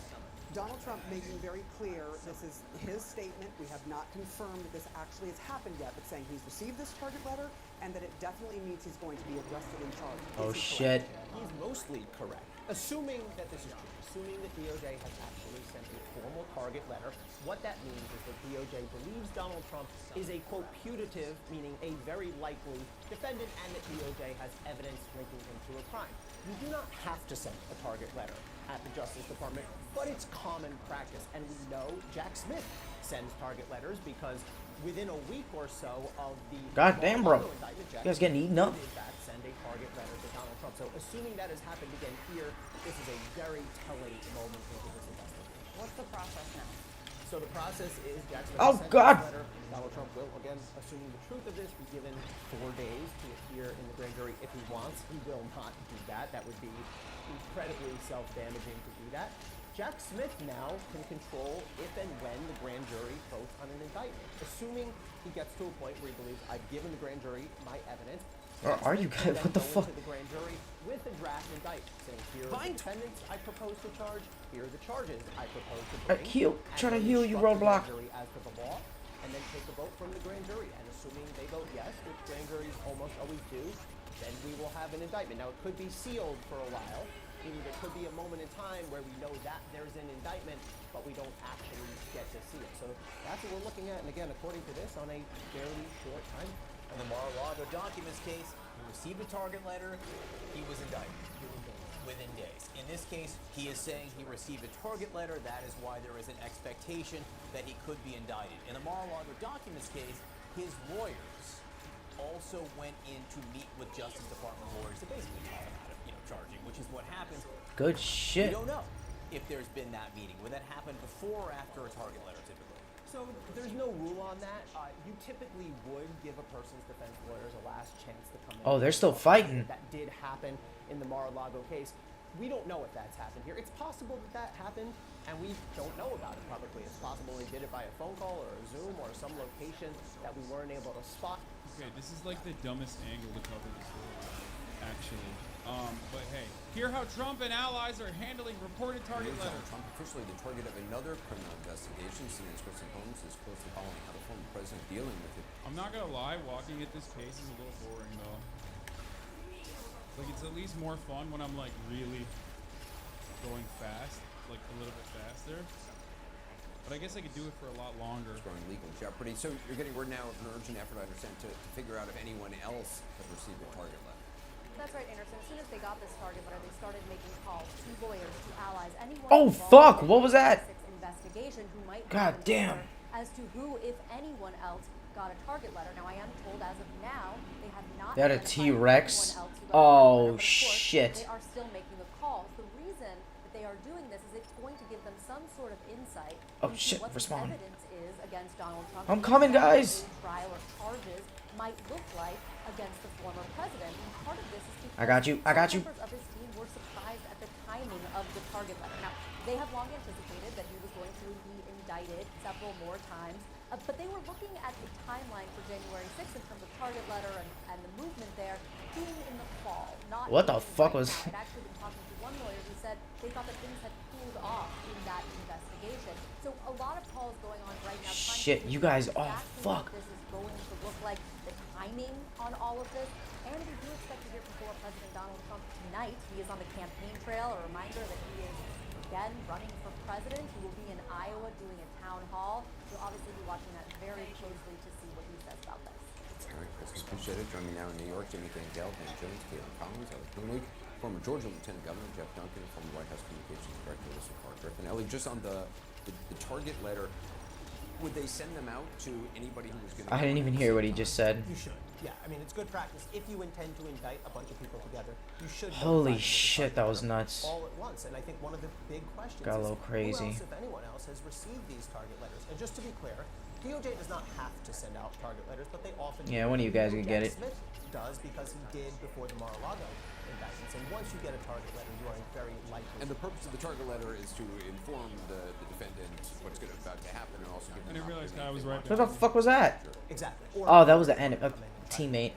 Donald Trump making very clear this is his statement. We have not confirmed that this actually has happened yet, but saying he's received this target letter and that it definitely means he's going to be arrested and charged. Oh Is he shit. correct? He's mostly correct. Assuming that this is true, assuming that DOJ has actually sent a formal target letter, what that means is that DOJ believes Donald Trump is a, quote, putative, meaning a very likely defendant, and that DOJ has evidence linking him to a crime. You do not have to send a target letter at the Justice Department, but it's common practice. And we know Jack Smith sends target letters because within a week or so of the God damn, bro. indictment, You guys getting eaten up? did in fact send a target letter to Donald Trump. So assuming that has happened again here, this is a very telling moment into this investigation. What's the process now? So the process is Jack Smith Oh, has sent God. this letter. Donald Trump will, again, assuming the truth of this, be given 4 days to appear in the grand jury if he wants. He will not do that. That would be incredibly self-damaging to do that. Jack Smith now can control if and when the grand jury votes on an indictment. Assuming he gets to a point where he believes, I've given the grand jury my evidence. Where are you guys? What the fuck? To the grand jury with a draft indictment, saying here are the defendants I propose to charge, here are the charges I propose to bring. Heal. and Try to then heal you, instruct the Roadblock. grand jury as to the law, and then take a vote from the grand jury. And assuming they vote yes, which grand juries almost always do, then we will have an indictment. Now it could be sealed for a while, meaning there could be a moment in time where we know that there's an indictment, but we don't actually get to see it. So that's what we're looking at, and again, according to this, on a fairly short time. In the Mar-a-Lago documents case, he received a target letter, he was indicted within days. In this case, he is saying he received a target letter. That is why there is an expectation that he could be indicted. In the Mar-a-Lago documents case, his lawyers also went in to meet with Justice Department lawyers to basically talk about it, charging, which is what happens. Good shit. We don't know if there's been that meeting. Would that happen before or after a target letter, typically? So there's no rule on that. You typically would give a person's defense lawyers a last chance to come in. Oh, they're still fighting. That did happen in the Mar-a-Lago case. We don't know if that's happened here. It's possible that happened, and we don't know about it publicly. It's possible they did it by a phone call or a Zoom or some location that we weren't able to spot. Okay, this is like the dumbest angle to cover this story, actually. But hey, hear how Trump and allies are handling reported target letter. Trump officially the target of another criminal investigation. CNN's Kristen Holmes is closely following how the former president dealing with it. I'm not gonna lie, walking at this pace is a little boring though. Like, it's at least more fun when I'm like really going fast, like a little bit faster. But I guess I could do it for a lot longer. It's growing legal jeopardy. So you're getting word now of an urgent effort, I understand, to figure out if anyone else has received a target letter. That's right, Anderson. As soon as they got this target letter, they started making calls to lawyers, to allies, anyone Oh fuck! What was that? investigation who might God damn. as to who, if anyone else, got a target letter. Now I am told as of now they have not. They had a identified T-Rex. anyone else who got a target letter, Oh but of course, shit. They are still making the calls. The reason that they are doing this is it's going to give them some sort of insight Oh into shit! what Respawn. the evidence is against Donald Trump. I'm coming, guys. Trial or charges might look like against the former president. And part of this is because I got you. I got you. members of his team were surprised at the timing of the target letter. Now, they have long anticipated that he was going to be indicted several more times, but they were looking at the timeline for January 6th in terms of target letter and the movement there being in the fall, not What the being fuck right was- now. I'd actually been talking to one lawyer who said they thought that things had cooled off in that investigation. So a lot of calls going on right now. Shit, you guys. Oh Exactly fuck. what this is going to look like, the timing on all of this, and we do expect to hear from former President Donald Trump tonight. He is on the campaign trail. A reminder that he is again running for president. He will be in Iowa doing a town hall. We'll obviously be watching that very closely to see what he says about this. All right, Chris, appreciate it. Joining me now in New York, Jamie Gangel, Dan Jones, Caitlin Collins, Ellie Greenweek, former Georgia Lieutenant Governor Jeff Duncan, former White House Communications Director Elissa Carr Griffin. Ellie, just on the target letter, would they send them out to anybody who was going to... I didn't even hear what he just said. You should. Yeah, I mean, it's good practice. If you intend to indict a bunch of people together, you should... Holy shit, that was nuts. All at once. And I think one of the big questions Got a is little crazy. who else, if anyone else, has received these target letters? And just to be clear, DOJ does not have to send out target letters, but they often Yeah, do. one of you guys could get it. Smith does because he did before the Mar-a-Lago indictments. And once you get a target letter, you are very likely... And the purpose of the target letter is to inform the defendant what's going to about to happen and also give them... I didn't realize I was right. What the fuck was that? Exactly. Oh, that was the end. A teammate.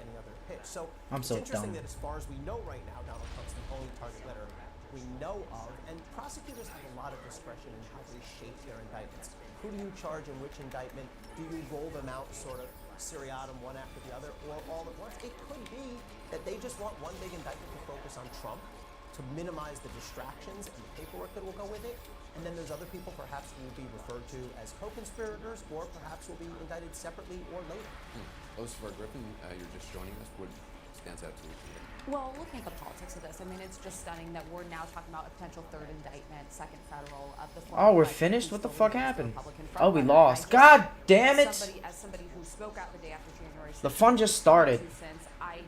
So I'm so it's interesting dumb. that as far as we know right now, Donald Trump's the only target letter we know of, and prosecutors have a lot of discretion in how they shape their indictments. Who do you charge in which indictment? Do you roll them out sort of seriatim, one after the other, or all at once? It could be that they just want one big indictment to focus on Trump, to minimize the distractions and the paperwork that will go with it. And then there's other people perhaps who will be referred to as co-conspirators, or perhaps will be indicted separately or later. Elissa Carr Griffin, you're just joining us. What stands out to you today? Well, looking at the politics of this, I mean, it's just stunning that we're now talking about a potential third indictment, second federal of the former Oh, we're president finished? who What the still fuck remains the happened? Republican Oh, we frontrunner. lost. And I God just, damn it! as somebody who spoke out the day after January 6th, The fun just started. since I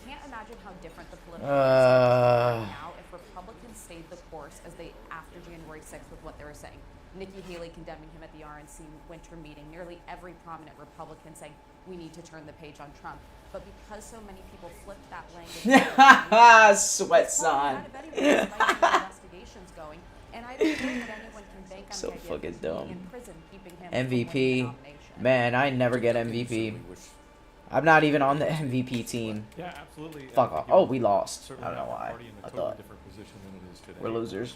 can't imagine how different the political landscape is now if Republicans stayed the course as they after January 6th with what they were saying. Nikki Haley condemning him at the RNC winter meeting. Nearly every prominent Republican saying we need to turn the page on Trump. But because so many people flipped that language, Sweat sign. investigations going, and I don't think that anyone can bank on So the idea fucking of being dumb. in prison, keeping him from winning the MVP. nomination. Man, I never get MVP. I'm not even on the MVP team. Yeah, absolutely. Fuck off. Oh, we lost. I Certainly don't know have the why. party in a I totally thought different position than it is today. we're losers.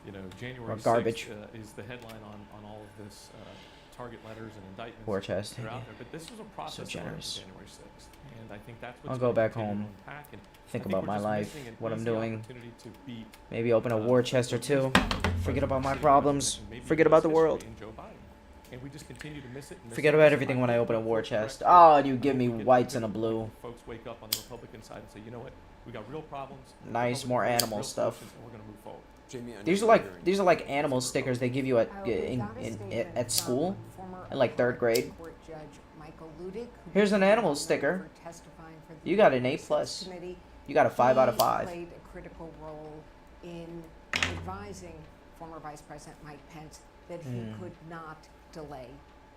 You know, January We're garbage. 6th is the headline on all of this target letters and indictments War chest, that are out yeah. there. But this was a process So that went generous. to January 6th, and I think that's what's I'll go gonna back continue to home, unpack, and think I about we're my just life, missing an what I'm easy doing. opportunity to beat, Maybe open a war chest or two. Forget about my problems. and maybe Forget US about the history world. in Joe Biden. And we just continue to miss it. And miss Forget it, about miss it. everything when I open a war Course chest. correct. Oh, and you give me We get to whites the and a point blue. when folks wake up on the Republican side and say, you know what, we got real problems. Nice, more animal stuff. And we're gonna move forward. Jamie, I know These are you're like hearing- these are like animal stickers they give you at school, in like 3rd grade. Court Judge Michael Ludick, who Here's an became animal known sticker. for testifying for the You got an A+. January 6th committee. You got a 5 out of He 5. played a critical role in advising former Vice President Mike Pence that he could not delay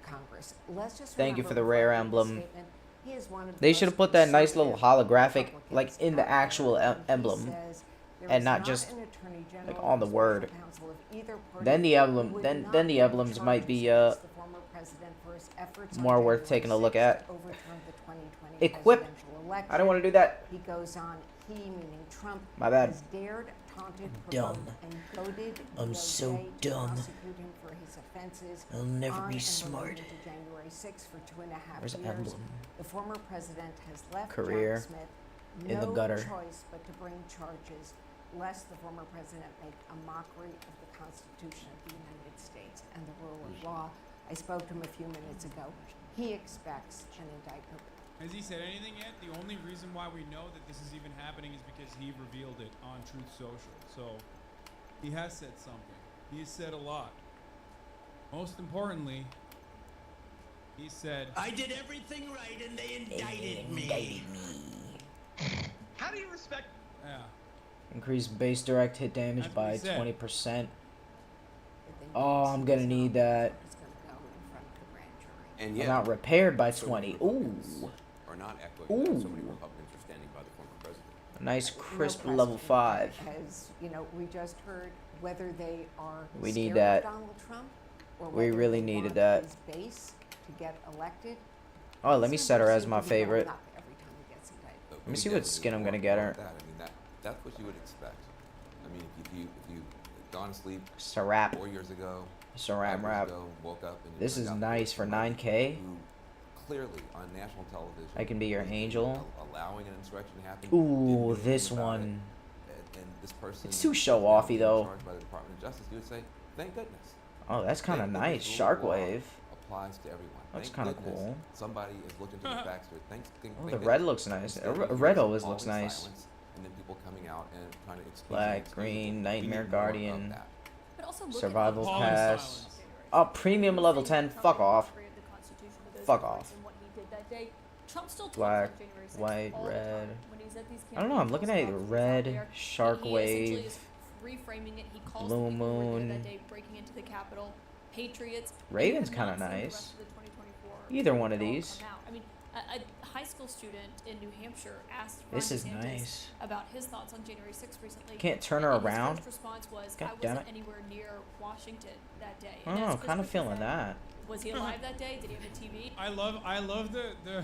Congress. Let's just Thank you remember for the before rare I read the emblem. statement, he is one of the They most should have put that nice little conservative holographic like Republicans in the out there, actual and he emblem, says there and is not just an attorney like general on the or word. special counsel of either party Then the who emblem, would then not the bring emblems might be charges against the former president for his efforts on more worth January taking a look 6th at. to overturn the 2020 Equip. presidential election. I don't want to do that. He goes on, he meaning Trump, My bad. has dared, taunted, Dumb. provoked, and goaded I'm DOJ so to dumb. prosecute him for his offenses I'll never on be and smart. related to January 6th for 2.5 Where's the years. emblem? The former president has left Career Jack Smith in the no gutter. choice but to bring charges, lest the former president make a mockery of the Constitution of the United States and the rule of law. I spoke to him a few minutes ago. He expects an indictment. Has he said anything yet? The only reason why we know that this is even happening is because he revealed it on Truth Social. So he has said something. He has said a lot. Most importantly, he said, I did everything right and they indicted me. How do you respect? Yeah. Increase base direct hit damage That's what by he said. 20%. Oh, I'm gonna need that. And yet, Not repaired by so 20. many Ooh. Republicans Are not echoing that so many Ooh. Republicans are standing by the former president. A nice No crisp president level 5. Has, you know, we just heard whether they are We scared need of that. Donald Trump or We whether really they needed want that. his base to get elected. Oh, let me His set her numbers as seem my to be going favorite. up every time he gets indicted. Let me see what skin I'm gonna get her. That. I mean, that's what you would expect. I mean, if you gone to sleep Sarap. 4 years ago, Saram 5 years rap. ago, woke up and you This turned is out to be nice for somebody 9K. who clearly on national television I can be your was angel. allowing an insurrection to happen. Ooh, didn't do this anything about one. and this person It's too is show now offy being though. charged by the Department of Justice. You would say, thank goodness. Oh, that's kind of Thank nice. goodness the rule of law Shockwave. applies to everyone. Looks Thank kinda goodness cool. Somebody is looking to the backstory. Oh, the red looks nice. Red always looks nice. And then people coming out and trying to explain. Black, green, Nightmare Guardian, But also look Survival at Pass. Oh, premium level 10. Fuck off. Fuck off. and what he did that day. Trump still talks Black, about January 6th white, all the red. time. When he's at these I don't know. I'm looking at campaign red, there, shark he essentially wave, is reframing it. He calls blue the people who were there moon. that day breaking into the Capitol patriots. Raven's We have not kinda seen the nice. rest of the 2024 Either one of all these. come out. I mean, a high school student in New Hampshire asked This Ron is DeSantis nice. about his thoughts on January 6th recently. Can't turn her and around? His first response was, God I damn wasn't it. anywhere near Washington that day. I And don't know. as I'm kind of Christopher feeling said, that. Was he alive that day? Did he have a TV? I love the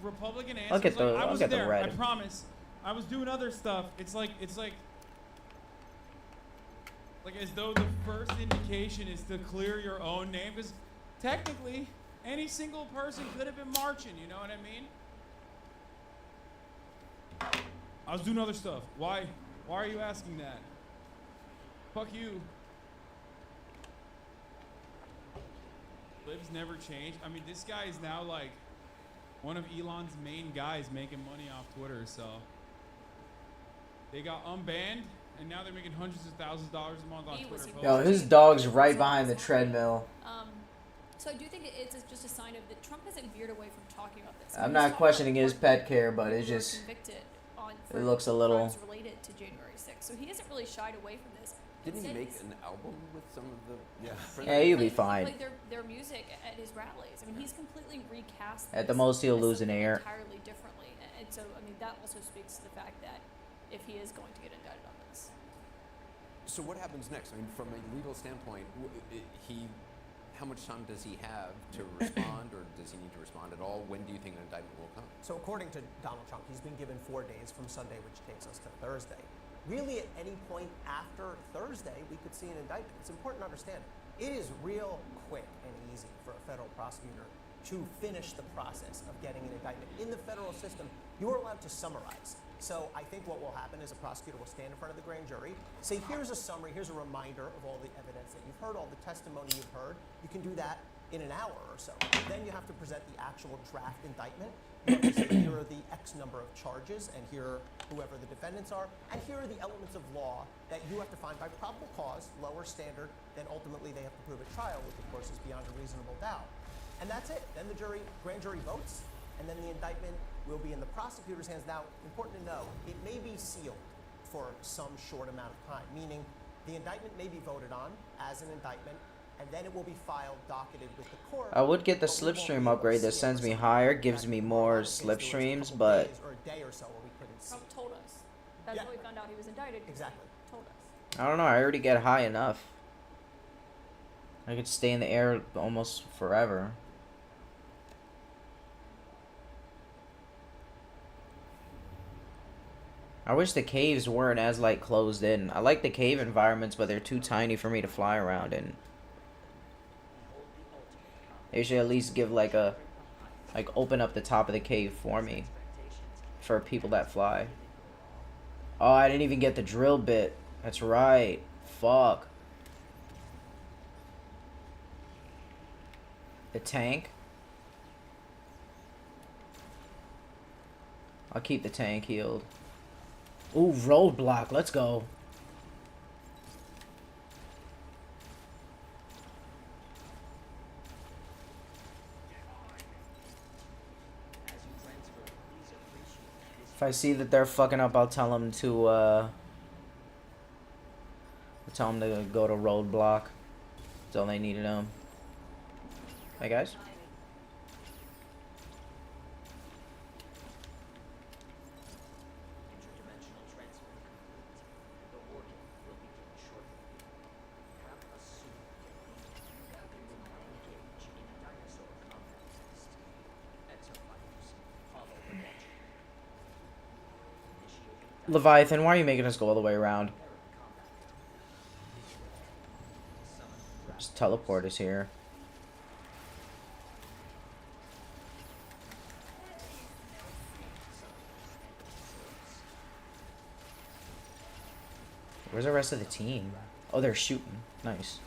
Republican answers. Look at the- like, I look was at the there. red. I promise. I was doing other stuff. It's like as though the first indication is to clear your own name, because technically any single person could have been marching. You know what I mean? I was doing other stuff. Why are you asking that? Fuck you. Libs never change. I mean, this guy is now like one of Elon's main guys making money off Twitter. So they got unbanned, and now they're making hundreds of thousands of dollars a month on Twitter. Yo, his dog's right behind the treadmill. So I do think it's just a sign of that Trump hasn't veered away from talking about this. I'm not questioning his pet care, but it's just it looks a little. crimes related to January 6th. So he hasn't really shied away from this. Didn't he Instead, make he's- an album with some of the? Yeah, he'll be He fine. played their music at his rallies. I mean, he's completely recast. At the this most, he'll as lose an something ear. entirely differently, and so I mean that also speaks to the fact that if he is going to get indicted on this. So what happens next? I mean, from a legal standpoint, how much time does he have to respond, or does he need to respond at all? When do you think an indictment will come? So according to Donald Trump, he's been given 4 days from Sunday, which takes us to Thursday. Really, at any point after Thursday, we could see an indictment. It's important to understand. It is real quick and easy for a prosecutor to finish the process of getting an indictment. In the federal system, you are allowed to summarize. So I think what will happen is a prosecutor will stand in front of the grand jury, say, here's a summary, here's a reminder of all the evidence that you've heard, all the testimony you've heard. You can do that in an hour or so. Then you have to present the actual draft indictment. You have to say, here are the X number of charges, and here are whoever the defendants are, and here are the elements of law that you have to find by probable cause, lower standard, then ultimately they have to prove at trial, which of course is beyond a reasonable doubt. And that's it. Then the grand jury votes, and then the indictment will be in the prosecutor's hands. Now, important to know, it may be sealed for some short amount of time, meaning the indictment may be voted on as an indictment, and then it will be filed, docketed with the court. I would get the slipstream upgrade that sends me higher, gives me more slipstreams, but Or a day or so where we couldn't see. Trump told us. That's how we found out he was indicted. Exactly. Told us. I don't know. I already get high enough. I could stay in the air almost forever. I wish the caves weren't as like closed in. I like the cave environments, but they're too tiny for me to fly around in. They should at least give like a open up the top of the cave for me for people that fly. Oh, I didn't even get the drill bit. That's right. Fuck. The tank. I'll keep the tank healed. Ooh, roadblock. Let's go. If I see that they're fucking up, I'll tell them to go to roadblock. That's all they need to know. Hey guys. Leviathan, why are you making us go all the way around? Just teleport us here. Where's the rest of the team? Oh, they're shooting. Nice.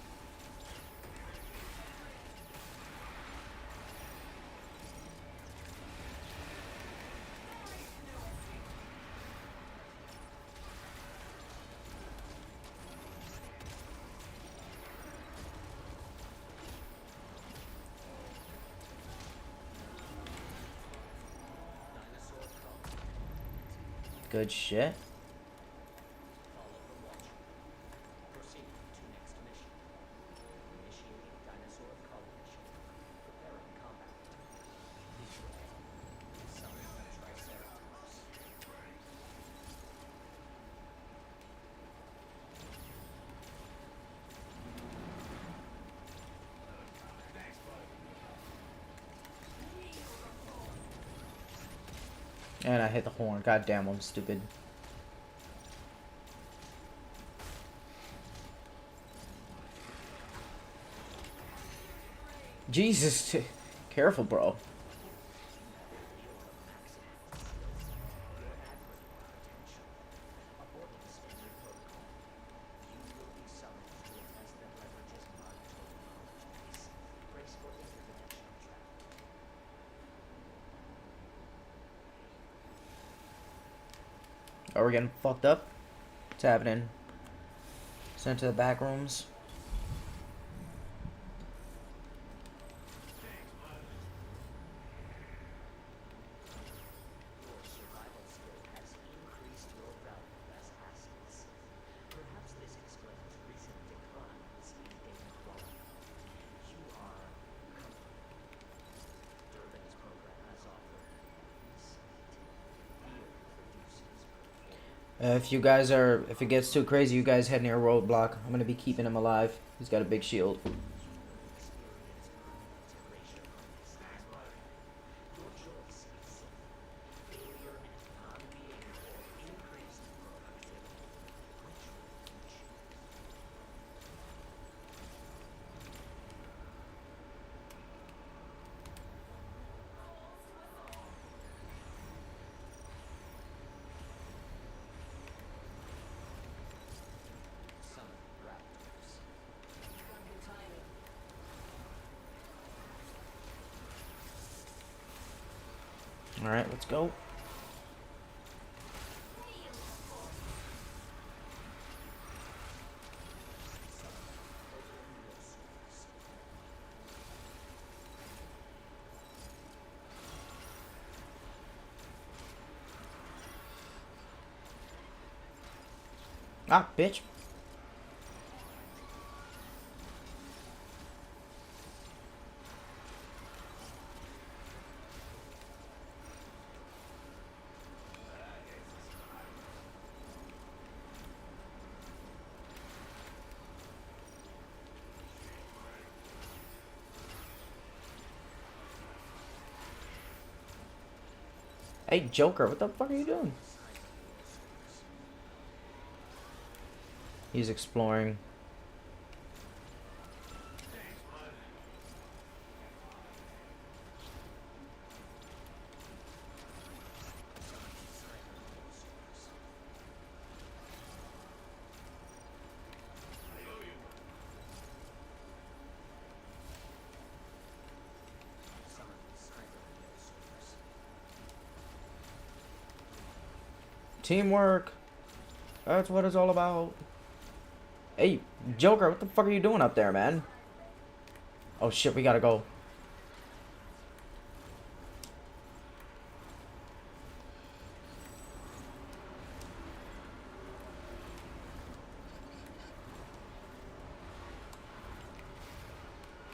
Good shit. And I hit the horn. God damn, I'm stupid. Jesus, careful, bro. Oh, we're getting fucked up? What's happening? Sent to the back rooms. If it gets too crazy, you guys head near a roadblock. I'm gonna be keeping him alive. He's got a big shield. All right, let's go. Ah, bitch. Hey, Joker, what the fuck are you doing? He's exploring. Teamwork. That's what it's all about. Hey, Joker, what the fuck are you doing up there, man? Oh shit, we gotta go.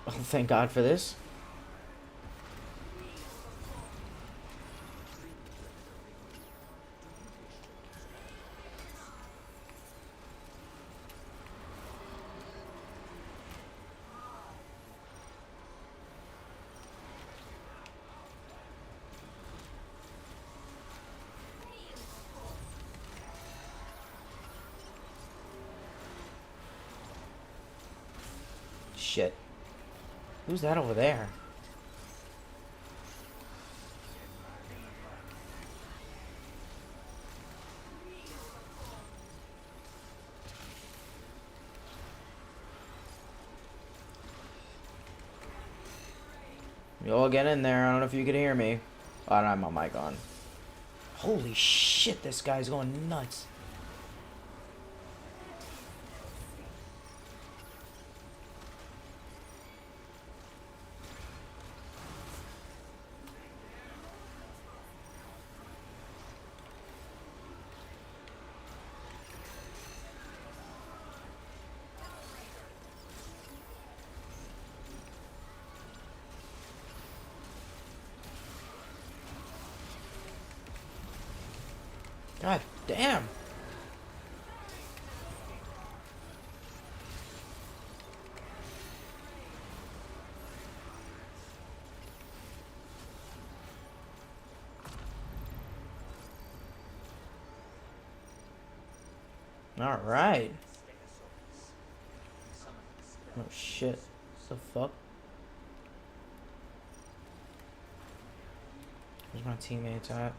Oh, thank God for this. Shit. Who's that over there? You all get in there. I don't know if you can hear me. Oh, I don't have my mic on. Holy shit, this guy's going nuts. God damn. All right. Oh shit. What the fuck? Where's my teammates at?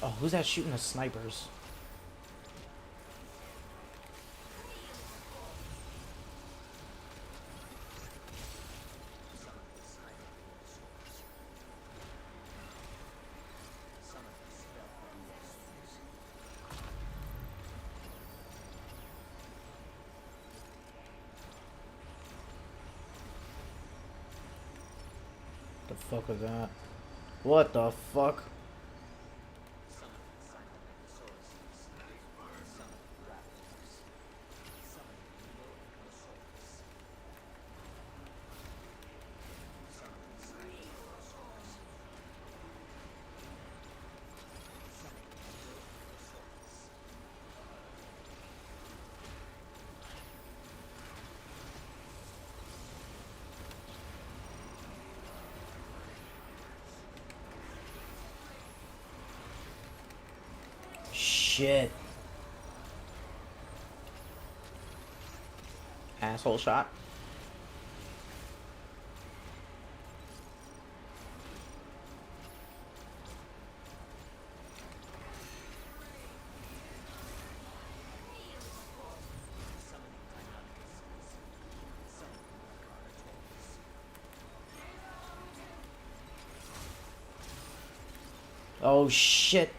Oh, who's that shooting the snipers? The fuck was that? What the fuck? Shit. Asshole shot. Oh shit.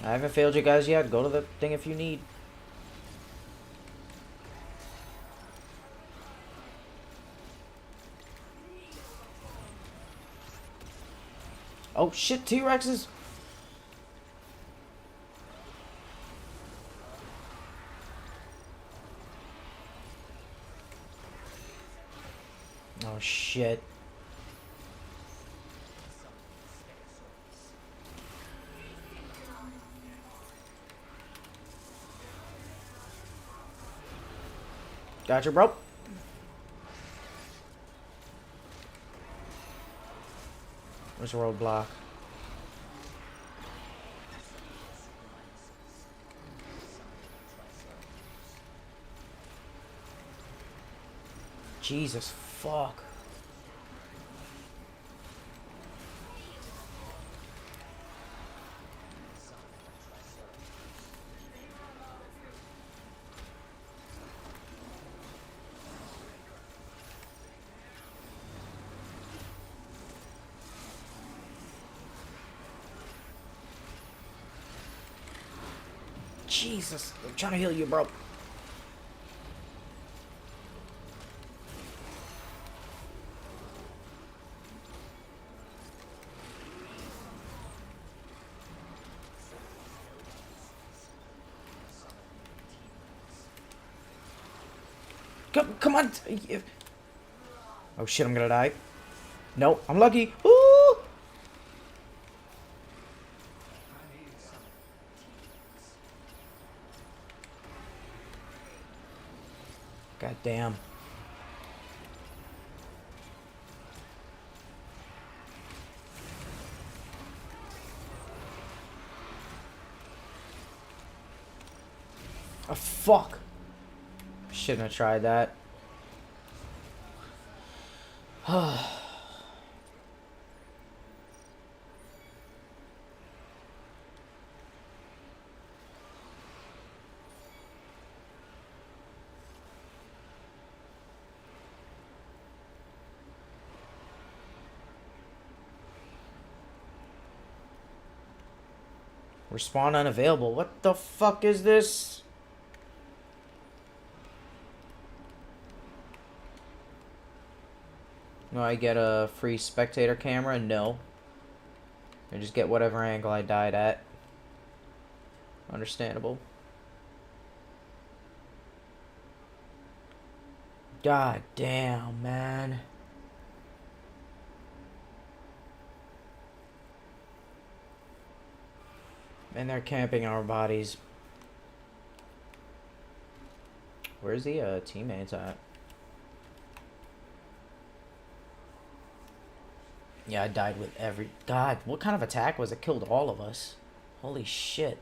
I haven't failed you guys yet. Go to the thing if you need. Oh shit, T-Rexes. Oh shit. Gotcha, bro. Where's the roadblock? Jesus fuck. Jesus, I'm trying to heal you, bro. Come on. Oh shit, I'm gonna die. Nope, I'm lucky. Ooh! God damn. Oh fuck. Shouldn't have tried that. Respawn unavailable. What the fuck is this? No, I get a free spectator camera? No. I just get whatever angle I died at. Understandable. God damn, man. And they're camping our bodies. Where's the teammates at? Yeah, I died with every... God, what kind of attack was it? Killed all of us. Holy shit.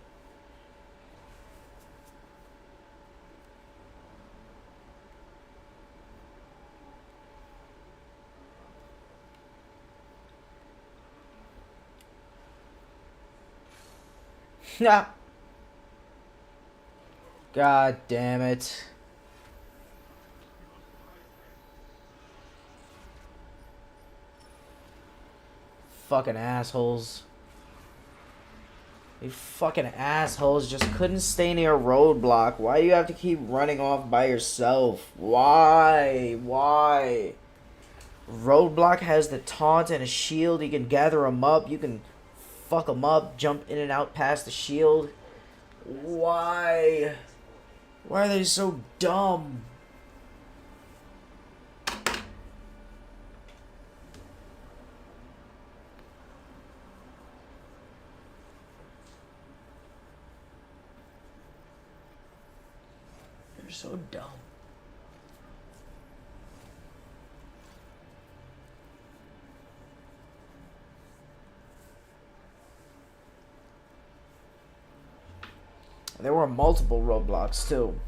Yeah. God damn it. Fucking assholes. You fucking assholes just couldn't stay near a roadblock. Why do you have to keep running off by yourself? Why? Why? Roadblock has the taunt and a shield. You can gather them up. You can fuck them up. Jump in and out past the shield. Why? Why are they so dumb? They're so dumb. There were multiple roadblocks too.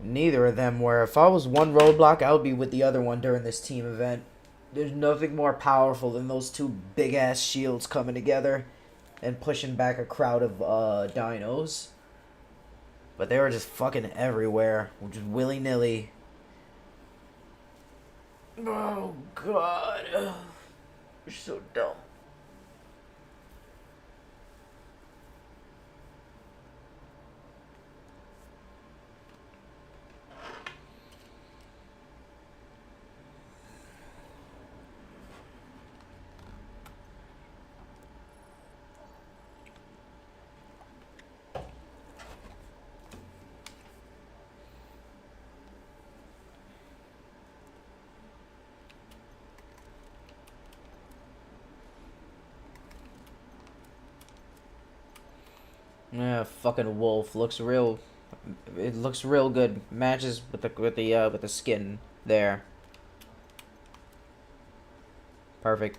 Neither of them were. If I was one roadblock, I would be with the other one during this team event. There's nothing more powerful than those two big ass shields coming together and pushing back a crowd of dinos. But they were just fucking everywhere, just willy-nilly. Oh, God. You're so dumb. Yeah, fucking wolf looks real. It looks real good. Matches with the skin there. Perfect.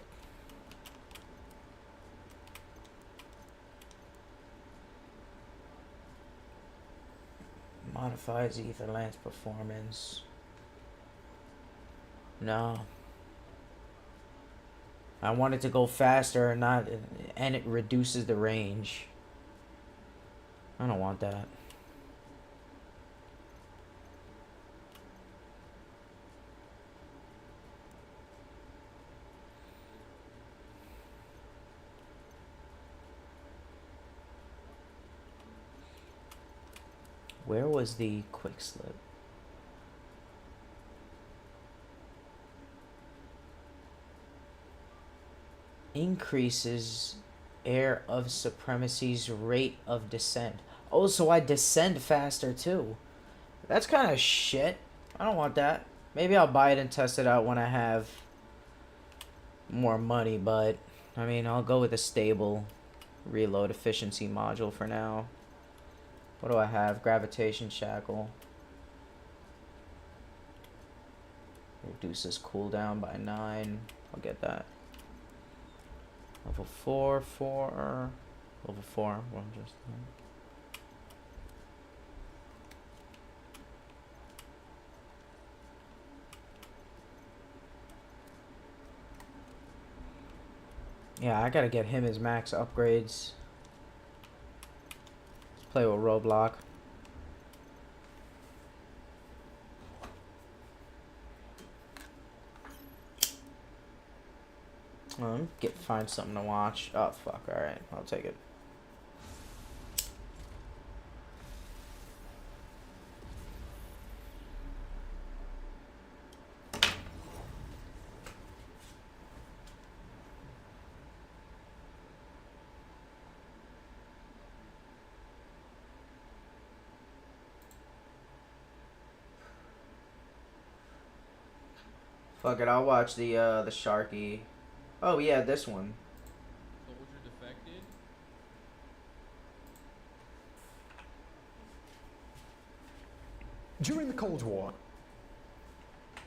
Modifies Etherland's performance. No. I want it to go faster, and it reduces the range. I don't want that. Where was the quick slip? Increases Air of Supremacy's rate of descent. Oh, so I descend faster too. That's kind of shit. I don't want that. Maybe I'll buy it and test it out when I have more money, but I mean, I'll go with a stable reload efficiency module for now. What do I have? Gravitation shackle. Reduces cooldown by 9. I'll get that. Level 4, 4. Level 4. Well, just. Yeah, I gotta get him his max upgrades. Let's play with Roblox. Find something to watch. Oh fuck! All right, I'll take it. Fuck it, I'll watch the Sharky. Oh yeah, this one. Soldier defected. During the Cold War,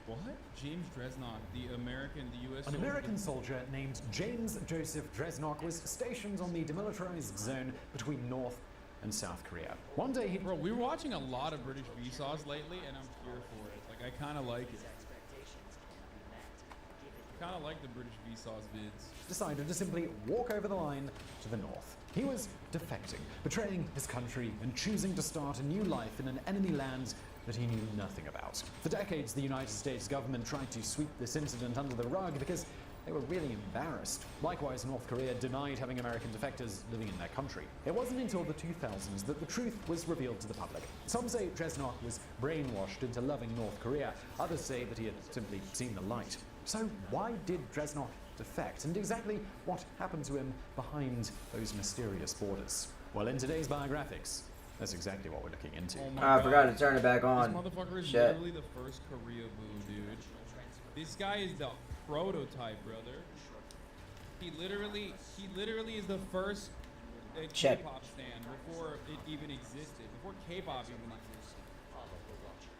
What? James Dresnock, the U.S. an American soldier named James Joseph Dresnock was stationed on the demilitarized zone between North and South Korea. One day he... Bro, we were watching a lot of British Vsauce lately, and I'm here for it. Like, I kind of like it. I kind of like the British Vsauce vids. Decided to simply walk over the line to the north. He was defecting, betraying his country, and choosing to start a new life in an enemy land that he knew nothing about. For decades, the United States government tried to sweep this incident under the rug because they were really embarrassed. Likewise, North Korea denied having American defectors living in their country. It wasn't until the 2000s that the truth was revealed to the public. Some say Dresnock was brainwashed into loving North Korea. Others say that he had simply seen the light. So why did Dresnock defect, and exactly what happened to him behind those mysterious borders? Well, in today's biographics, that's exactly what we're looking into. Oh my I God. forgot to turn it back on. This motherfucker is Shit. literally the first Korea boo, dude. This guy is the prototype, brother. He literally is the first Shit. K-pop stan before it even existed, before K-pop even existed.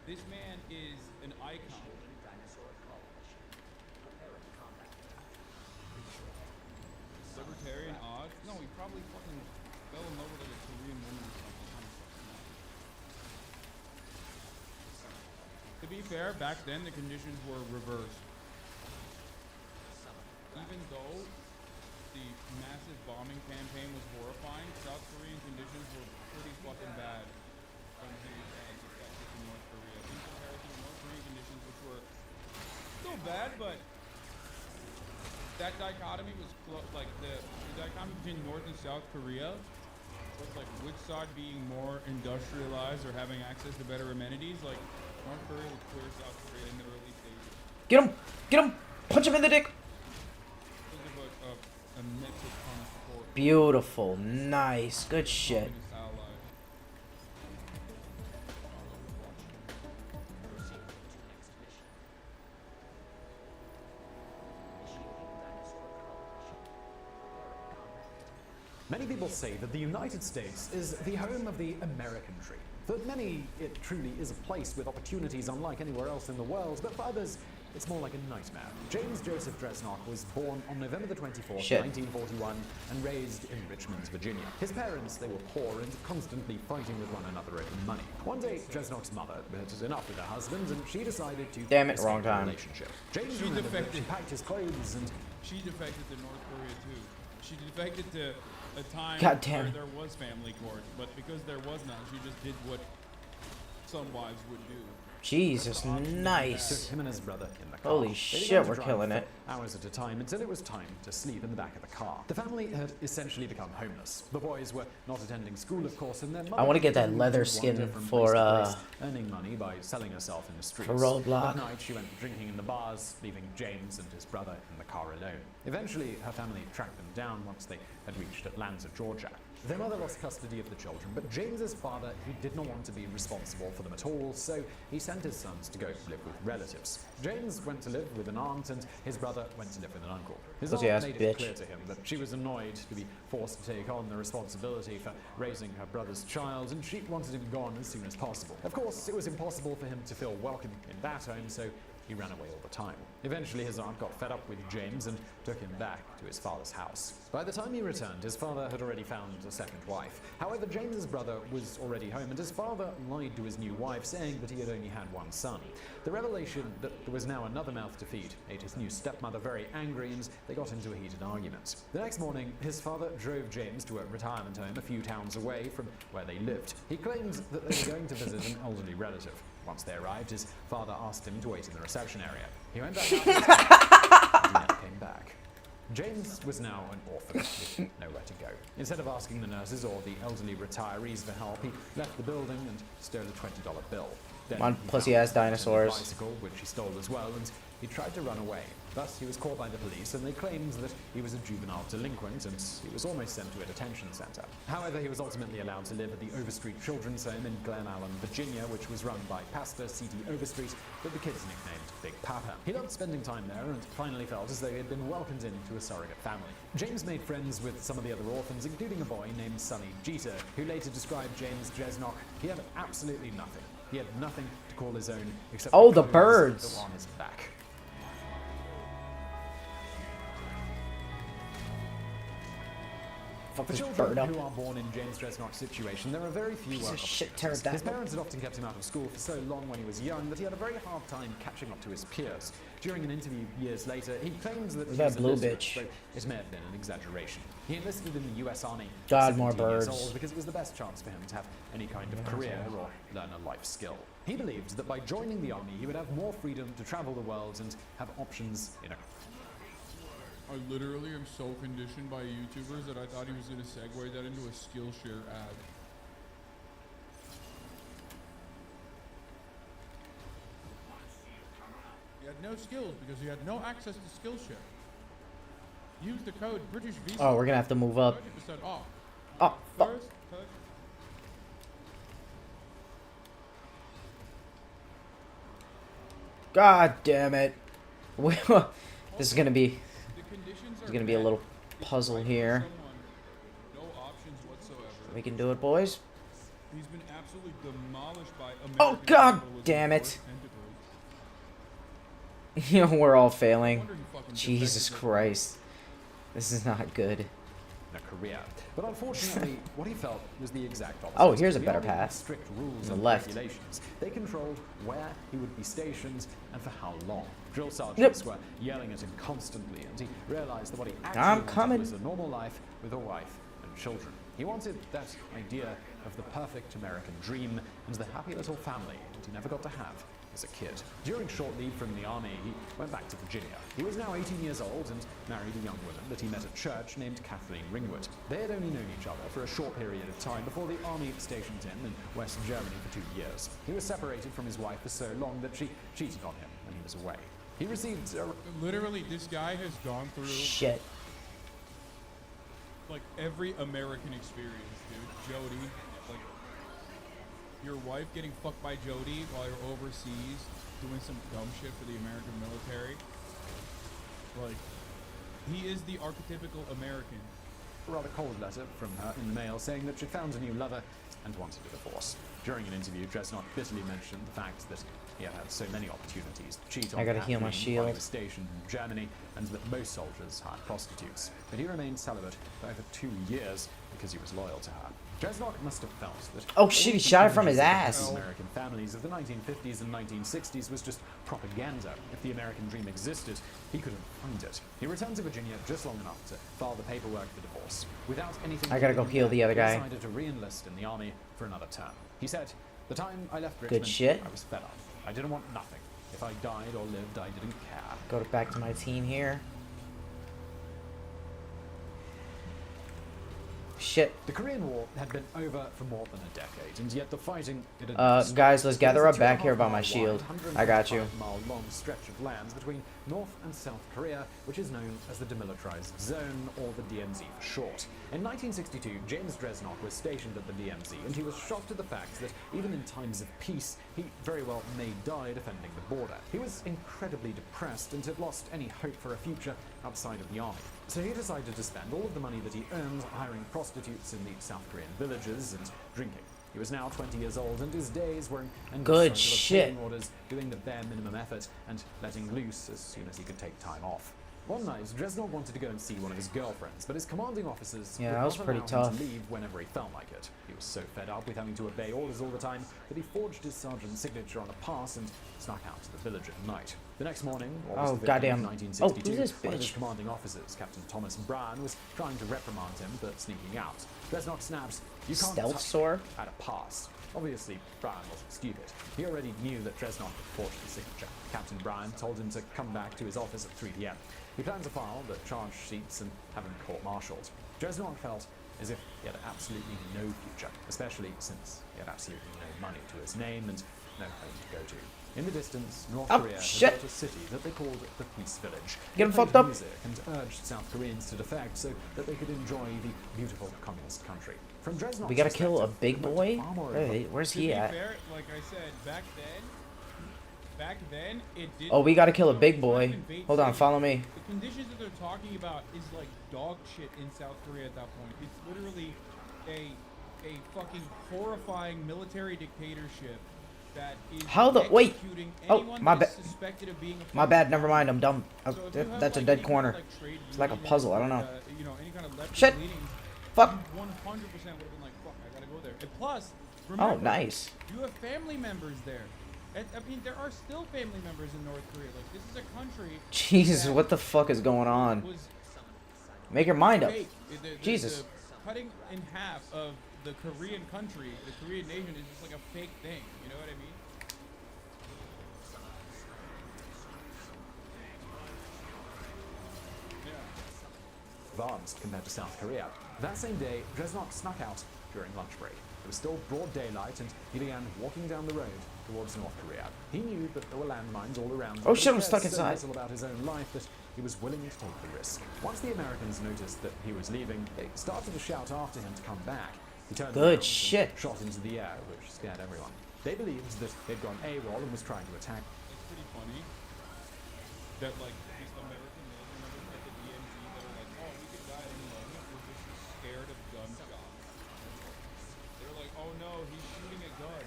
This man is an icon. Libertarian odds? No, he probably fucking fell in love with like a Korean woman or something. To be fair, back then the conditions were reversed. Even though the massive bombing campaign was horrifying, South Korean conditions were pretty fucking bad. countries and its effect in North Korea. In comparison to North Korean conditions, which were still bad, but that dichotomy was like the dichotomy between North and South Korea was like which side being more industrialized or having access to better amenities. Like North Korea would clear South Korea in the early stages. Get him! Get him! Punch him in the dick! Because of a mix of common support. Beautiful. Nice. Good shit. Many people say that the United States is the home of the American dream. For many, it truly is a place with opportunities unlike anywhere else in the world, but for others, it's more like a nightmare. James Joseph Dresnock was born on November the 24th, 1941, and raised in Richmond, Virginia. His parents, they were poor and constantly fighting with one another over money. One day, Dresnock's mother had enough with her husband, and she decided to Damn it, escape wrong the time. relationship. James remembered that she packed his clothes and She defected to North Korea too. She defected to a time God damn. where there was family court, but because there was none, she just did what some wives would do. Jesus, nice. Took him and his brother in the car. Holy They shit, began to we're drive killing for it. hours at a time until it was time to sleep in the back of the car. The family had essentially become homeless. The boys were not attending school, of course, and their mother I want to get that continued leather to skin wander from for place to place, earning money by selling herself in the streets. Roadblock. At night, she went drinking in the bars, leaving James and his brother in the car alone. Eventually, her family tracked them down once they had reached Atlanta, Georgia. Their mother lost custody of the children, but James's father, he did not want to be responsible for them at all, so he sent his sons to go live with relatives. James went to live with an aunt, and his brother went to live with an uncle. His aunt Pussy-ass made bitch. it clear to him that she was annoyed to be forced to take on the responsibility for raising her brother's child, and she wanted him gone as soon as possible. Of course, it was impossible for him to feel welcome in that home, so he ran away all the time. Eventually, his aunt got fed up with James and took him back to his father's house. By the time he returned, his father had already found a second wife. However, James's brother was already home, and his father lied to his new wife, saying that he had only had one son. The revelation that there was now another mouth to feed made his new stepmother very angry, and they got into a heated argument. The next morning, his father drove James to a retirement home a few towns away from where they lived. He claimed that they were going to visit an elderly relative. Once they arrived, his father asked him to wait in the reception area. He went back out and he never came back. James was now an orphan with nowhere to go. Instead of asking the nurses or the elderly retirees for help, he left the building and stole a $20 bill. Then On he pussy-ass found a dinosaurs. bicycle, which he stole as well, and he tried to run away. Thus, he was caught by the police, and they claimed that he was a juvenile delinquent, and he was almost sent to a detention center. However, he was ultimately allowed to live at the Overstreet Children's Home in Glen Allen, Virginia, which was run by Pastor C.T. Overstreet, but the kids nicknamed Big Papa. He loved spending time there, and finally felt as though he had been welcomed into a surrogate family. James made friends with some of the other orphans, including a boy named Sonny Jeter, who later described James Dresnock. He had absolutely nothing. He had nothing to call his own except Oh, the the clothes birds. that were on his back. Fuck For this children bird up. who are born in James Dresnock's situation, there are very few Piece of work shit opportunities. pterodactyl. His parents had often kept him out of school for so long when he was young that he had a very hard time catching up to his peers. During an interview years later, he claims that he That was blue illiterate, bitch. though it may have been an exaggeration. He enlisted in the US Army at God, more 17 years birds. old because it was the best chance for him to have any kind of career or learn a life skill. He believed that by joining the army, he would have more freedom to travel the world and have options in a I literally am so conditioned by YouTubers that I thought he was going to segue that into a Skillshare ad. He had no skills because he had no access to Skillshare. Use the code British Visa. Oh, we're gonna have to move up. 30% off. Oh, fuck. First, touch. God damn it. This is gonna be a little puzzle here. No options whatsoever. We can do it, boys. He's been absolutely demolished by American Oh god capitalism damn it. first and to You know, we're all failing. Jesus Christ. This is not good. a career. But unfortunately, what he felt was the exact opposite. Oh, here's a better The army had path. strict rules On the and left. regulations. They controlled where he would be stationed and for how long. Drill sergeants were yelling at him constantly, and he realized that what he actually I'm wanted coming. was a normal life with a wife and children. He wanted that idea of the perfect American dream and the happy little family that he never got to have as a kid. During short leave from the army, he went back to Virginia. He was now 18 years old and married a young woman that he met at church named Kathleen Ringwood. They had only known each other for a short period of time before the army stationed him in West Germany for 2 years. He was separated from his wife for so long that she cheated on him when he was away. He received literally, this guy has gone through Shit. like every American experience, dude. Jody, like your wife getting fucked by Jody while you're overseas doing some dumb shit for the American military. Like, he is the archetypical American. A rather cold letter from her in the mail saying that she found a new lover and wanted a divorce. During an interview, Dresnok bitterly mentioned the fact that he had had so many opportunities to cheat on I gotta heal my Kathleen while he shield. was stationed in Germany, and that most soldiers hired prostitutes. But he remained celibate for over 2 years because he was loyal to her. Dresnok must have felt that Oh shit, he shot it from his ass. American families of the 1950s and 1960s was just propaganda. If the American dream existed, he couldn't find it. He returned to Virginia just long enough to file the paperwork for divorce. Without anything I gotta go heal the other he guy. decided to re-enlist in the army for another term. He said, "The time I left Good Richmond, shit. I was fed up. I didn't want nothing. If I died or lived, I didn't care." Go back to my team here. Shit. The Korean War had been over for more than a decade, and yet the fighting it had Guys, let's gather It up is a back here 2.5 by my mile shield. wide, I got you. 125-mile long stretch of lands between North and South Korea, which is known as the Demilitarized Zone, or the DMZ for short. In 1962, James Dresnok was stationed at the DMZ, and he was shocked at the fact that even in times of peace, he very well may die defending the border. He was incredibly depressed and had lost any hope for a future outside of the army. So he decided to spend all of the money that he earned hiring prostitutes in the South Korean villages and drinking. He was now 20 years old, and his days were in Good cycle of shit. taking orders, doing the bare minimum effort, and letting loose as soon as he could take time off. One night, Dresnok wanted to go and see one of his girlfriends, but his commanding officers Yeah, would that was not pretty allow him tough. to leave whenever he felt like it. He was so fed up with having to obey orders all the time that he forged his sergeant's signature on a pass and snuck out to the village at night. The next morning, August Oh, 5th, goddamn. 1962, Oh, who's this one of his bitch? commanding officers, Captain Thomas Bryan, was trying to reprimand him for sneaking out. Dresnok snaps, "You can't Stealth touch sword? at a pass." Obviously, Bryan wasn't stupid. He already knew that Dresnok had forged the signature. Captain Bryan told him to come back to his office at 3 p.m. He planned to file the charge sheets and have him court-martialed. Dresnok felt as if he had absolutely no future, especially since he had absolutely no money to his name and no home to go to. In the distance, North Oh, Korea had shit. built a city that they called the Peace Village. Get him They played fucked up. music and urged South Koreans to defect so that they could enjoy the beautiful communist country. From Dresnok's We gotta kill a perspective, big it went boy? far more Where's To he be at? fair, like I said, back then, it did. Oh, we gotta kill a big boy. Hold on, follow me. The conditions that they're talking about is like dog shit in South Korea at that point. It's literally a fucking horrifying military dictatorship that is How the wait? executing Oh, anyone my that bad. is suspected of being a My bad. Never mind. I'm dumb. So if you have, That's a like, dead any corner. kind of, like, trade It's like a union puzzle. I don't or, know. you know, any kind of leftist Shit. leanings, Fuck. you 100% would have been like, fuck, I gotta go there. And plus, Oh, remember, nice. you have family members there. I mean, there are still family members in North Korea. Like, this is a country. Jesus, that what the fuck is going on? was Make your mind up. fake. Jesus. The cutting in half of the Korean country, the Korean nation, is just like a fake thing. You know what I mean? advanced compared to South Korea. That same day, Dresnok snuck out during lunch break. It was still broad daylight, and he began walking down the road towards North Korea. He knew that there were landmines all around. Oh but shit, he I'm stuck cared so inside. little about his own life that he was willing to take the risk. Once the Americans noticed that he was leaving, they started to shout after him to come back. He turned Good around and shit. shot into the air, which scared everyone. They believed that he'd gone AWOL and was trying to attack. It's pretty funny that like these American military members at the DMZ that are like, oh, we could die at any moment. We're just scared of gunshots. They're like, oh no, he's shooting a gun.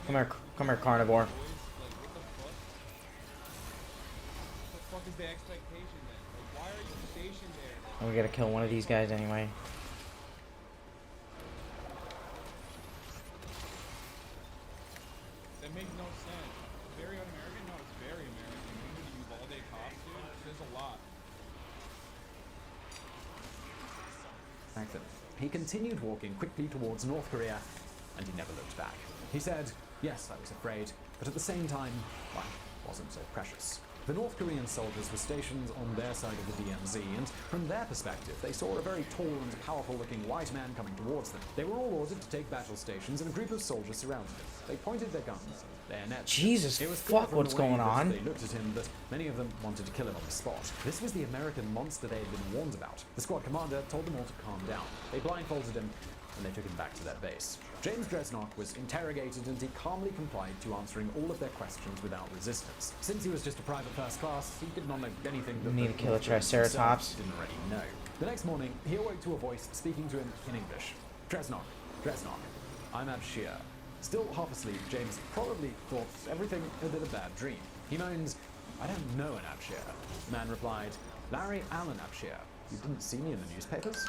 Come here, carnivore. Like, what the fuck? What the fuck is the expectation then? Like, why are you stationed there? We gotta kill one of these guys anyway. That makes no sense. Very un-American? No, it's very American. Remember the Uvalde cops, dude? There's a lot. them. He continued walking quickly towards North Korea, and he never looked back. He said, "Yes, I was afraid, but at the same time, life wasn't so precious." The North Korean soldiers were stationed on their side of the DMZ, and from their perspective, they saw a very tall and powerful-looking white man coming towards them. They were all ordered to take battle stations, and a group of soldiers surrounded him. They pointed their guns, bayonets. Jesus, It was clear fuck, from what's the way going that on? They looked at him that many of them wanted to kill him on the spot. This was the American monster they had been warned about. The squad commander told them all to calm down. They blindfolded him, and they took him back to their base. James Dresnok was interrogated, and he calmly complied to answering all of their questions without resistance. Since he was just a private first class, he did not know anything that Need to kill a Triceratops. didn't already know. The next morning, he awoke to a voice speaking to him in English. Dresnok, I'm Abshir. Still half asleep, James probably thought everything had been a bad dream. He moans, "I don't know an Abshir." The man replied, "Larry Allen Abshir. You didn't see me in the newspapers?"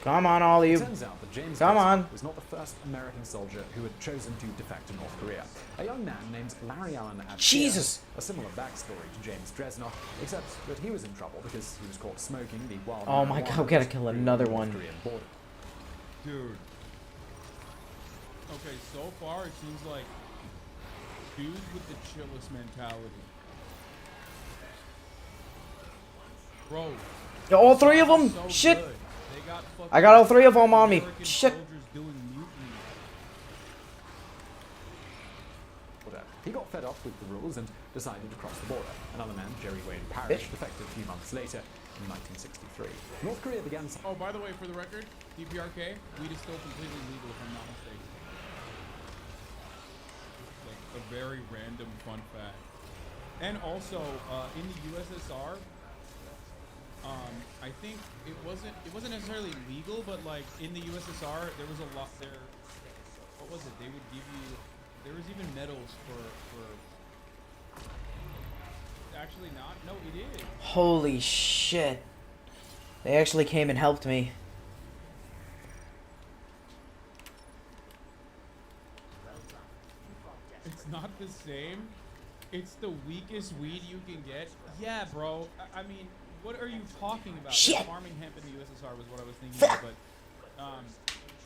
Come on, all of you. It turns out that James Come on. was not the first American soldier who had chosen to defect to North Korea. A young man named Larry Allen Abshir, Jesus. a similar backstory to James Dresnok, except that he was in trouble because he was caught smoking the wild Oh my god, we gotta kill another one. Dude. Okay, so far it seems like dudes with the chillest mentality. Bro. All three of them? so Shit. good. They got I got all three of them on me. American Shit. soldiers doing mutiny. He got fed up with the rules and decided to cross the border. Another man, Jerry Wayne Parrish, defected a few months later in 1963. North Korea began... Oh, by the way, for the record, DPRK, weed is still completely legal if I'm not mistaken. Like a very random fun fact. And also, in the USSR, I think it wasn't necessarily legal, but like in the USSR, there was a lot there. What was it? They would give you. There was even medals for. Actually, not. No, it is. Holy shit. They actually came and helped me. It's not the same. It's the weakest weed you can get. Yeah, bro. I mean, what are you talking about? Shit. Farming hemp in the USSR was what I was thinking of, but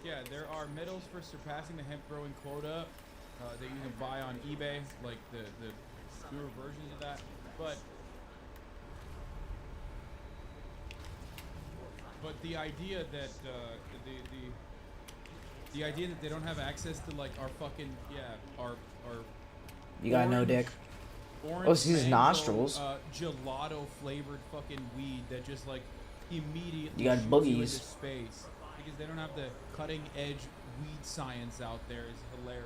yeah, there are medals for surpassing the hemp growing quota that you can buy on eBay, like the newer versions of that. But the idea that the idea that they don't have access to like our fucking our You got no dick. orange Oh, it's his mango, nostrils. Gelato flavored fucking weed that just like immediately You got shoots boogies. you into space because they don't have the cutting edge weed science out there is hilarious.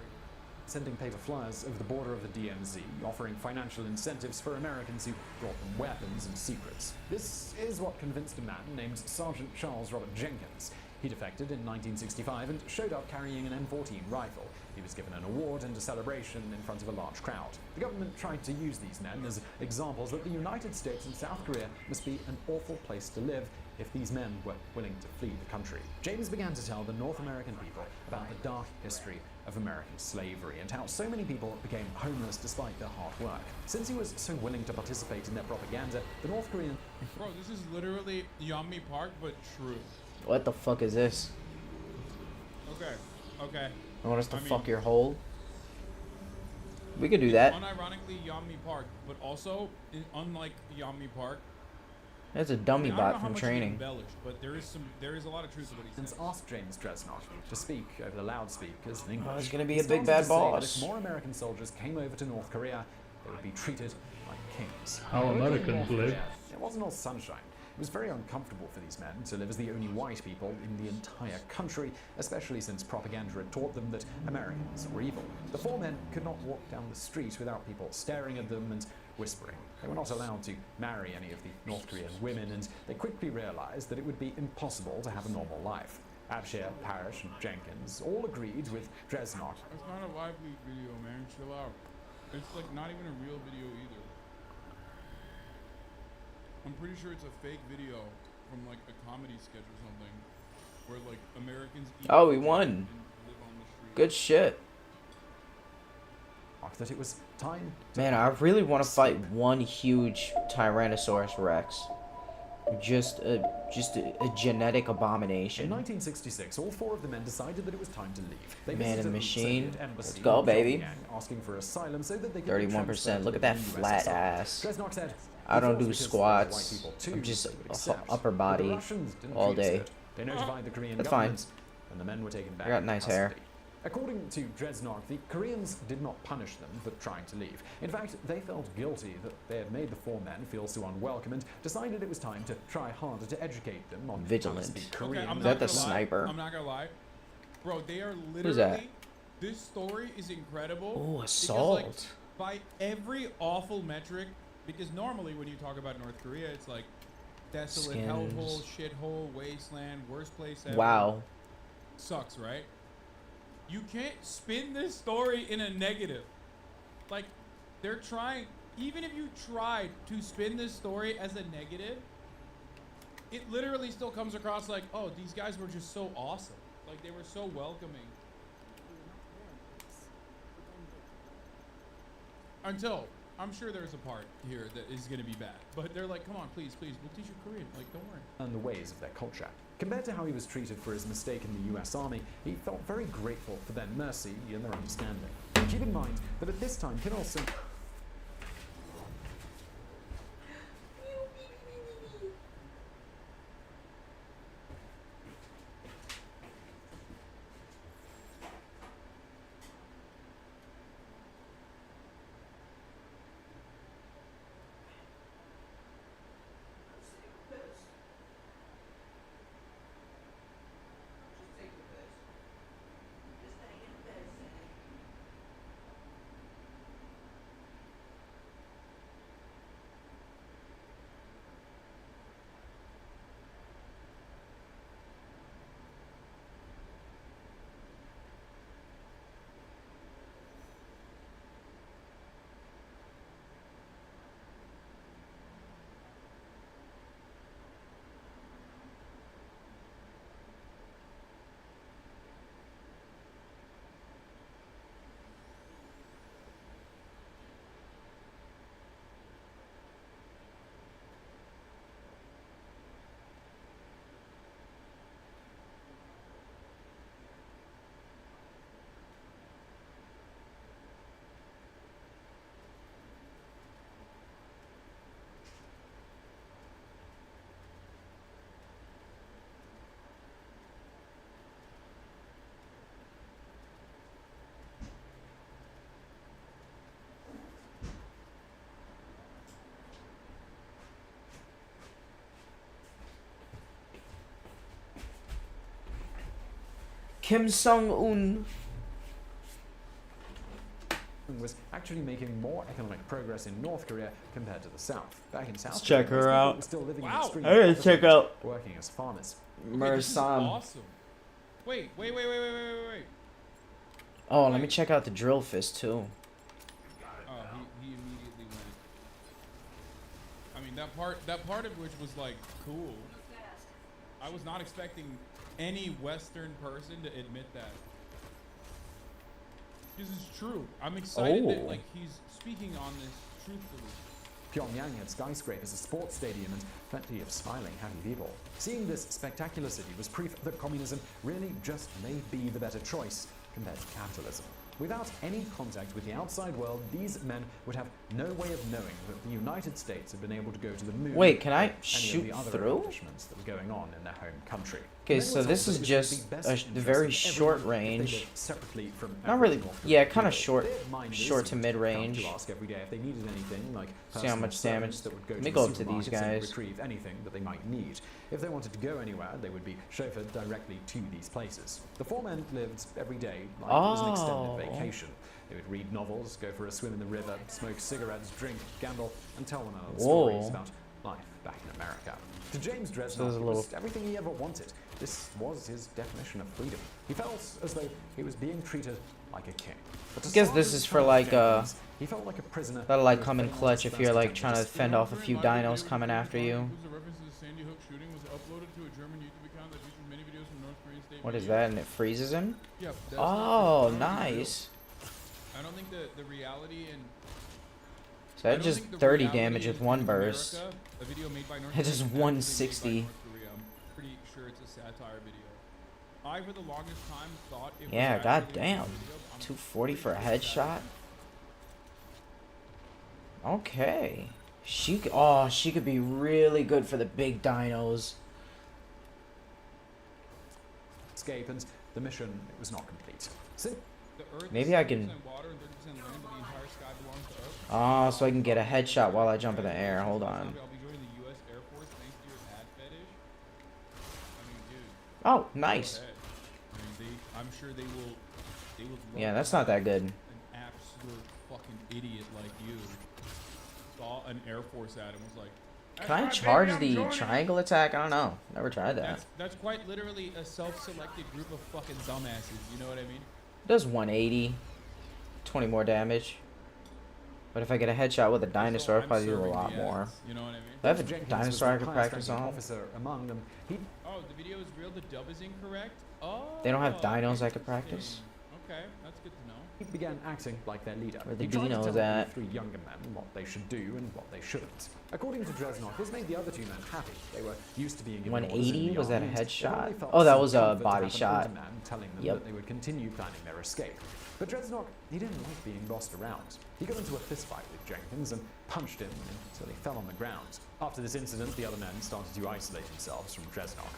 Sending paper flyers over the border of the DMZ, offering financial incentives for Americans who brought them weapons and secrets. This is what convinced a man named Sergeant Charles Robert Jenkins. He defected in 1965 and showed up carrying an M14 rifle. He was given an award and a celebration in front of a large crowd. The government tried to use these men as examples that the United States and South Korea must be an awful place to live if these men were willing to flee the country. James began to tell the North American people about the dark history of American slavery and how so many people became homeless despite their hard work. Since he was so willing to participate in their propaganda, the North Korean... Bro, this is literally Yeonmi Park, but true. What the fuck is this? Okay. You want us to I mean, fuck your hole? We could do that. Unironically, Yeonmi Park, but also, unlike Yeonmi Park, That's a dummy I don't know bot how from much training. he embellished, but there is a lot of truth to what he said. asked James Dresnok to speak over the loudspeakers in English. Oh, he's gonna be He a big started bad to say that boss. if more American soldiers came over to North Korea, they would be treated like kings. How Living in Americans North live. Korea, it wasn't all sunshine. It was very uncomfortable for these men to live as the only white people in the entire country, especially since propaganda had taught them that Americans were evil. The four men could not walk down the street without people staring at them and whispering. They were not allowed to marry any of the North Korean women, and they quickly realized that it would be impossible to have a normal life. Abshir, Parrish, and Jenkins all agreed with Dresnok. It's not a live leak video, man. Chill out. It's like not even a real video either. I'm pretty sure it's a fake video from like a comedy sketch or something, where like Americans eat Oh, we and won. live on the street. Good shit. Snark that it was time to Man, I really want to fight one huge Tyrannosaurus Rex. Just a genetic abomination. In 1966, all 4 of the men decided that it was time to leave. They Man in visited the the machine. Soviet embassy Let's go, in baby. Pyongyang, asking for asylum so that they could be 31%. transferred Look to at that the flat USSR. ass. Dresnok said, I don't "He do falls because there are white squats. people too I'm just they would accept." upper But body the Russians didn't all treat us day. good. They notified the Korean That's fine. government, and the men were taken back. I got into nice hair. custody. According to Dresnok, the Koreans did not punish them for trying to leave. In fact, they felt guilty that they had made the 4 men feel so unwelcome and decided it was time to try harder to educate them on Vigilant. how to speak Korean. I'm Is not that the gonna lie. sniper? I'm not gonna lie, bro. They are literally. Who's that? This story is incredible. Oh, because, assault. like, by every awful metric, because normally when you talk about North Korea, it's like desolate Skins. hellhole, shithole, wasteland, worst place ever. Wow. Sucks, right? You can't spin this story in a negative. Like, they're trying. Even if you tried to spin this story as a negative, it literally still comes across like, oh, these guys were just so awesome. Like, they were so welcoming. Until, I'm sure there's a part here that is going to be bad. But they're like, come on, please, we'll teach you Korean. Like, don't worry. And the ways of their culture. Compared to how he was treated for his mistake in the US Army, he felt very grateful for their mercy and their understanding. Keep in mind that at this time, Kim Il-sung Kim Sung-un. was actually making more economic progress in North Korea compared to the South. Back in South Let's Korea, check her most people out. were still living in Wow. extreme I gotta poverty, check out working as farmers. This is Mersam. awesome. Wait. Oh, let me check out the drill fist too. Oh, he immediately went. I mean, that part of which was like cool. I was not expecting any Western person to admit that. This is true. I'm excited that Oh. like he's speaking on this truthfully. Pyongyang had skyscrapers, a sports stadium, and plenty of smiling, happy people. Seeing this spectacular city was proof that communism really just may be the better choice compared to capitalism. Without any contact with the outside world, these men would have no way of knowing that the United States had been able to go to the moon. Wait, can I or any shoot of the other through? accomplishments that were going on in their home country. Okay, Men so were this told is that it was just the best a interest very of short everyone if they range. lived separately from Not really, Aboriginal yeah, kind of people. short, They admired short this to and mid come range. to ask every day if they needed anything, like See how personal much damage. servants that would go Let me to go the up to these supermarkets and guys. retrieve anything that they might need. If they wanted to go anywhere, they would be chauffeured directly to these places. The 4 men lived every day like it was an Oh. extended vacation. They would read novels, go for a swim in the river, smoke cigarettes, drink, gamble, and tell one another stories Whoa. about life back in America. To James So there's Dresnok, a it little- was everything he ever wanted. This was his definition of freedom. He felt as though he was being treated like a king. But to I guess some this of his is for fellow like Japanese, he felt like a prisoner that'll like who had come in failed clutch his if you're first like attempt trying at to fend off a few dinos coming after you. The reference to the Sandy Hook shooting was uploaded to a German YouTube account that features many videos from North Korean state What is media. that? And it freezes him? Yep, that's Oh, not nice. I don't think the reality and So that just 30 damage with one burst. America, a video made by North It just Korea, 160. North Korea. I'm pretty sure it's a satire video. I, for the longest time, thought it Yeah, was goddamn. 240 for a headshot. Okay. She could be really good for the big dinos. Escape, and the mission was not complete. Maybe I can. Oh, so I can get a headshot while I jump in the air. Hold on. I'll be joining the U.S. Air Force thanks to your ad fetish. I mean, dude. Oh, nice. I mean, I'm sure they will. Yeah, that's not that good. An absolute fucking idiot like you saw an Air Force ad and was like, Can I charge the triangle attack? I don't know. Never tried that. That's quite literally a self-selected group of fucking dumbasses. You know what I mean? It does 180. 20 more damage. But if I get a headshot with a dinosaur, I'll probably do a lot more. You know what I mean? Do I have a dinosaur I could practice on? Officer among them. Oh, the video is real. The dub is incorrect. Oh. They don't have dinos I could practice? Okay, that's good to know. He began acting like their leader. Where the He tried to dinos tell the at? three younger men what they should do and what they shouldn't. According to Dresnok, this made the other two men happy. They were used to being given orders in 180? the Was that a army, and headshot? they felt Oh, that some was a comfort to body have an shot. older man telling them Yep. that they would continue planning their escape. But Dresnok, he didn't like being bossed around. He got into a fistfight with Jenkins and punched him until he fell on the ground. After this incident, the other men started to isolate themselves from Dresnok.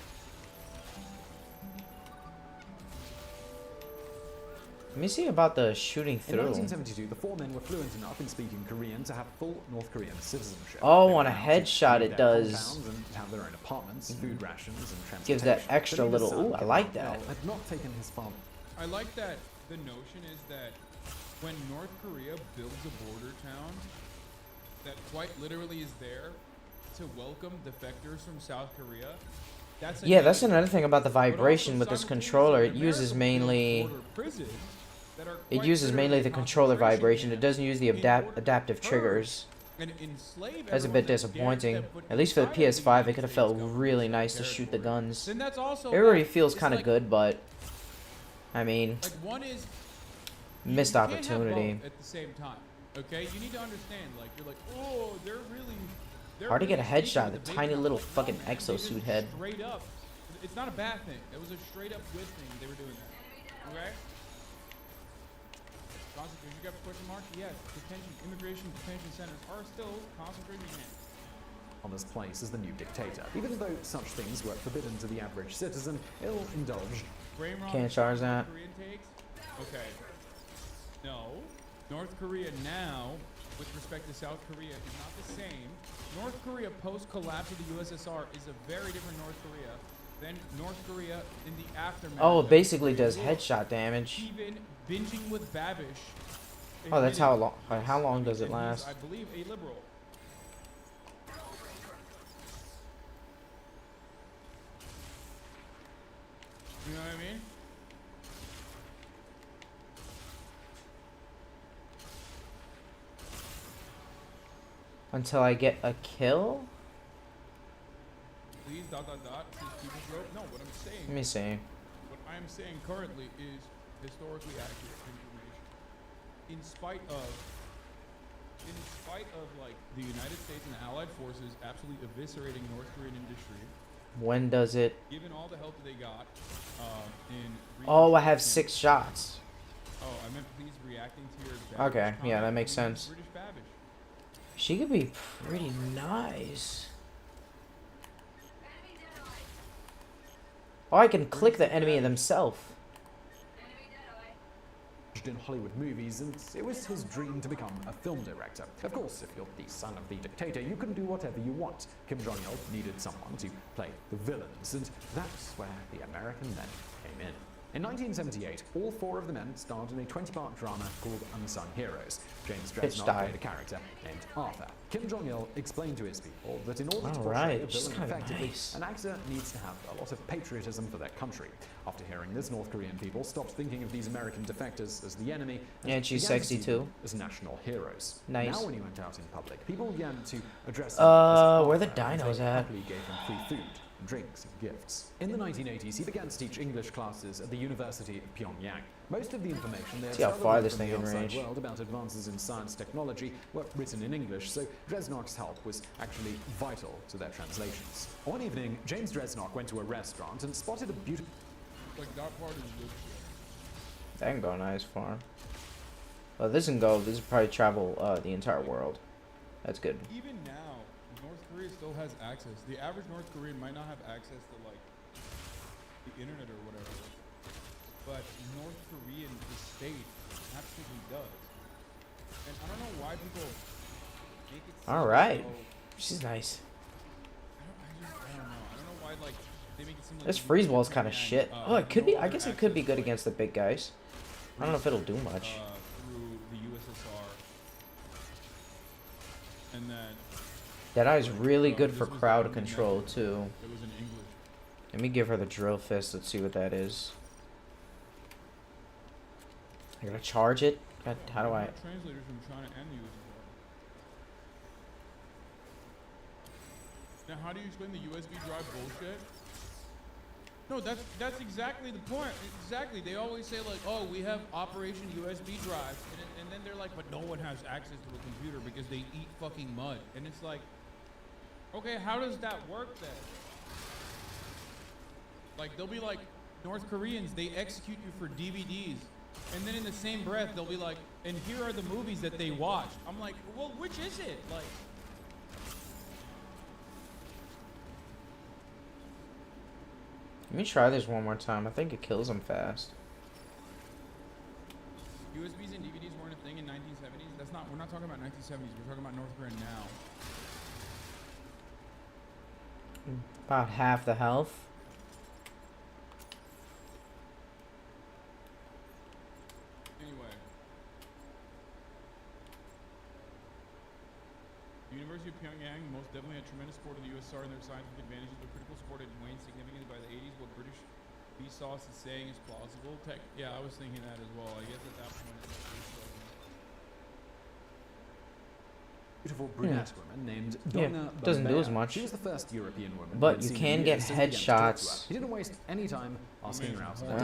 Let me see about the shooting In through. 1972, the four men were fluent enough in speaking Korean to have full North Korean citizenship. Oh, They on a were allowed to headshot leave it their does. compounds and have their own apartments, food rations, and transportation. Gives that extra But little. Lee's son, Ooh, I like Kim that. Jong-il, had not taken his father. I like that the notion is that when North Korea builds a border town that quite literally is there to welcome defectors from South Korea, that's Yeah, that's another thing about the vibration with this controller. It uses mainly. It uses mainly the controller vibration. It doesn't use the adaptive triggers. That's a bit disappointing. At least for the PS5, it could have felt really nice to shoot the guns. It already feels kind of good, but I mean, missed opportunity. At the same time, okay, you need to understand. Like you're like, oh, they're really. Hard to get a headshot. The tiny little fucking exosuit head. Straight up, it's not a bad thing. It was a straight up good thing they were doing that. Okay. Concentration, you got question mark? Yes. Immigration detention centers are still concentration camps. On this place as the new dictator. Even though such things were forbidden to the average citizen, he'll indulge. Can't charge that. Okay. No. North Korea now, with respect to South Korea, is not the same. North Korea post-collapse of the USSR is a very different North Korea than North Korea in the aftermath. Oh, it of basically the does war. headshot damage. Even binging with Babish. Oh, that's how long. admitted How long this. does it And he's, last? I believe a liberal. You know what I mean? Until I get a kill? Please, dot, says people's rope. No, what I'm saying. Let me see. What I'm saying currently is historically accurate information. In spite of like the United States and the Allied forces absolutely eviscerating North Korean industry. When does it? Given all the help that they got in. Oh, I have 6 shots. Oh, I meant please reacting to your. Babish Okay, yeah, that comment makes from sense. British Babish. She could be pretty nice. Oh, I can click the enemy themselves. In Hollywood movies, and it was his dream to become a film director. Of course, if you're the son of the dictator, you can do whatever you want. Kim Jong-il needed someone to play the villains, and that's where the American men came in. In 1978, all 4 of the men starred in a 20-part drama called Unsung Heroes. James Dresnok played a character named Arthur. Kim Jong-il explained to his people that in order to portray a villain effectively, an actor needs to have a lot of patriotism for their country. After hearing this, North Korean people stopped thinking of these American defectors as the enemy, And she's began to sexy see them too. as national heroes. Nice. Now, when he went out in public, people began to address him as Where the Arthur, and dinos they at? happily gave him free food. drinks, and gifts. In the 1980s, he began to teach English classes at the University of Pyongyang. Most of the information they had See how stolen far this from thing the can outside range. world about advances in science technology were written in English, so Dresnok's help was actually vital to their translations. One evening, James Dresnok went to a restaurant and spotted a beautiful... Like, that part is good shit. That can go nice far. Well, this can go. This will probably travel the entire world. That's good. Even now, North Korea still has access. The average North Korean might not have access to, like, the internet or whatever. But North Korean, the state, absolutely does. And I don't know why people make it seem All right. as though- She's nice. I don't know. I don't know why, like, they make it seem like This the freeze North ball's kind of Korean, shit. Oh, it could no be. I other guess it could be access good to, like, against the big guys. I don't know if it'll do much. through the USSR. And then That eye's really good this for was the crowd only control method too. that was in English. Let me give her the drill fist. Let's see what that is. I gotta charge it. God, how do I? Translators from China and the USSR. Now, how do you explain the USB drive bullshit? No, that's exactly the point. Exactly. They always say like, oh, we have Operation USB drive, and then they're like, but no one has access to a computer because they eat fucking mud. And it's like, okay, how does that work then? Like, they'll be like, North Koreans, they execute you for DVDs. And then in the same breath, they'll be like, and here are the movies that they watched. I'm like, well, which is it? Like, Let me try this one more time. I think it kills them fast. USBs and DVDs weren't a thing in 1970s. That's not. We're not talking about 1970s. We're talking about North Korea now. About half the health. Anyway, the University of Pyongyang most definitely had tremendous support of the USSR and their scientific advantages, but critical support had waned significantly by the 80s. What British Vsauce is saying is plausible. Yeah, I was thinking that as well. I guess at that point, it was beautiful brunette woman named Yeah, Donna doesn't do Bombea. as much. She was the first European woman. But who had you seen can the get US and began to talk to her. headshots. He didn't waste any time asking her out on a Ah,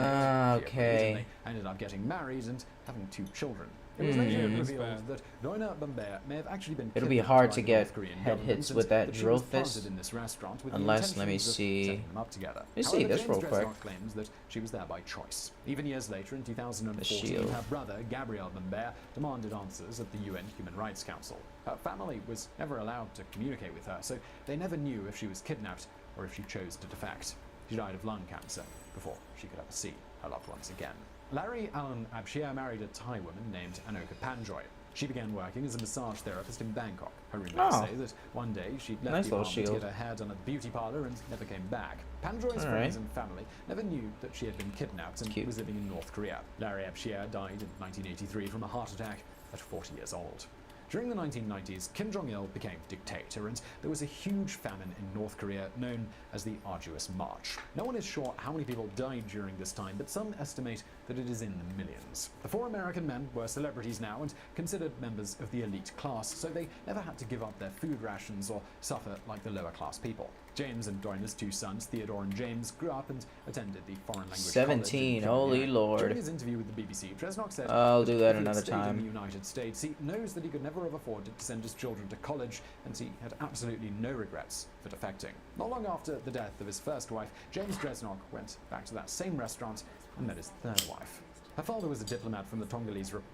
date. She okay. agreed, and they ended up getting married and having 2 children. It was later revealed that Donna Bombea may have actually been It'll be kidnapped hard by to the get North Korean head government hits and with that that she drill was planted fist. in this restaurant with the Unless, let me intentions of see. setting them up together. Let me see However, this James real quick. Dresnok claims that she was there by choice. Even years later, in 2014, shield. her brother, Gabriel Bombea, demanded answers at the UN Human Rights Council. Her family was never allowed to communicate with her, so they never knew if she was kidnapped or if she chose to defect. She died of lung cancer before she could ever see her loved ones again. Larry Allen Abshir married a Thai woman named Anoka Panjoy. She began working as a massage therapist in Bangkok. Her roommates Oh. say that one day she left Nice the little apartment to shield. get her hair done at the beauty parlor and never came back. Panjoy's All friends right. and family never knew that she had been kidnapped and Cute. was living in North Korea. Larry Abshir died in 1983 from a heart attack at 40 years old. During the 1990s, Kim Jong-il became dictator, and there was a huge famine in North Korea known as the Arduous March. No one is sure how many people died during this time, but some estimate that it is in the millions. The 4 American men were celebrities now and considered members of the elite class, so they never had to give up their food rations or suffer like the lower class people. James and Donna's 2 sons, Theodore and James, grew up and attended the foreign language 17, college in holy Pyongyang. lord. During his interview with the BBC, Dresnok said, I'll do that if he had another stayed in time. the United States, he knows that he could never have afforded to send his children to college, and he had absolutely no regrets for defecting. Not long after the death of his first wife, James Dresnok went back to that same restaurant and met his 3rd wife. Her father was a diplomat from the Tongolese Republic.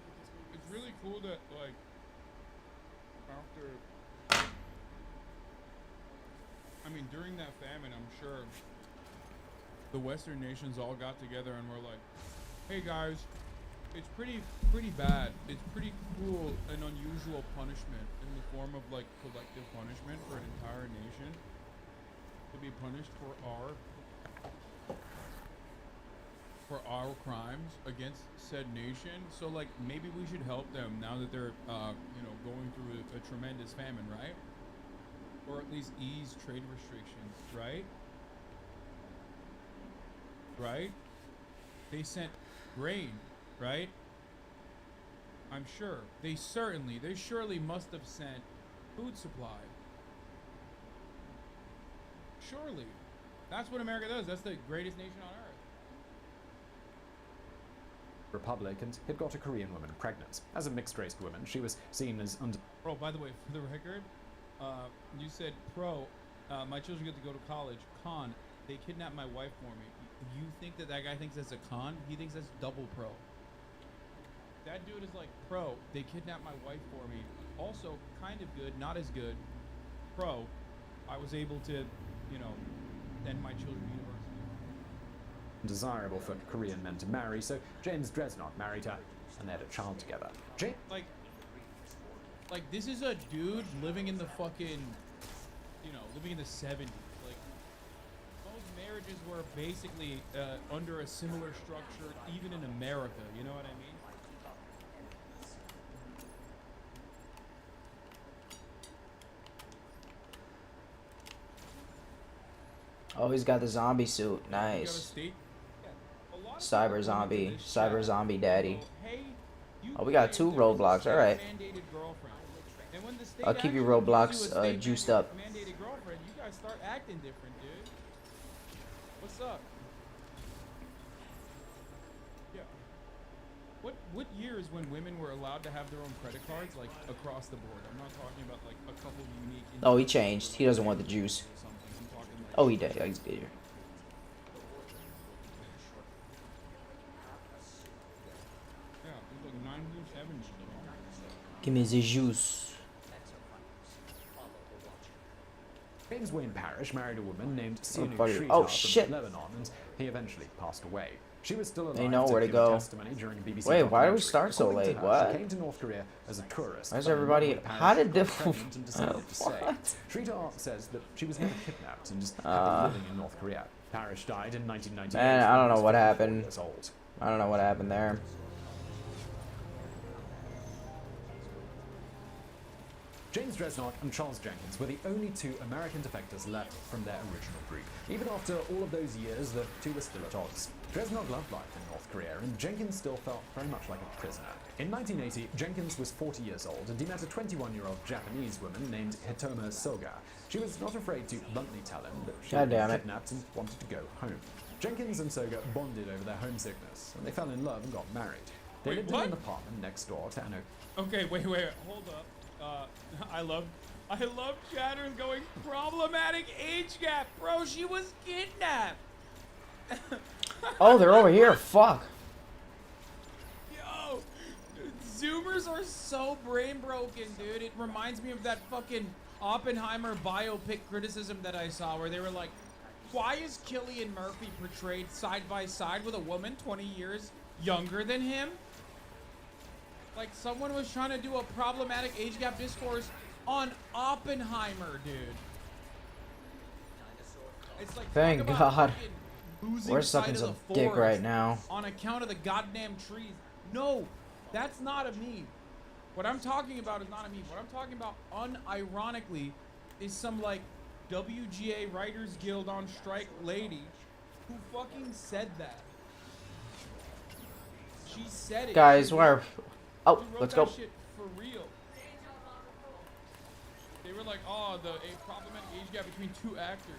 It's really cool that, like, after, I mean, during that famine, I'm sure the Western nations all got together and were like, hey guys, it's pretty bad. It's pretty cruel and unusual punishment in the form of, like, collective punishment for an entire nation to be punished for our crimes against said nation. So, like, maybe we should help them now that they're, going through a tremendous famine, right? Or at least ease trade restrictions, right? Right? They sent grain, right? I'm sure. They surely must have sent food supply. Surely. That's what America does. That's the greatest nation on earth. Republic, and had got a Korean woman pregnant. As a mixed-race woman, she was seen as under... Bro, by the way, for the record, you said pro, my children get to go to college. Con, they kidnapped my wife for me. You think that guy thinks that's a con? He thinks that's double pro. That dude is like, pro, they kidnapped my wife for me. Also, kind of good, not as good. Pro, I was able to, you know, end my children's university. Desirable for Korean men to marry, so James Dresnok married her, and they had a child together. Like this is a dude living in the fucking, you know, living in the 70s. Like, most marriages were basically under a similar structure, even in America. You know what I mean? Oh, he's got the zombie suit. Nice. Cyber zombie daddy. Oh, we got 2 roadblocks. All right. I'll keep your roadblocks juiced up. Mandated girlfriend, you guys start acting different, dude. What's up? Yeah. What year is when women were allowed to have their own credit cards, like across the board? I'm not talking about like a couple unique. Oh, he changed. He doesn't want the juice. Oh, he did. Yeah, he's here. Give me the juice. James Wayne Parrish married a woman named Sianu from Lebanon, and he eventually passed away. She was still alive. They know where to give go. testimony during a BBC Wait, why do we documentary. start so According to late? her, What? She came to North Korea as a tourist. Why is fell in love everybody? with Parrish, How did got the? pregnant and decided to stay. What? Sridhar says that she was never kidnapped and just had been living in North Korea. Parrish died in 1998. Man, I don't know what 54 happened. years old. I don't know what happened there. James Dresnok and Charles Jenkins were the only 2 American defectors left from their original group. Even after all of those years, the 2 were still at odds. Dresnok loved life in North Korea, and Jenkins still felt very much like a prisoner. In 1980, Jenkins was 40 years old, and he met a 21-year-old Japanese woman named Hitoma Soga. She was not afraid to bluntly tell him that she had been kidnapped and wanted to go home. Jenkins and Soga bonded over their homesickness, and they fell in love and got married. They lived in an apartment next door to Anno. Okay, wait, hold up. I love Chatter's going problematic age gap, bro. She was kidnapped. Oh, they're over here. Fuck. Yo, Zoomers are so brain broken, dude. It reminds me of that fucking Oppenheimer biopic criticism that I saw where they were like, why is Cillian Murphy portrayed side by side with a woman 20 years younger than him? Like someone was trying to do a problematic age gap discourse on Oppenheimer, dude. It's like, thank God. We're We're sucking some dick right now. On account of the goddamn trees. No, that's not a meme. What I'm talking about is not a meme. What I'm talking about, unironically, is some like WGA Writers Guild on strike lady who fucking said that. She said it. Guys, where? Oh, let's go. Shit for real. They were like, oh, a problematic age gap between 2 actors.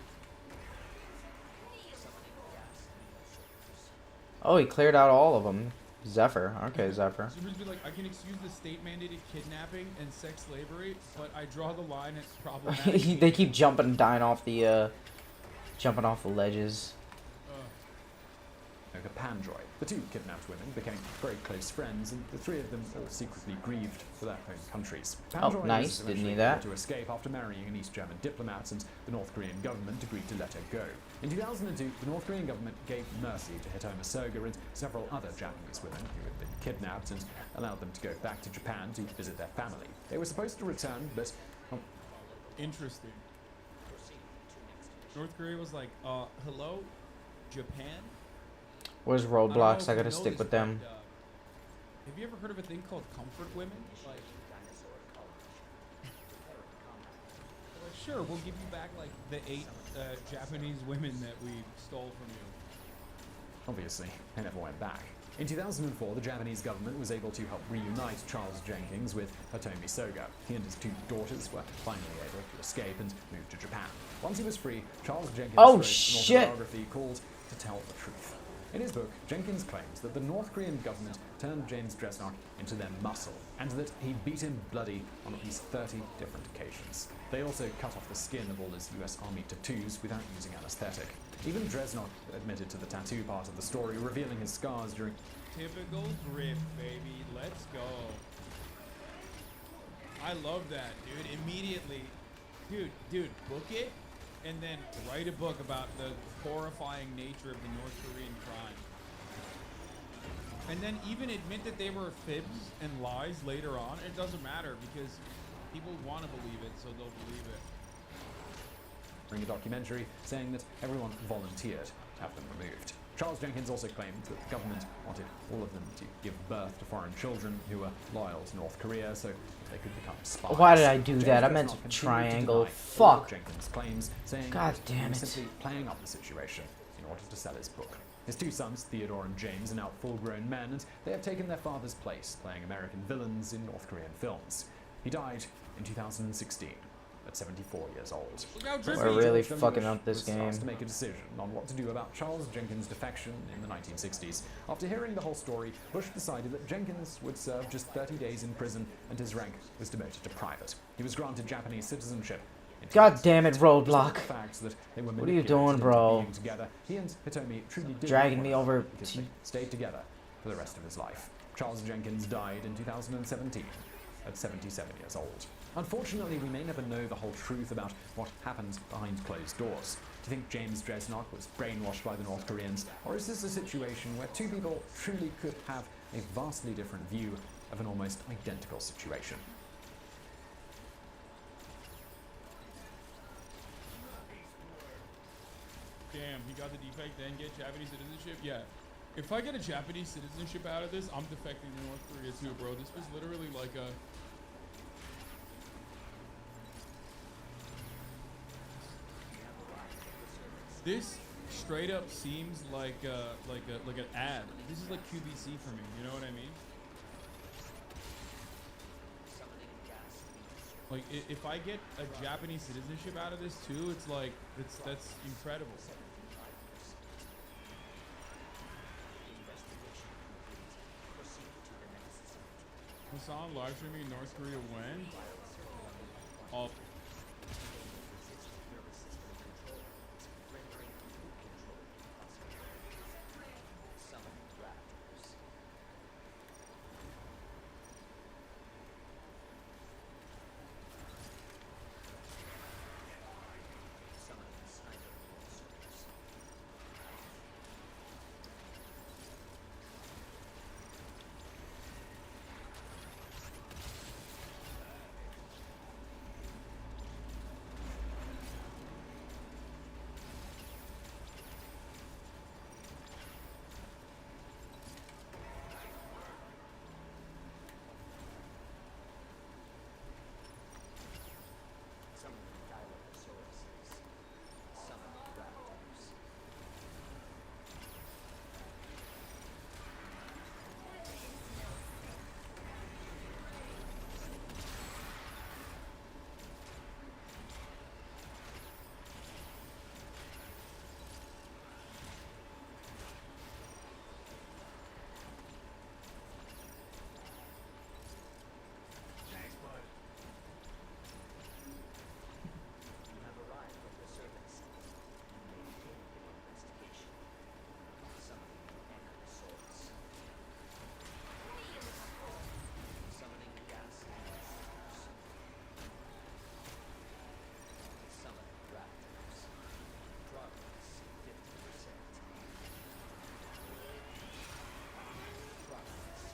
Oh, he cleared out all of them. Zephyr. Okay, Zephyr. Zoomers be like, I can excuse the state-mandated kidnapping and sex slavery, but I draw the line at problematic. They keep jumping and dying off the, ledges. A Pandroid. The 2 kidnapped women became very close friends, and the 3 of them all secretly grieved for their home countries. Oh, nice. Didn't need that. To escape after marrying an East German diplomat, and the North Korean government agreed to let her go. In 2002, the North Korean government gave mercy to Hitoma Soga and several other Japanese women who had been kidnapped and allowed them to go back to Japan to visit their family. They were supposed to return, but... Interesting. North Korea was like, hello, Japan? Where's Roblox? I gotta stick with them. Have you ever heard of a thing called comfort women? Like, sure, we'll give you back like the 8 Japanese women that we stole from you. Obviously, they never went back. In 2004, the Japanese government was able to help reunite Charles Jenkins with Hitomi Soga. He and his 2 daughters were finally able to escape and move to Japan. While Once he was free, Charles Jenkins Oh, wrote an shit. autobiography called To Tell the Truth. In his book, Jenkins claims that the North Korean government turned James Dresnok into their muscle, and that he beat him bloody on at least 30 different occasions. They also cut off the skin of all his US Army tattoos without using anesthetic. Even Dresnok admitted to the tattoo part of the story, revealing his scars during... Typical grip, baby. Let's go. I love that, dude. Immediately. Dude, book it and then write a book about the horrifying nature of the North Korean crime. And then even admit that they were fibs and lies later on. It doesn't matter because people want to believe it, so they'll believe it. During a documentary saying that everyone volunteered to have them removed. Charles Jenkins also claimed that the government wanted all of them to give birth to foreign children who were loyal to North Korea so they could become spies. Why did I do James that? I meant Dresnok to continued triangle. deny all Fuck. of Jenkins' claims, saying God that damn he was it. simply playing up the situation in order to sell his book. His two sons, Theodore and James, are now full-grown men, and they have taken their father's place, playing American villains in North Korean films. He died in 2016. At 74 years old. We're really fucking up this was asked game. to make a decision on what to do about Charles Jenkins' defection in the 1960s. After hearing the whole story, Bush decided that Jenkins would serve just 30 days in prison and his rank was demoted to private. He was granted Japanese citizenship. God damn it, Roadblock. Despite the fact that they were What are you manipulated doing, into bro? being together, he and Hitomi truly did Dragging love me one over another because to- they stayed together for the rest of his life. Charles Jenkins died in 2017 at 77 years old. Unfortunately, we may never know the whole truth about what happened behind closed doors. Do you think James Dresnok was brainwashed by the North Koreans, or is this a situation where two people truly could have a vastly different view of an almost identical situation? Damn, he got the defect, then get Japanese citizenship? Yeah. If I get a Japanese citizenship out of this, I'm defecting to North Korea too, bro. This was literally like a... This straight up seems like an ad. This is like QVC for me, you know what I mean? Like if I get a Japanese citizenship out of this too, it's like that's incredible. Hassan live streaming North Korea when? All.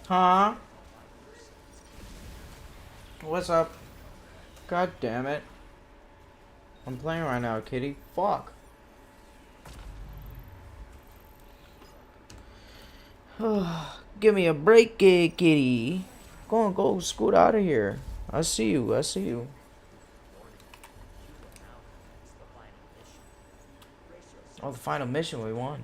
Huh? What's up? God damn it. I'm playing right now, kitty. Fuck. Give me a break, kitty. Go scoot out of here. I see you. Oh, the final mission, we won.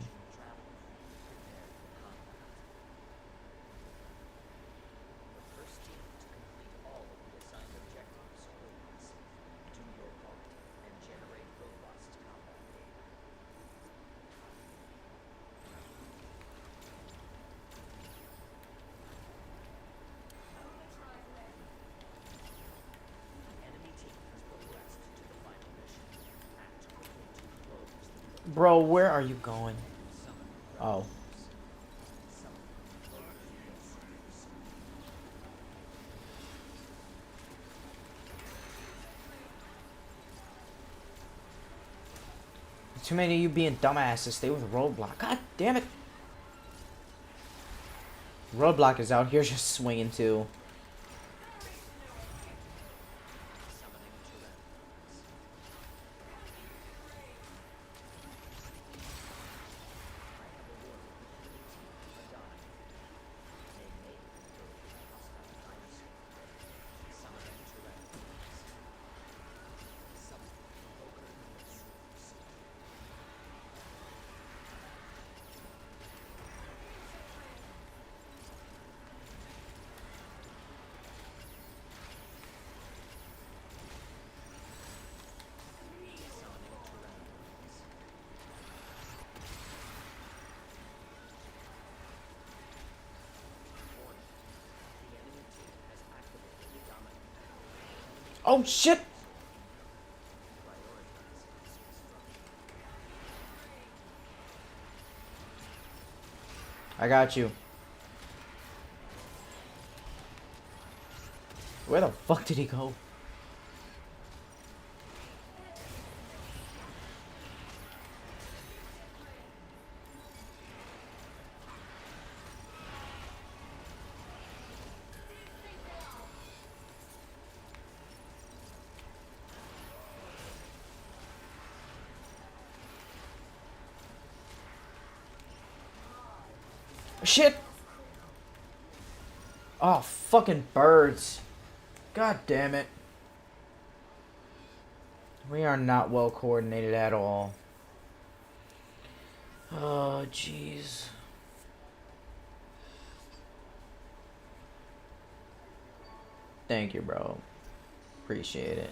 Bro, where are you going? Oh. Too many of you being dumbasses. Stay with Roadblock. God damn it. Roadblock is out here just swinging too. Oh shit! I got you. Where the fuck did he go? Shit! Oh, fucking birds. God damn it. We are not well coordinated at all. Oh, jeez. Thank you, bro. Appreciate it.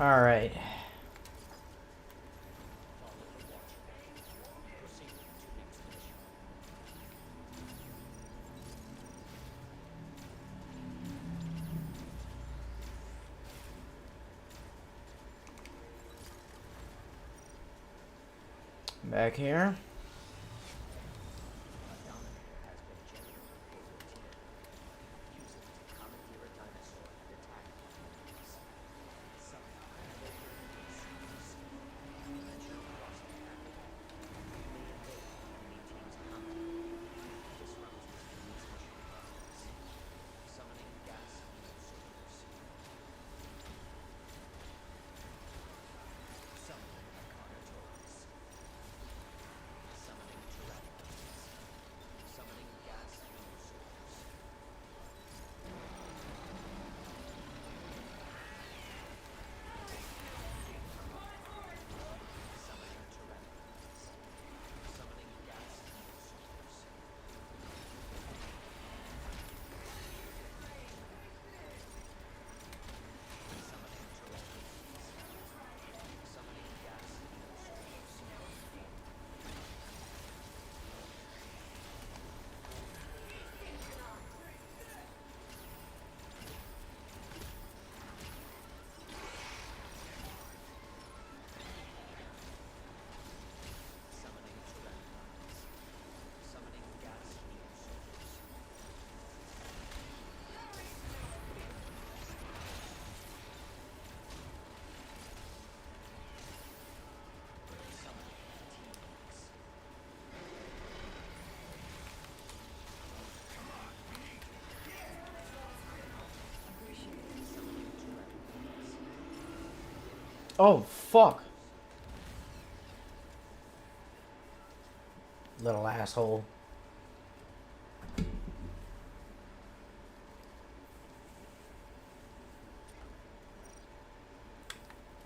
All right. Back here. Oh, fuck. Little asshole.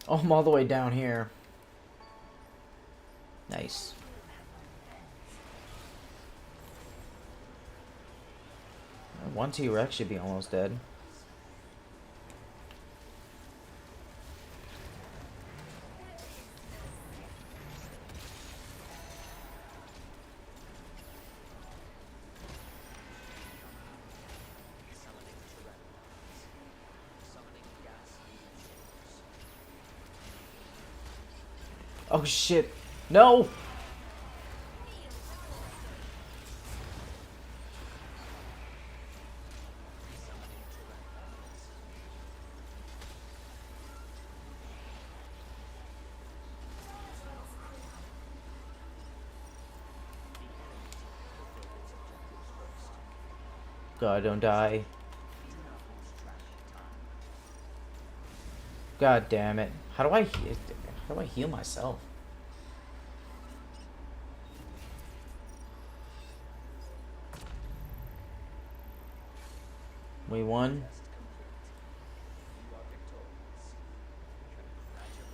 Oh, I'm all the way down here. Nice. One T-Rex should be almost dead. Oh shit. No! God, don't die. God damn it. How do I heal myself? We won.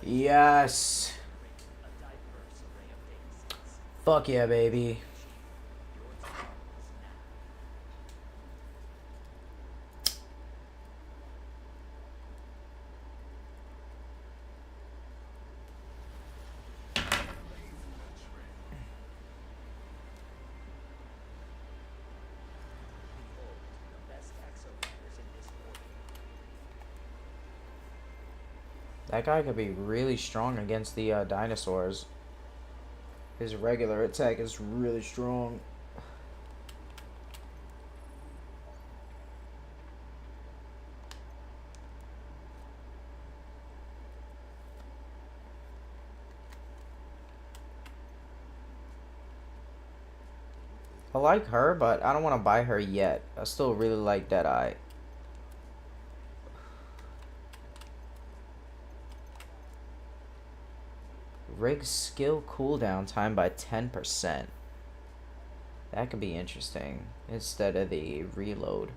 Yes. Fuck yeah, baby. That guy could be really strong against the dinosaurs. His regular attack is really strong. I like her, but I don't want to buy her yet. I still really like Deadeye. Rig skill cooldown time by 10%. That could be interesting instead of the reload.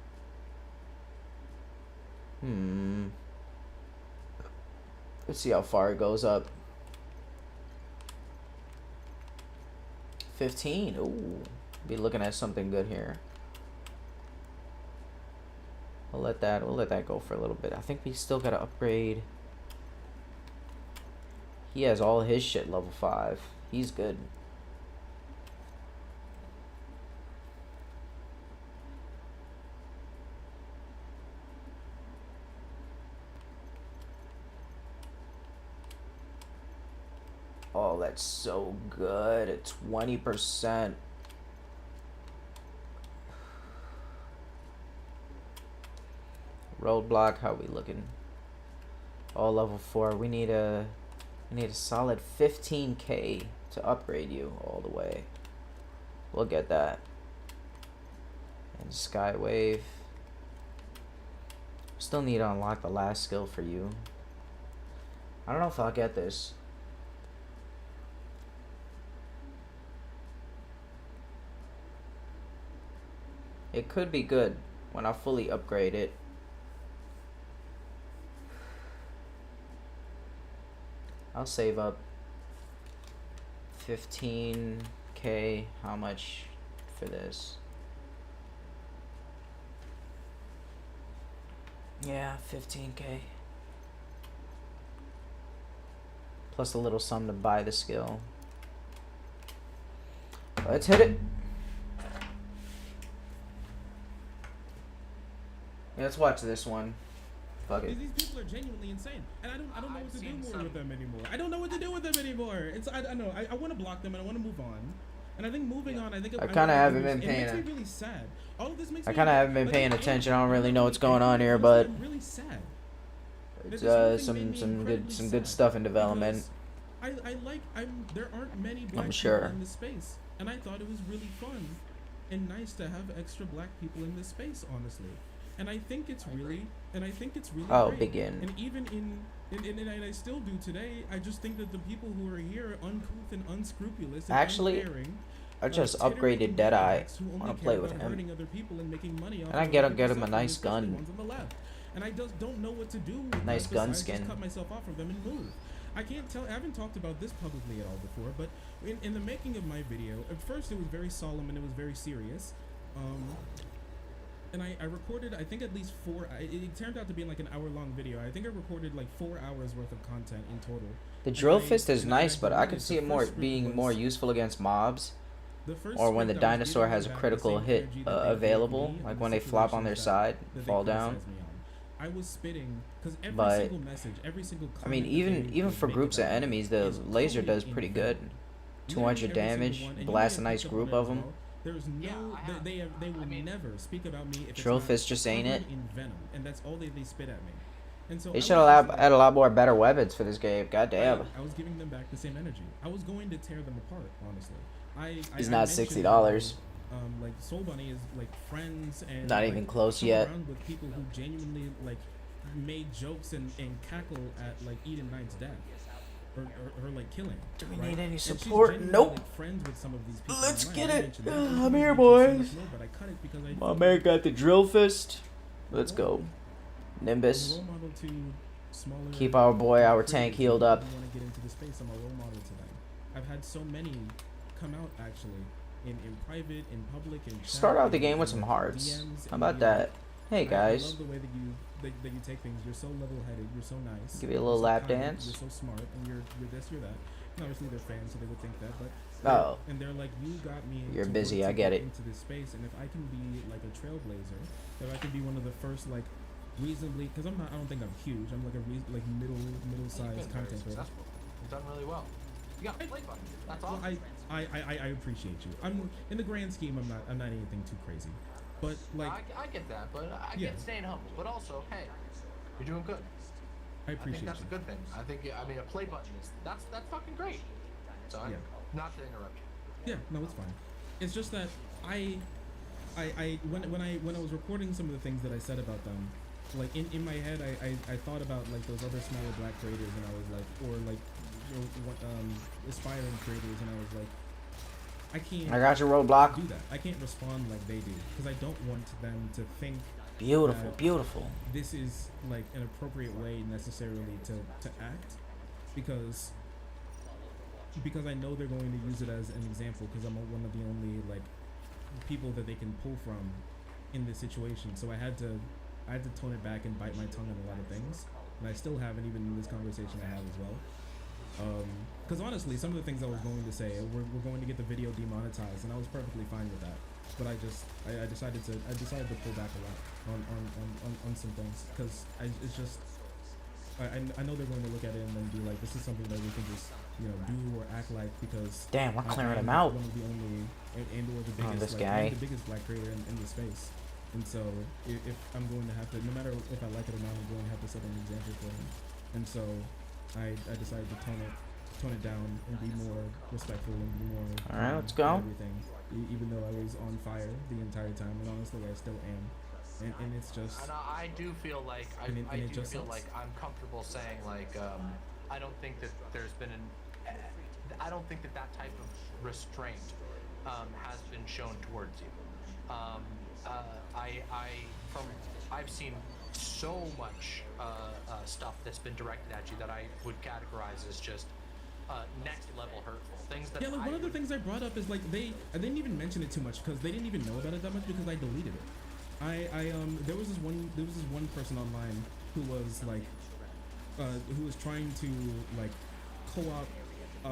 Let's see how far it goes up. 15. Ooh, be looking at something good here. We'll let that go for a little bit. I think we still gotta upgrade. He has all his shit level 5. He's good. Oh, that's so good at 20%. Roadblock, how we looking? All level 4. We need a solid 15k to upgrade you all the way. We'll get that. And Skywave. Still need to unlock the last skill for you. I don't know if I'll get this. It could be good when I fully upgrade it. I'll save up 15k. How much for this? Yeah, 15k. Plus a little sum to buy the skill. Let's hit it. Yeah, let's watch this one. Fuck it. These people are genuinely insane, and I don't know what to do more with them anymore. I don't know what to do with them anymore. It's I don't know. I want to block them and I want to move on. And I think moving on, I think I kind of haven't been it paying. makes me really sad. All of this makes I me kind of haven't been paying attention. I don't really know what's going on here, but I'm really sad. it's some good stuff in development. There aren't many black I'm sure. people in this space, and I thought it was really fun and nice to have extra black people in this space, honestly. And I think it's really, Oh, great. begin. And even and I still do today. I just think that the people who are here are uncouth and unscrupulous. And Actually, uncaring, I just tittering upgraded Deadeye. who I only want to care play with about him. hurting other people and making money off And I of get other him people's a nice suffering, especially gun. ones on the left. And I just don't know what to do with Nice that gun besides skin. just cut myself off from them and move. I can't tell. I haven't talked about this publicly at all before, but in the making of my video, at first it was very solemn and it was very serious. And I recorded, I think, at least it turned out to be like an hour-long video. I think I recorded like 4 hours worth of content in total. The drill fist is nice, but I could see it being more useful against mobs, or when the dinosaur has a critical hit available, like when they flop on their side, fall down. I was spitting because every But single message, every single I mean, even for groups of enemies, the laser does pretty good. 200 damage, blast a nice group of them. There's no, they will never speak about me if Drill it's not fist just ain't it. covered in venom, and that's all they spit at me. And so They I should was have just had a lot more better weapons for this game. Goddamn. I was giving them back the same energy. I was going to tear them apart, honestly. He's I not mentioned $60. how, like Soul Bunny is like friends and Not like, even close hung yet. around with people who genuinely like made jokes and cackle at like Eden Knight's death. Or like killing. Do we right? need any And she's support? genuinely, Nope. like, friends with some of these people Let's online. get I it. mentioned that. I'm I here, mentioned so much boys. more, but I cut it because I My felt man like got the drill fist. Let's go. I'm a Nimbus. role model to smaller Keep our boy, our creators tank who healed up. want to get into the space. I'm a role model to them. I've had so many come out actually in private, in public, in chat, Start out the in, game with like, some hearts. DMs, How and about be that? like, Hey I guys. love the way that you take things. You're so level-headed. You're so nice. Give you a you're little so lap kind, dance. You're so smart, and you're this, you're that. And obviously they're fans, so they would think that. But Oh. and they're like, you got me. You're to busy, want I to get it. Into this space, and if I can be like a trailblazer, if I can be one of the first like reasonably, because I'm not. I don't think I'm huge. I'm like a middle-sized content creator. You've done really well. You got a play button. That's Well, awesome. I appreciate you. I'm in the grand scheme. I'm not anything too crazy, but like I get that, but I Yeah. get staying humble. But also, hey, you're doing good. I appreciate think that's you. a good thing. I mean, a play button is that's fucking great. So Yeah. not to interrupt you. Yeah, no, it's fine. It's just that when I was recording some of the things that I said about them, like in my head, I thought about like those other smaller black creators, and I was like, or like aspiring creators, and I was like, I can't. I got your roadblock. Do that. I can't respond like they do because I don't want them to think. Beautiful, that beautiful. This is like an appropriate way necessarily to act, because I know they're going to use it as an example because I'm one of the only like people that they can pull from in this situation. So I had to tone it back and bite my tongue on a lot of things, and I still haven't, even in this conversation I have as well. Because honestly, some of the things I was going to say, we're going to get the video demonetized, and I was perfectly fine with that. But I decided to pull back a lot on some things because it's just I know they're going to look at it and then be like, this is something that we can just do or act like because Damn, we're clearing I'm him out. one of the only and or the biggest this like, guy. the biggest black creator in the space. And so if I'm going to have to, no matter if I like it or not, I'm going to have to set an example for him. And so I decided to tone it down and be more respectful and be more. All right, let's go. Everything, even though I was on fire the entire time, and honestly, I still am. And it's just. And I do feel like I do feel like I'm comfortable saying like I don't think that there's been I don't think that type of restraint has been shown towards you. I've seen so much stuff that's been directed at you that I would categorize as just next level hurtful things that. Yeah, like one of the things I brought up is like I didn't even mention it too much because they didn't even know about it that much because I deleted it. There was this one person online who was like who was trying to like co-op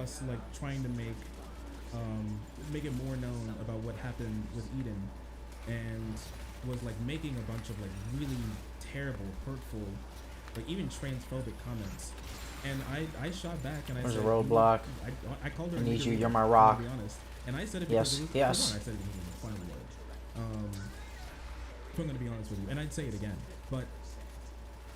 us, like trying to make it more known about what happened with Eden, and was like making a bunch of like really terrible, hurtful, like even transphobic comments. And I shot back and I There's said, a roadblock. I called her. I a need nigger you. with You're it, my I'm rock. gonna be honest. And I said it Yes, because yes. I said it because it was a funny word. If I'm gonna be honest with you, and I'd say it again, but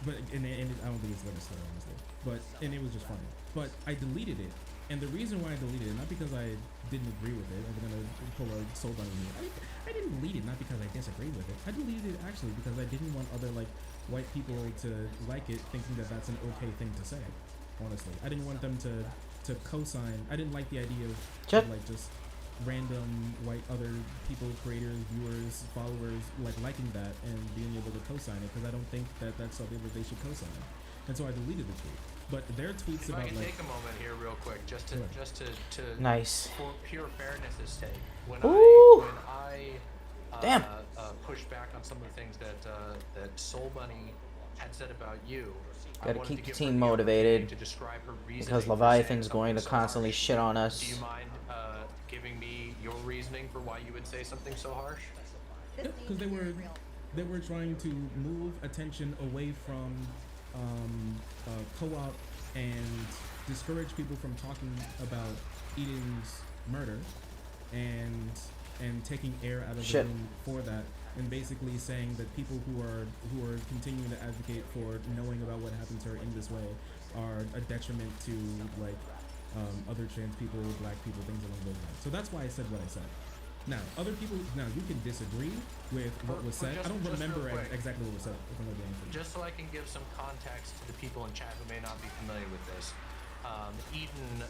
and I don't think it's gonna stay honestly. But and it was just funny. But I deleted it And the reason why I deleted it, not because I didn't agree with it, I'm gonna pull a soul bunny here. I didn't delete it not because I disagreed with it. I deleted it actually because I didn't want other like white people to like it, thinking that that's an okay thing to say. Honestly, I didn't want them to co-sign. I didn't like the idea of like just random white other people, creators, viewers, followers like liking that and being able to co-sign it, because I don't think that that's something that they should co-sign. And so I deleted the tweet. But their tweets If about I can like take a moment here real quick, just to Nice. for pure fairness' sake, when Ooh. I Damn. pushed back on some of the things that Soul Bunny had said about you, I Gotta wanted keep to the give team her the motivated, opportunity to describe her reasoning because for Leviathan's saying going to something so constantly harsh. shit on Do us. you mind giving me your reasoning for why you would say something so harsh? because they were trying to move attention away from co-op and discourage people from talking about Eden's murder and taking air out of the room for that, and basically saying that people who are continuing to advocate for knowing about what happened to her in this way are a detriment to like other trans people, black people, things along those lines. So that's why I said what I said. Now, other people, you can disagree with what was said. I don't remember exactly what was said, if I'm gonna be honest with you. Just so I can give some context to the people in chat who may not be familiar with this, Eden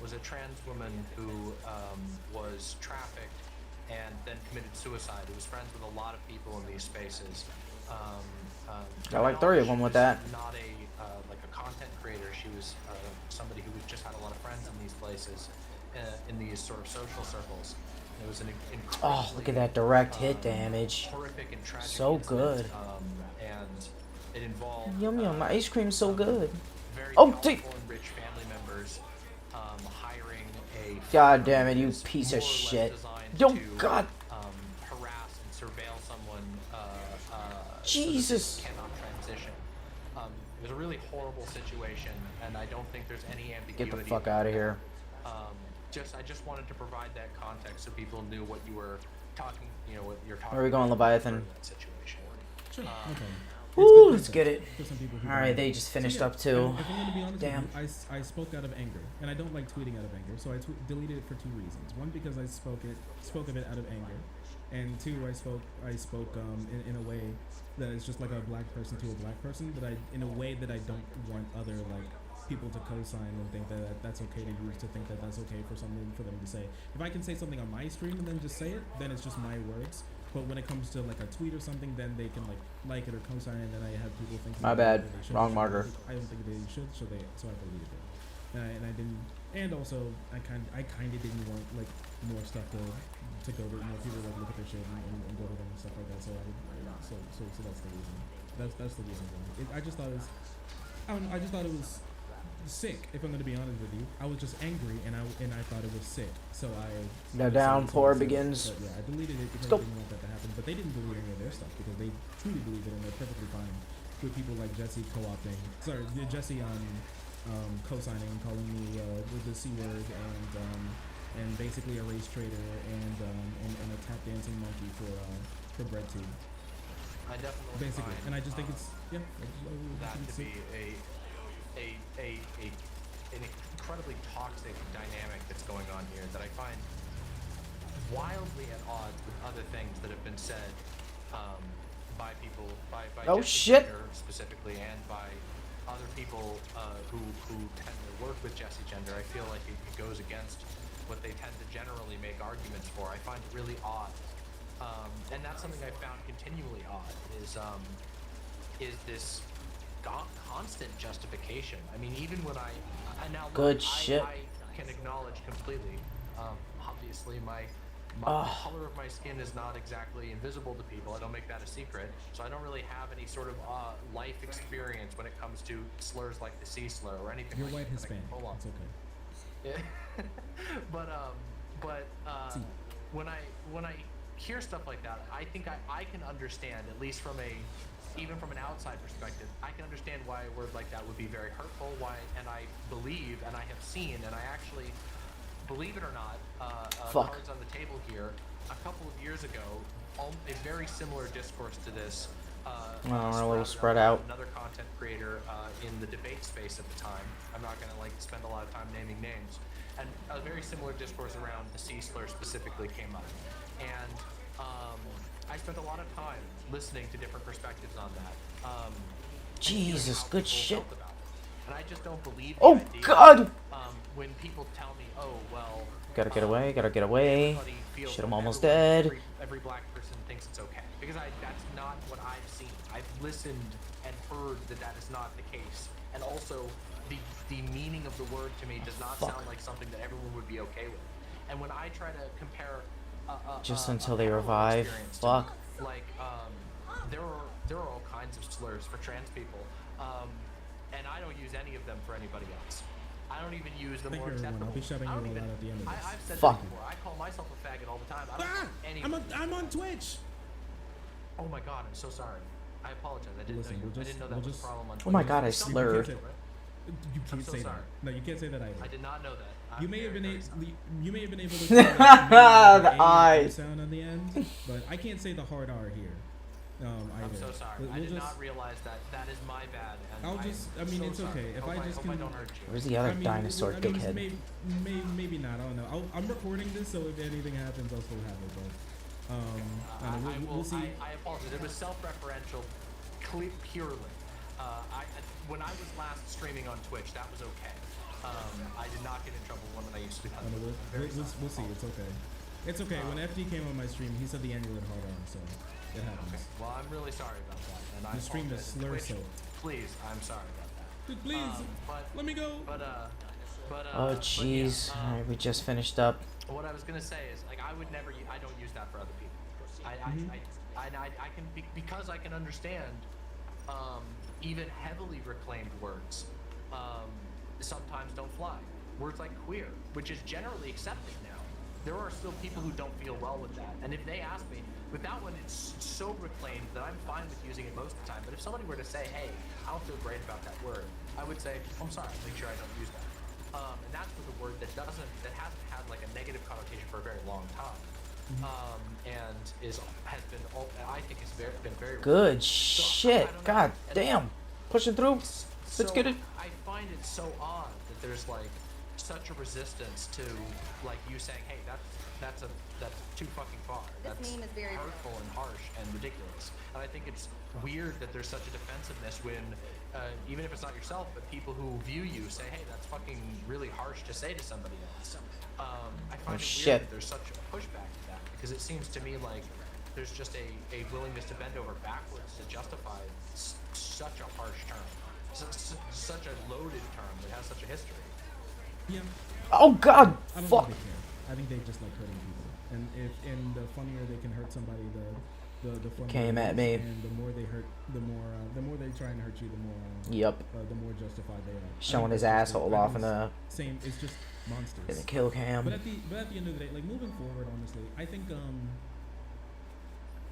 was a trans woman who was trafficked and then committed suicide. Who was friends with a lot of people in these spaces. Got like 3 of them with that. Not a like a content creator. She was somebody who just had a lot of friends in these places, in these sort of social circles. It was an incredibly Oh, look at that direct hit damage. horrific and tragic So incident, good. and it involved Yum yum, my ice cream's so good. very Oh, powerful and rich family members hiring a God damn it, you piece of more or less shit. designed Don't, to, God. harass and surveil someone Jesus. so that they cannot transition. It was a really horrible situation, and I don't think there's any ambiguity. Get the fuck out of here. I just wanted to provide that context so people knew what you were talking, what you're talking Where are we going, about Leviathan? in that situation. Sure, okay. Woo, let's get it. For some people who Alright, don't they know. just finished So, up too. If I'm going to be honest Damn. with you, I spoke out of anger, and I don't like tweeting out of anger, so I deleted it for 2 reasons. One, because I spoke of it out of anger, and 2, I spoke in a way that is just like a black person to a black person, but in a way that I don't want other like people to co-sign and think that that's okay to use, to think that that's okay for something for them to say. If I can say something on my stream and then just say it, then it's just my words. But when it comes to like a tweet or something, then they can like it or co-sign it, and then I have people thinking My bad. that they should. Wrong marker. I don't think they should, so I deleted it. And I didn't, and also I kind of didn't want like more stuff to go to, people like look at their shit and go to them and stuff like that. So so that's the reason. That's the reason why. I just thought it was, I just thought it was sick. If I'm gonna be honest with you, I was just angry and I thought it was sick. So The downpour begins. But yeah, I deleted it because I didn't want that to happen. But they didn't delete any of their stuff because they truly believe it and they're perfectly fine with people like Jesse co-opting. Sorry, Jesse co-signing, calling me the C word and basically a race traitor and a tap dancing monkey for bread tube. I definitely basically, find, and I just think it's that to be an incredibly toxic dynamic that's going on here that I find wildly at odds with other things that have been said by people, by Oh, Jesse shit. Gender specifically, and by other people who tend to work with Jesse Gender. I feel like it goes against what they tend to generally make arguments for. I find it really odd. And that's something I found continually odd is this constant justification. I mean, even when I now Good look, shit. I can acknowledge completely. Obviously, the color of my skin is not exactly invisible to people. I don't make that a secret, so I don't really have any sort of life experience when it comes to slurs like the C slur or anything. You're like white that. Hispanic. Hold on. It's okay. Yeah. but when I hear stuff like that, I think I can understand, at least even from an outside perspective, I can understand why a word like that would be very hurtful. And I believe, and I have seen, and I actually, believe it or not, cards on the table here, a couple of years ago, a very similar discourse to this. A little spread out. Another content creator in the debate space at the time. I'm not going to like spend a lot of time naming names. And a very similar discourse around the C slur specifically came up. And I spent a lot of time listening to different perspectives on that. Jesus, good shit. And I just don't believe Oh, idea, God! When people tell me, oh, well... Gotta get away, gotta get away. Shit, I'm almost dead. Every black person thinks it's okay. Because that's not what I've seen. I've listened and heard that that is not the case. And also, the meaning of the word to me does not sound like something that everyone would be okay with. And when I try to compare... Just until they revive. Fuck. Like, there are all kinds of slurs for trans people. And I don't use any of them for anybody else. I don't even use the more acceptable. I'll be shutting you all out at the end of this. I've said Fuck. this before. I call myself a faggot all the time. I don't I'm on Twitch. Oh my god, I'm so sorry. I apologize. I didn't know that was a problem on Twitch. Oh my god, I slurred. You can't say that. No, you can't say that either. I did not know that. You may have been able to The eyes sound on the end, but I can't say the hard R here. I'm so sorry. I did not realize that is my bad. And it's okay. If I just can. Where's the other dinosaur dickhead? Maybe not. I don't know. I'm recording this, so if anything happens, I'll still have it. But we'll see. I apologize. It was self-referential, purely. When I was last streaming on Twitch, that was okay. I did not get in trouble when I used to do that. We'll see. It's okay. It's okay. When FD came on my stream, he said the end would hard on, so it happens. Okay. Well, I'm really sorry about that. And the stream is slur so. Please, I'm sorry about that. Please, let me go. Oh jeez, alright, we just finished up. What I was gonna say is, like, I don't use that for other people. I can because I can understand even heavily reclaimed words sometimes don't fly. Words like queer, which is generally accepted now. There are still people who don't feel well with that. And if they ask me, with that one, it's so reclaimed that I'm fine with using it most of the time. But if somebody were to say, hey, I don't feel great about that word, I would say, I'm sorry, make sure I don't use that. And that's with a word that hasn't had like a negative connotation for a very long time. And I think has been very good shit. God damn. Pushing through. Let's get it. I find it so odd that there's like such a resistance to like you saying, hey, that's too fucking far. That's meme is very hurtful and harsh and ridiculous. And I think it's weird that there's such a defensiveness when even if it's not yourself, but people who view you say, hey, that's fucking really harsh to say to somebody else. I find it weird that there's such a pushback to that because it seems to me like there's just a willingness to bend over backwards to justify such a harsh term. Such a loaded term that has such a history. Yeah. Oh God! I don't Fuck. think they care. I think they just like hurting people, and the funnier they can hurt somebody, the funnier. Came at me. And the more they hurt, the more they try and hurt you, the more. Yep. The more justified they are. Showing his asshole off in a. Same. It's just monsters. In a kill cam. But at the end of the day, like moving forward, honestly, I think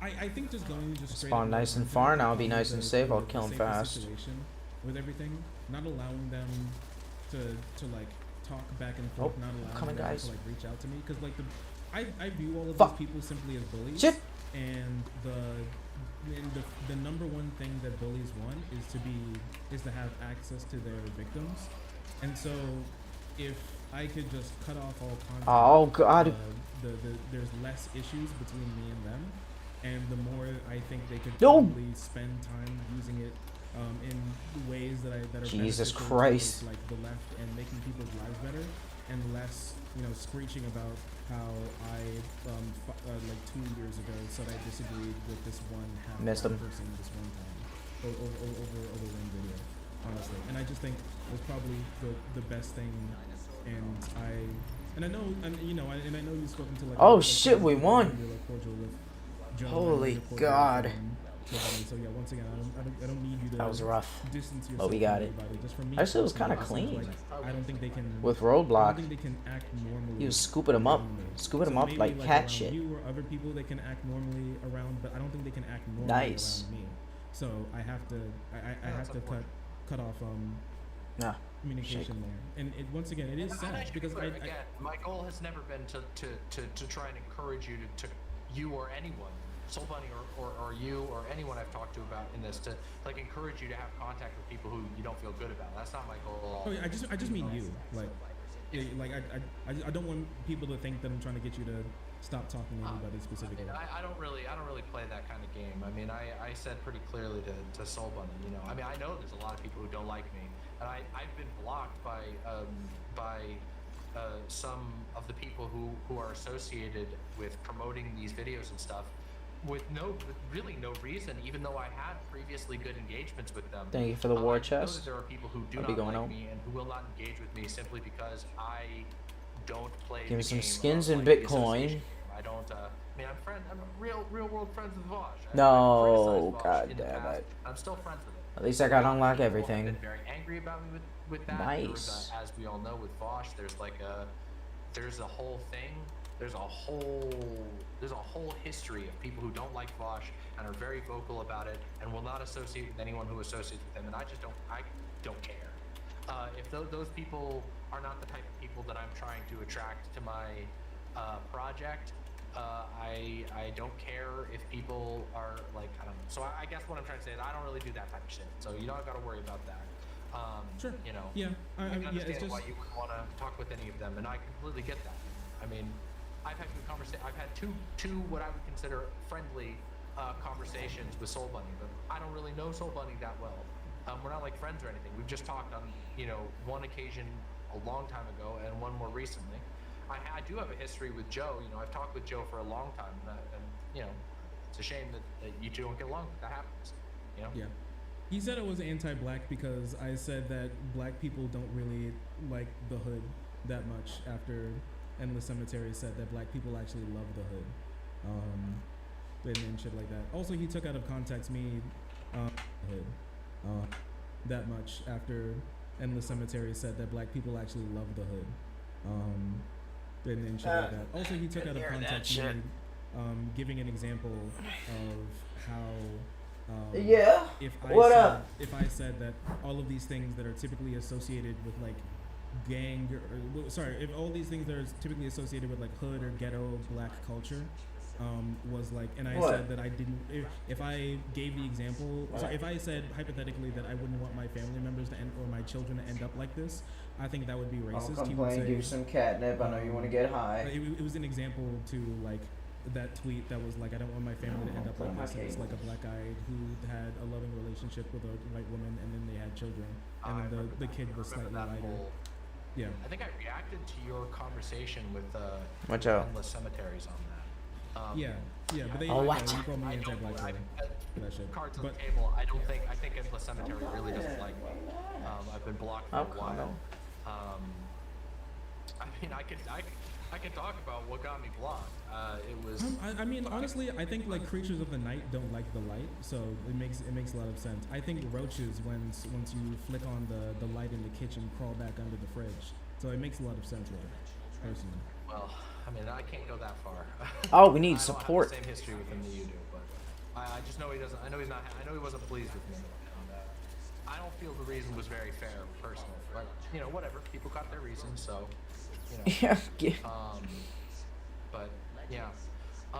I think just going just straight. Spawn nice and far now. Be nice and safe. I'll kill him fast. With everything, not allowing them to like talk back and forth, not allowing them to like reach out to me, because like I view all of these people simply as bullies. Shit. And the number one thing that bullies want is to have access to their victims, and so if I could just cut off all contact. Oh God. There's less issues between me and them, and the more I think they could No. probably spend time using it in ways that are Jesus beneficial Christ. towards, like the left and making people's lives better, and less screeching about how I like 2 years ago said I disagreed with this one person this one time over one video, honestly. And I just think it was probably the best thing. And I know you've spoken to like. Oh shit, we won. Holy God. So yeah, once again, I don't need you to. That was rough. Distance yourself But we got it. Just for me, Actually, it was kind of personally, clean. like, I don't think they can. With roadblock. I don't think they can act normally. He was scooping him up, maybe, like cat around shit. You or other people they can act normally around, but I don't think they can act normally Nice. around me. So I have to, I have to cut off communication there. And once again, it is sad because my goal has never been to try and encourage you to you or anyone Soul Bunny or you or anyone I've talked to about in this to like encourage you to have contact with people who you don't feel good about. That's not my goal. Oh yeah, I just mean you. I don't want people to think that I'm trying to get you to stop talking to anybody specifically. I don't really play that kind of game. I mean, I said pretty clearly to Soul Bunny, you know. I mean, I know there's a lot of people who don't like me, and I've been blocked by some of the people who are associated with promoting these videos and stuff with really no reason, even though I had previously good engagements with them. Thank you for the war I know chest. that there are people who do I'll be not going like out. me and who will not engage with me simply because I don't play Give me the some game skins of, in like, the Bitcoin. association. I don't. I mean, I'm real world friends with Vosh. No, I've criticized Vosh god in the damn past. it. I'm still friends with him. At least I got to unlock People have everything. been very angry about me with that. Nice. There was as we all know with Vosh, there's a whole thing. There's a whole history of people who don't like Vosh and are very vocal about it and will not associate with anyone who associates with him. And I don't care. If those people are not the type of people that I'm trying to attract to my project, I don't care if people are like, I don't know. So I guess what I'm trying to say is I don't really do that type of shit. So you don't got to worry about that. Sure. You know. Yeah. I can understand it's just why you wouldn't want to talk with any of them, and I completely get that. I mean, I've had good conversation. I've had two what I would consider friendly conversations with Soul Bunny, but I don't really know Soul Bunny that well. We're not like friends or anything. We've just talked on one occasion a long time ago and one more recently. I do have a history with Joe. You know, I've talked with Joe for a long time, and you know, it's a shame that you two don't get along. But that happens. You know. Yeah. He said it was anti-black because I said that black people don't really like the hood that much after Endless Cemetery said that black people actually love the hood. And shit like that. Also, he took out of context me hood that much after Endless Cemetery said that black people actually love the hood. And shit like that. Also, he took out of context me giving an example of how Yeah. If I said that all of these things that are typically associated with like gang if all these things that are typically associated with like hood or ghetto black culture was like, and I said that I didn't, if I gave the example, if I said hypothetically that I wouldn't want my family members to end or my children to end up like this, I think that would be racist. I'll complain, give you some catnip, I know you want to get high. It was an example to like that tweet that was like, I don't want my family to end up like this. And it's like a black guy who had a loving relationship with a white woman and then they had children. And then the kid was slightly lighter. Yeah. I think I reacted to your conversation with Watch out. Endless Cemeteries on that. But they watch call me anti-black for that shit. Cards on the table. I think Endless Cemetery really doesn't like me. I've been blocked for a while. I mean, I can talk about what got me blocked. It was. I mean, honestly, I think like creatures of the night don't like the light, so it makes a lot of sense. I think roaches, once you flick on the light in the kitchen, crawl back under the fridge. So it makes a lot of sense with it, personally. Well, I mean, I can't go that far. Oh, we need I support. don't have the same history with him that you do, but I just know he doesn't. I know he's not. I know he wasn't pleased with me. And, I don't feel the reason was very fair, personally. But you know, whatever. People got their reasons, so. You know, but yeah.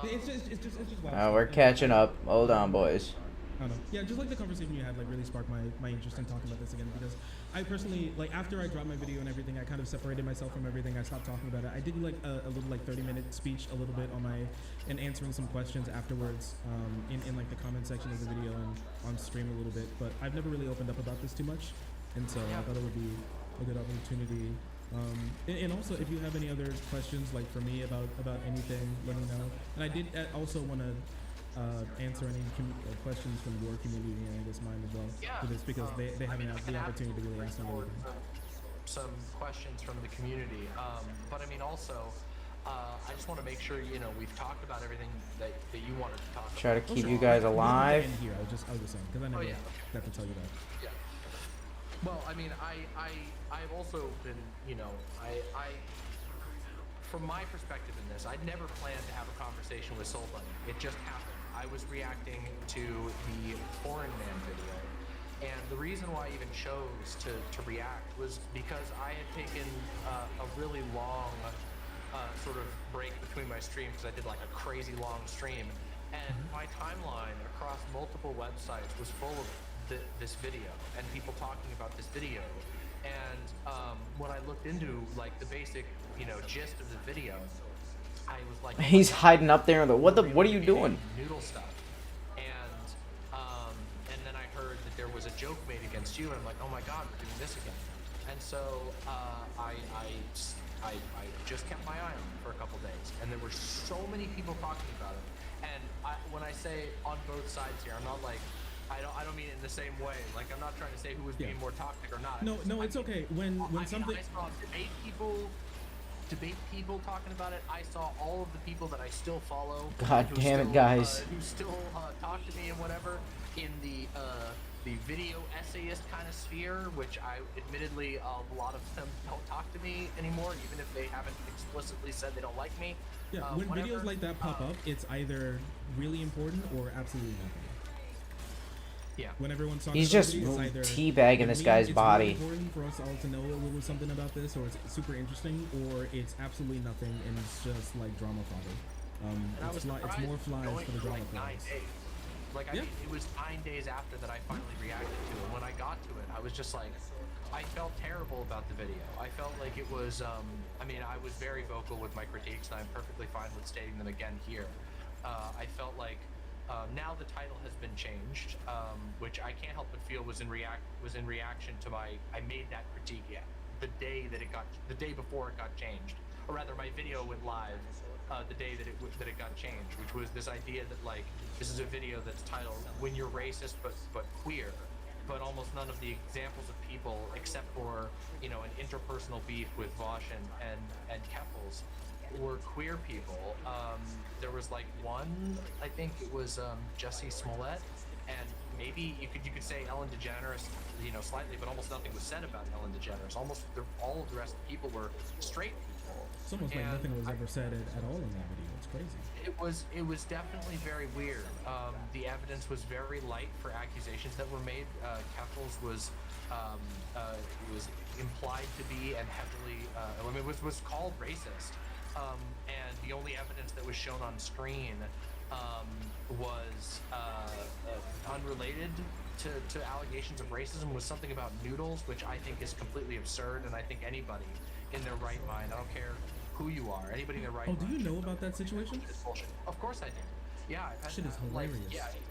It's just wild. We're catching up. Hold on, boys. I don't know. Yeah, just like the conversation you had, like really sparked my interest in talking about this again, because I personally, like after I dropped my video and everything, I kind of separated myself from everything. I stopped talking about it. I did like a little like 30-minute speech, a little bit and answering some questions afterwards, in like the comment section of the video and on stream a little bit. But I've never really opened up about this too much, and so I thought it would be a good opportunity. And also, if you have any other questions, like for me about anything, let me know. And I did also want to answer any questions from your community and I guess mine as well, for this, because they haven't had the opportunity to really ask them anything. Some questions from the community, but I mean also, I just want to make sure we've talked about everything that you wanted to talk about. Try to keep you guys alive. Here, I was just saying, because I never got to tell you that. Yeah. Well, I mean, I've also been, from my perspective in this, I'd never planned to have a conversation with Soul Bunny. It just happened. I was reacting to the Foreign Man video, and the reason why I even chose to react was because I had taken a really long sort of break between my streams, because I did like a crazy long stream, And my timeline across multiple websites was full of this video and people talking about this video. And when I looked into like the basic, gist of the video, I was like, oh He's hiding up there. What are you doing? Noodle stuff. And then I heard that there was a joke made against you, and I'm like, oh my god, we're doing this again. And so I just kept my eye on it for a couple days, and there were so many people talking about it. And when I say on both sides here, I'm not like, I don't mean it in the same way. Like, I'm not trying to say who was being more toxic or not. No, it's okay. When something. I saw debate people talking about it. I saw all of the people that I still follow. God damn it, guys. Who still talk to me and whatever in the video essayist kind of sphere, which I admittedly a lot of them don't talk to me anymore, even if they haven't explicitly said they don't like me. Yeah, when videos like that pop up, it's either really important or absolutely nothing. Yeah. When everyone's talking He's about just it, it's either teabagging this guy's body. It's really important for us all to know a little something about this, or it's super interesting, or it's absolutely nothing and it's just like drama fodder. It's more flies for the drama flies. Like, I mean, it was 9 days after that I finally reacted to it. When I got to it, I was just like, I felt terrible about the video. I felt like it was, I mean, I was very vocal with my critiques, and I'm perfectly fine with stating them again here. I felt like now the title has been changed, which I can't help but feel was in reaction to I made that critique the day before it got changed, or rather my video went live the day that it got changed, which was this idea that like this is a video that's titled "When You're Racist but Queer," but almost none of the examples of people, except for an interpersonal beef with Vosh and Keffels, were queer people. There was like one, I think it was Jussie Smollett, and maybe you could say Ellen DeGeneres, slightly, but almost nothing was said about Ellen DeGeneres. Almost all of the rest of the people were straight people. It's almost like nothing was ever said at all in that video. It's crazy. It was definitely very weird. The evidence was very light for accusations that were made. Keffels was implied to be and heavily, was called racist. And the only evidence that was shown on screen was unrelated to allegations of racism, was something about noodles, which I think is completely absurd, and I think anybody in their right mind, I don't care who you are, anybody in their right mind. Oh, do you know about that situation? Of course I do. Yeah. Shit is hilarious.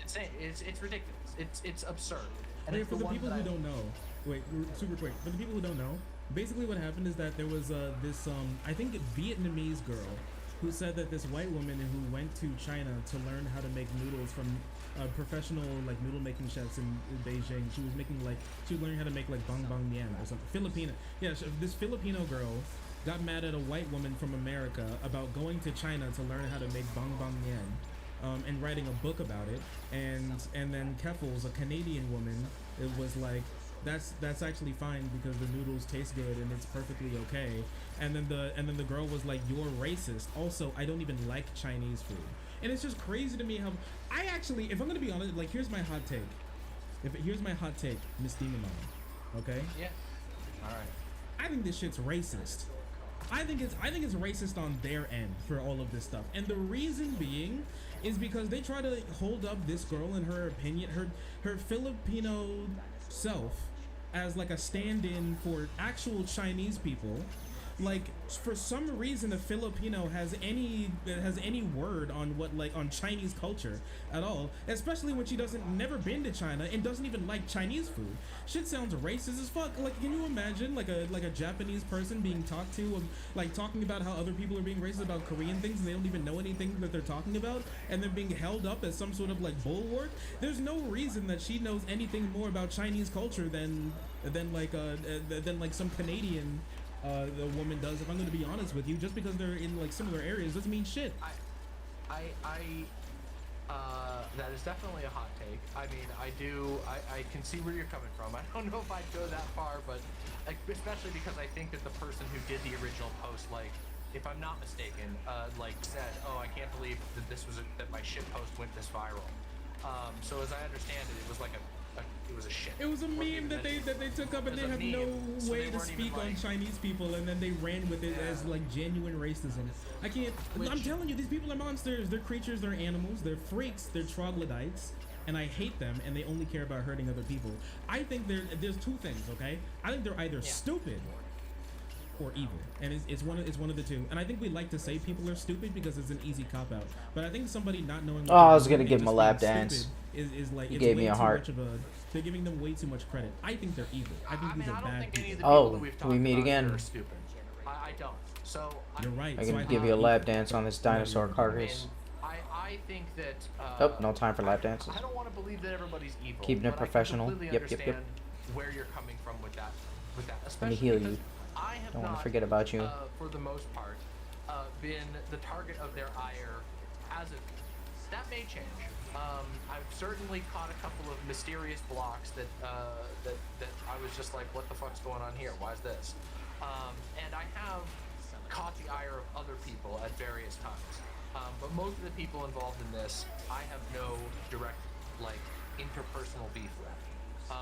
It's ridiculous. It's absurd. And for the people who don't know, wait, super quick. For the people who don't know, basically what happened is that there was this I think Vietnamese girl who said that this white woman who went to China to learn how to make noodles from professional like noodle making chefs in Beijing. She was learning how to make like bang bang mian or something. Filipino. Yeah, this Filipino girl got mad at a white woman from America about going to China to learn how to make bang bang mian, and writing a book about it. And then Keffels, a Canadian woman, it was like, that's actually fine because the noodles taste good and it's perfectly okay. And then the girl was like, you're racist. Also, I don't even like Chinese food. And it's just crazy to me how I actually, if I'm gonna be honest, like here's my hot take. Here's my hot take, Miss Demon Mama. Okay? Yeah. Alright. I think this shit's racist. I think it's racist on their end for all of this stuff. And the reason being is because they try to hold up this girl and her opinion, her Filipino self, as like a stand-in for actual Chinese people. Like, for some reason, a Filipino has any word on on Chinese culture at all, especially when she never been to China and doesn't even like Chinese food. Shit sounds racist as fuck. Like, can you imagine like a Japanese person being talked to, like talking about how other people are being racist about Korean things and they don't even know anything that they're talking about, and then being held up as some sort of like bulwark? There's no reason that she knows anything more about Chinese culture than some Canadian the woman does. If I'm going to be honest with you, just because they're in like similar areas doesn't mean shit. That is definitely a hot take. I mean, I can see where you're coming from. I don't know if I'd go that far, but like, especially because I think that the person who did the original post, like, if I'm not mistaken, like said, oh, I can't believe that that my shit post went this viral. So as I understand it, it was like it was a shit. It was a meme that they took up, and they have no way to speak on Chinese people, and then they ran with it as like genuine racism. I can't. I'm telling you, these people are monsters. They're creatures. They're animals. They're freaks. They're troglodytes. And I hate them, and they only care about hurting other people. I think there's two things, okay? I think they're either stupid or evil, and it's one of the two. And I think we like to say people are stupid because it's an easy cop out. But I think somebody not knowing. What I was gonna doing give and him a just lap being dance. stupid Is like He it's gave way me a too heart. much of a. They're giving them way too much credit. I think they're evil. I think these are bad people. Oh, we meet again. I don't. So You're right. I'm so gonna I give think you a evil. lap dance on this dinosaur carcass. I think that. Oh, no time for lap dances. I don't want to believe that everybody's evil. Keeping it but professional. I completely Yep, yep, yep. understand where you're coming from with that. Let me Especially heal because you. I have Don't want not, to forget about you. for the most part, been the target of their ire as of. That may change. I've certainly caught a couple of mysterious blocks that I was just like, what the fuck's going on here? Why is this? And I have caught the ire of other people at various times. But most of the people involved in this, I have no direct, like, interpersonal beef with.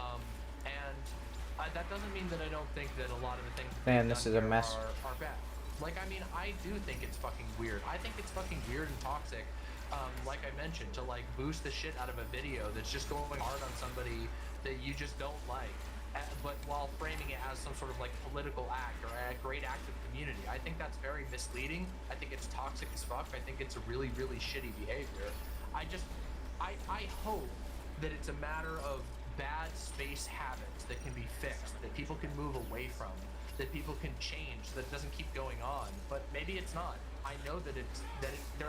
And that doesn't mean that I don't think that a lot of the things Man, this is a mess. are bad. Like, I mean, I do think it's fucking weird. I think it's fucking weird and toxic, like I mentioned, to, like, boost the shit out of a video that's just going hard on somebody that you just don't like. But while framing it as some sort of like political act or a great act of community. I think that's very misleading. I think it's toxic as fuck. I think it's a really, really shitty behavior. I hope that it's a matter of bad space habits that can be fixed, that people can move away from, that people can change, so that it doesn't keep going on. But maybe it's not. I know that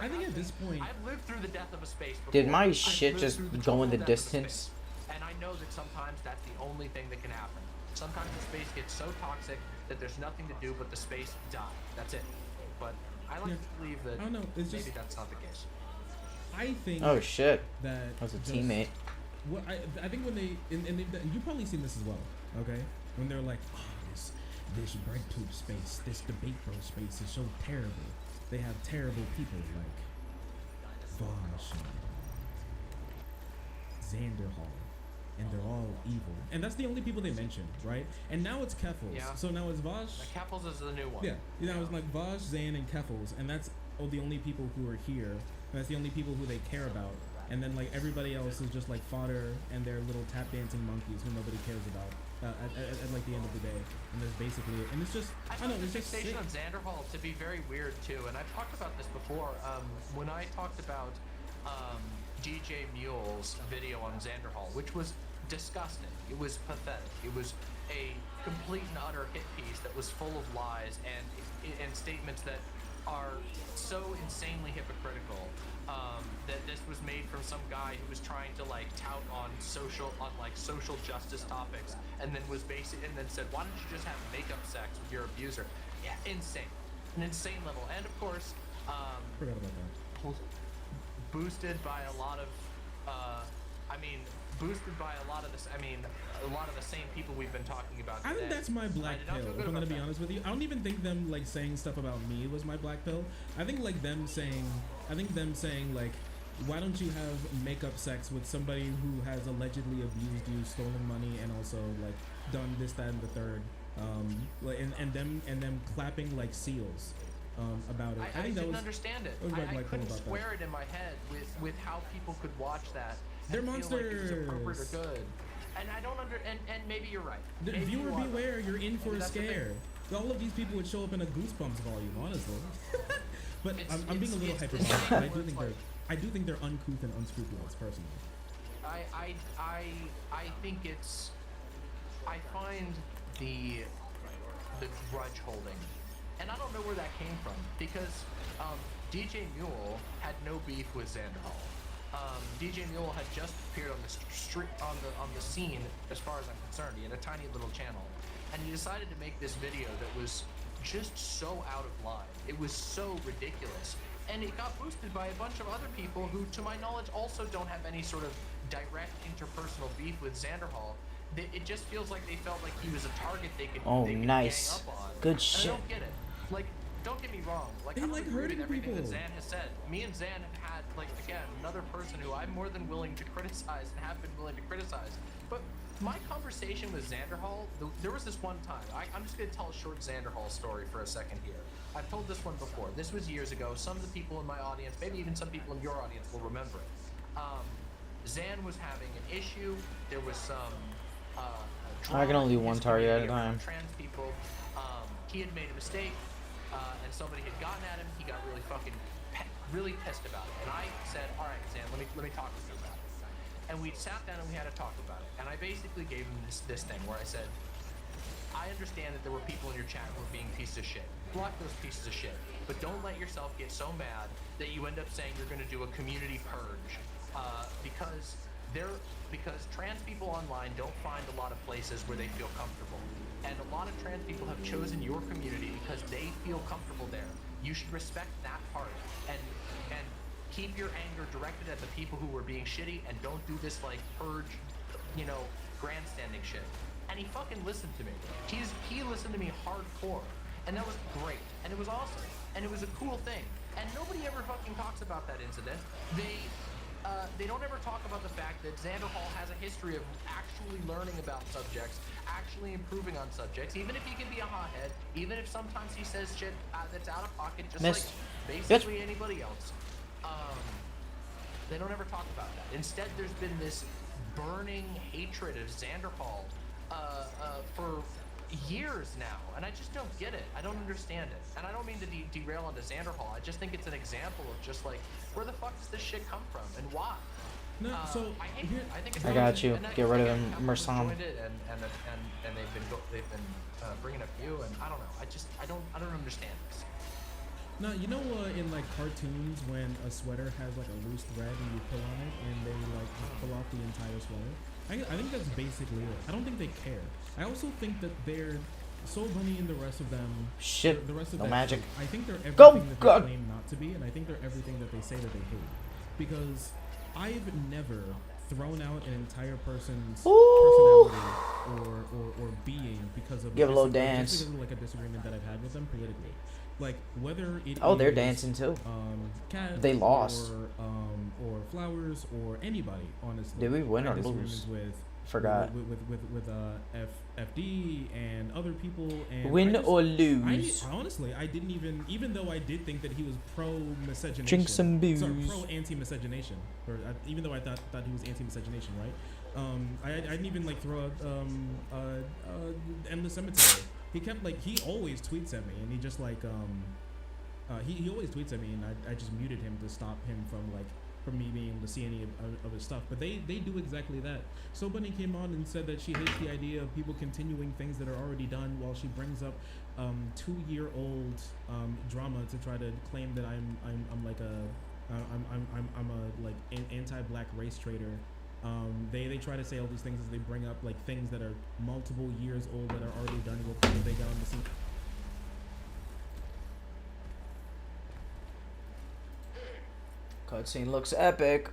I think at this point, I've lived through the death of a space before. Did my I've shit lived just through the go in the total death of a distance? space. And I know that sometimes that's the only thing that can happen. Sometimes the space gets so toxic that there's nothing to do but the space die. That's it. But I like to believe that I don't know, it's maybe just- that's not the case. I think. Oh shit. That was a just- teammate. What I think when they and you've probably seen this as well, okay? When they're like, oh, this bread tube space, this debate bro space is so terrible. They have terrible people like Vosh and Xander Hall, and they're all evil. And that's the only people they mentioned, right? And now it's Keffels. Yeah. So now it's Vosh. Keffels is the new one. Yeah. You know, it's like Vosh, Zan, and Keffels, and that's the only people who are here. And that's the only people who they care about. And then like everybody else is just like fodder and they're little tap dancing monkeys who nobody cares about at like the end of the day. And that's basically it. And it's just I don't know, the it's just sick. fixation on Xander Hall to be very weird too, and I've talked about this before. When I talked about DJ Mule's video on Xander Hall, which was disgusting. It was pathetic. It was a complete and utter hit piece that was full of lies and statements that are so insanely hypocritical. That this was made from some guy who was trying to like tout on social justice topics, and then said, why don't you just have makeup sex with your abuser? Yeah, insane, an insane level, and of course, Forgot about that. boosted by a lot of, boosted by a lot of this. I mean, a lot of the same people we've been talking about today. I think that's my black I did not pill, feel if good I'm gonna about be that. honest with you. I don't even think them like saying stuff about me was my black pill. I think them saying like, why don't you have makeup sex with somebody who has allegedly abused you, stolen money, and also like done this, that, and the third. And them clapping like seals about it. I think that didn't was, understand it. that was my I black pill couldn't about that. square it in my head with how people could watch that. They're and feel like it was appropriate monsters. or good. And I don't and maybe you're right. The Maybe viewer you are beware, right. you're in for Maybe a that's the thing. scare. All of these people would show up in a Goosebumps volume, honestly. But I'm being a little it's hyper. this I thing do where think it's I do think they're uncouth and unscrupulous, personally. I think it's. I find the grudge holding, and I don't know where that came from because DJ Mule had no beef with Xander Hall. DJ Mule had just appeared on the street on the scene, as far as I'm concerned. He had a tiny little channel, and he decided to make this video that was just so out of line. It was so ridiculous. And it got boosted by a bunch of other people who, to my knowledge, also don't have any sort of direct interpersonal beef with Xander Hall. It just feels like they felt like he was a target they could Nice. gang up on. Good And shit. I don't get it. Like, don't get me wrong. Like, They I don't like agree hurting with everything people. that Zan has said. Me and Zan have had, like, again, another person who I'm more than willing to criticize and have been willing to criticize. But my conversation with Xander Hall, there was this one time. I'm just going to tell a short Xander Hall story for a second here. I've told this one before. This was years ago. Some of the people in my audience, maybe even some people in your audience, will remember it. Zan was having an issue. There was some. I can only do one target at a time. Trans people. He had made a mistake, and somebody had gotten at him. He got really fucking really pissed about it. And I said, "All right, Zan, let me talk with you about it." And we sat down and we had a talk about it. And I basically gave him this thing where I said, "I understand that there were people in your chat who were being pieces of shit. Block those pieces of shit. But don't let yourself get so mad that you end up saying you're going to do a community purge, because trans people online don't find a lot of places where they feel comfortable. And a lot of trans people have chosen your community because they feel comfortable there. You should respect that part and keep your anger directed at the people who were being shitty, and don't do this like purge, grandstanding shit." And he fucking listened to me. He listened to me hardcore, and that was great, and it was awesome, and it was a cool thing. And nobody ever fucking talks about that incident. They don't ever talk about the fact that Xander Hall has a history of actually learning about subjects, actually improving on subjects, even if he can be a hothead, even if sometimes he says shit that's out of pocket, just like basically anybody else. They don't ever talk about that. Instead, there's been this burning hatred of Xander Hall for years now, and I just don't get it. I don't understand it, and I don't mean to derail onto Xander Hall. I just think it's an example of just like, where the fuck does this shit come from and why? No, so I hate it. I think it's I got you. Get rid of him, Mersam. And they've been bringing a few, and I don't know. I don't understand this. No, you know in like cartoons when a sweater has like a loose thread and you pull on it and they like just pull off the entire sweater? I think that's basically it. I don't think they care. I also think that they're Soul Bunny and the rest of them. Shit. The rest of no that magic. I think they're everything that they claim not to be, and I think they're everything that they say that they hate. Because I've never thrown out an entire person's personality or being because of give a little dance. Just because of like a disagreement that I've had with them politically. Like whether it they're is, dancing too. Cats they lost. Or Flowers or anybody, honestly. Did we win or lose? Forgot. With FD and other people and win or lose. Honestly, I didn't even though I did think that he was pro miscegenation. Drink some booze. Sorry, pro anti-miscegenation, or even though I thought he was anti-miscegenation, right? I didn't even like throw out Endless Cemetery. He kept like he always tweets at me, and he just like he always tweets at me, and I just muted him to stop him from me being able to see any of his stuff. But they do exactly that. So Bunny came on and said that she hates the idea of people continuing things that are already done, while she brings up 2-year-old drama to try to claim that I'm like a anti-black race traitor. They try to say all these things as they bring up like things that are multiple years old that are already done with what they got on the scene. Cutscene looks epic.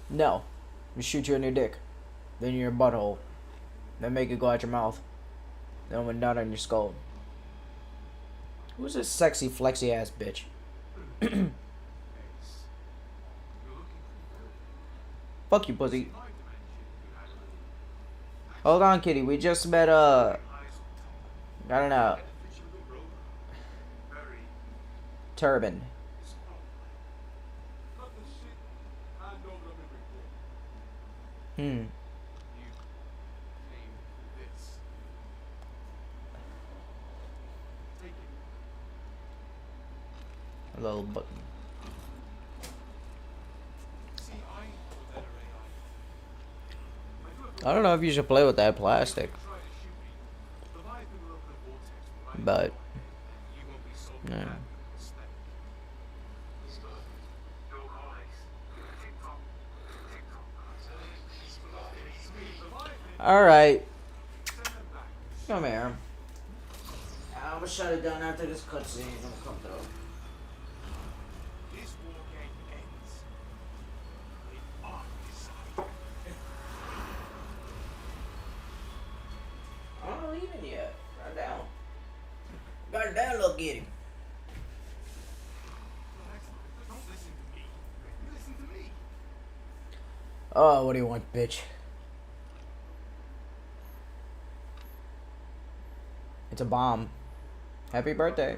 No. We shoot you in your dick. Then in your butthole. Then make it go out your mouth. Then with nut on your skull. Who's this sexy, flexy ass bitch? Fuck you, pussy. Hold on, kitty. We just met, I don't know. Turban. A little button. I don't know if you should play with that plastic, but yeah. All right, come here. I'm gonna shut it down after this cutscene. I'm gonna come through. leaving yet. Goddamn. Goddamn, look at him. Oh, what do you want, bitch? It's a bomb. Happy birthday.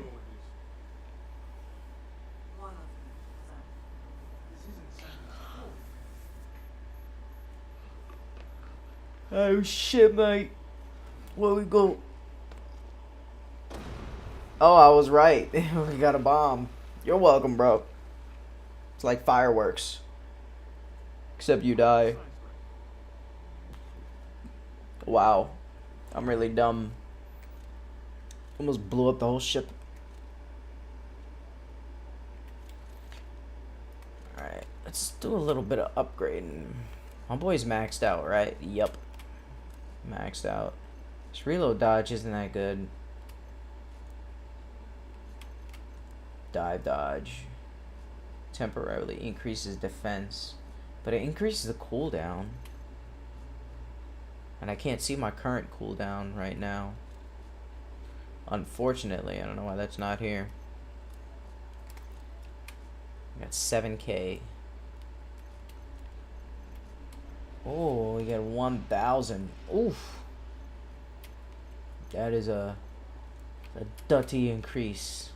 Oh shit, mate. Where we go? Oh, I was right. We got a bomb. You're welcome, bro. It's like fireworks. Except you die. Wow. I'm really dumb. Almost blew up the whole ship. Alright, let's do a little bit of upgrading. My boy's maxed out, right? Yup. Maxed out. This reload dodge isn't that good. Dive dodge. Temporarily increases defense. But it increases the cooldown. And I can't see my current cooldown right now. Unfortunately, I don't know why that's not here. We got 7K. Oh, we got 1,000. Oof. That is a dirty increase.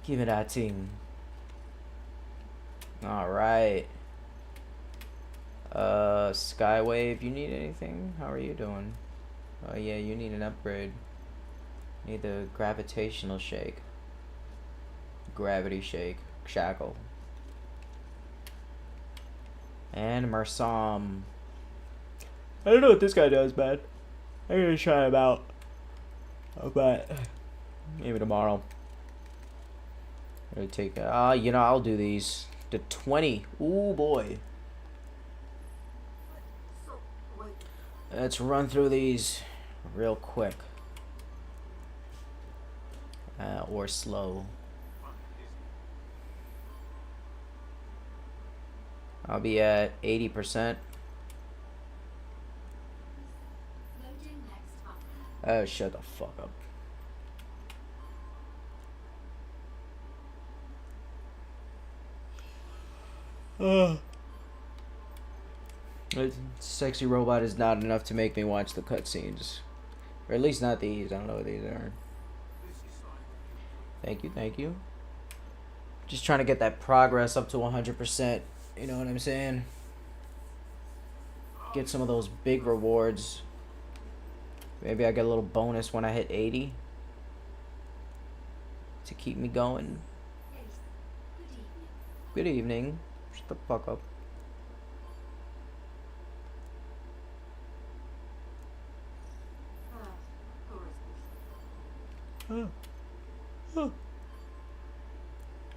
Give me that thing. Alright. Skywave, you need anything? How are you doing? Oh yeah, you need an upgrade. Need the gravitational shake. Gravity shake. Shackle. And Mersam. I don't know what this guy does, man. I'm gonna try him out. But maybe tomorrow. I'm gonna take you know, I'll do these. The 20. Ooh boy. Let's run through these real quick. Or slow. I'll be at 80%. Oh, shut the fuck up. Sexy robot is not enough to make me watch the cutscenes. Or at least not these. I don't know what these are. Thank you, thank you. Just trying to get that progress up to 100%. You know what I'm saying? Get some of those big rewards. Maybe I get a little bonus when I hit 80. To keep me going. Good evening. Shut the fuck up.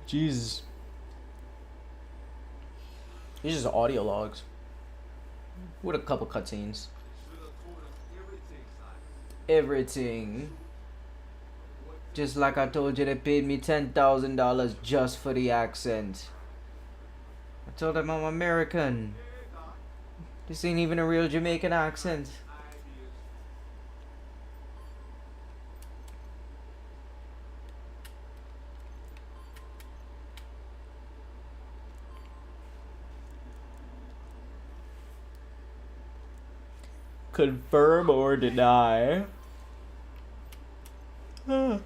Jesus. These are just audio logs. With a couple cutscenes. Everything. Just like I told you, they paid me $10,000 just for the accent. I told them I'm American. This ain't even a real Jamaican accent. Confirm or deny. Dear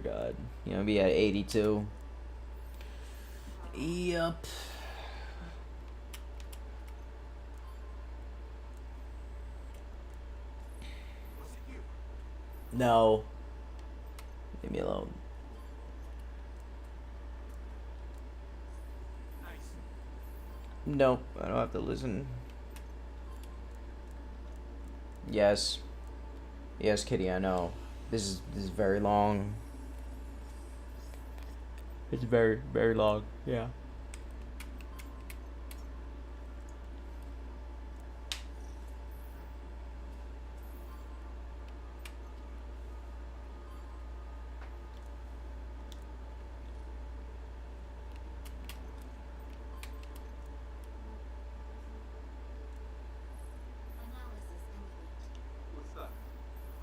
God. You know, be at 82. Yup. No. Leave me alone. Nope, I don't have to listen. Yes. Yes, Kitty, I know. This is very long. It's very, very long. Yeah.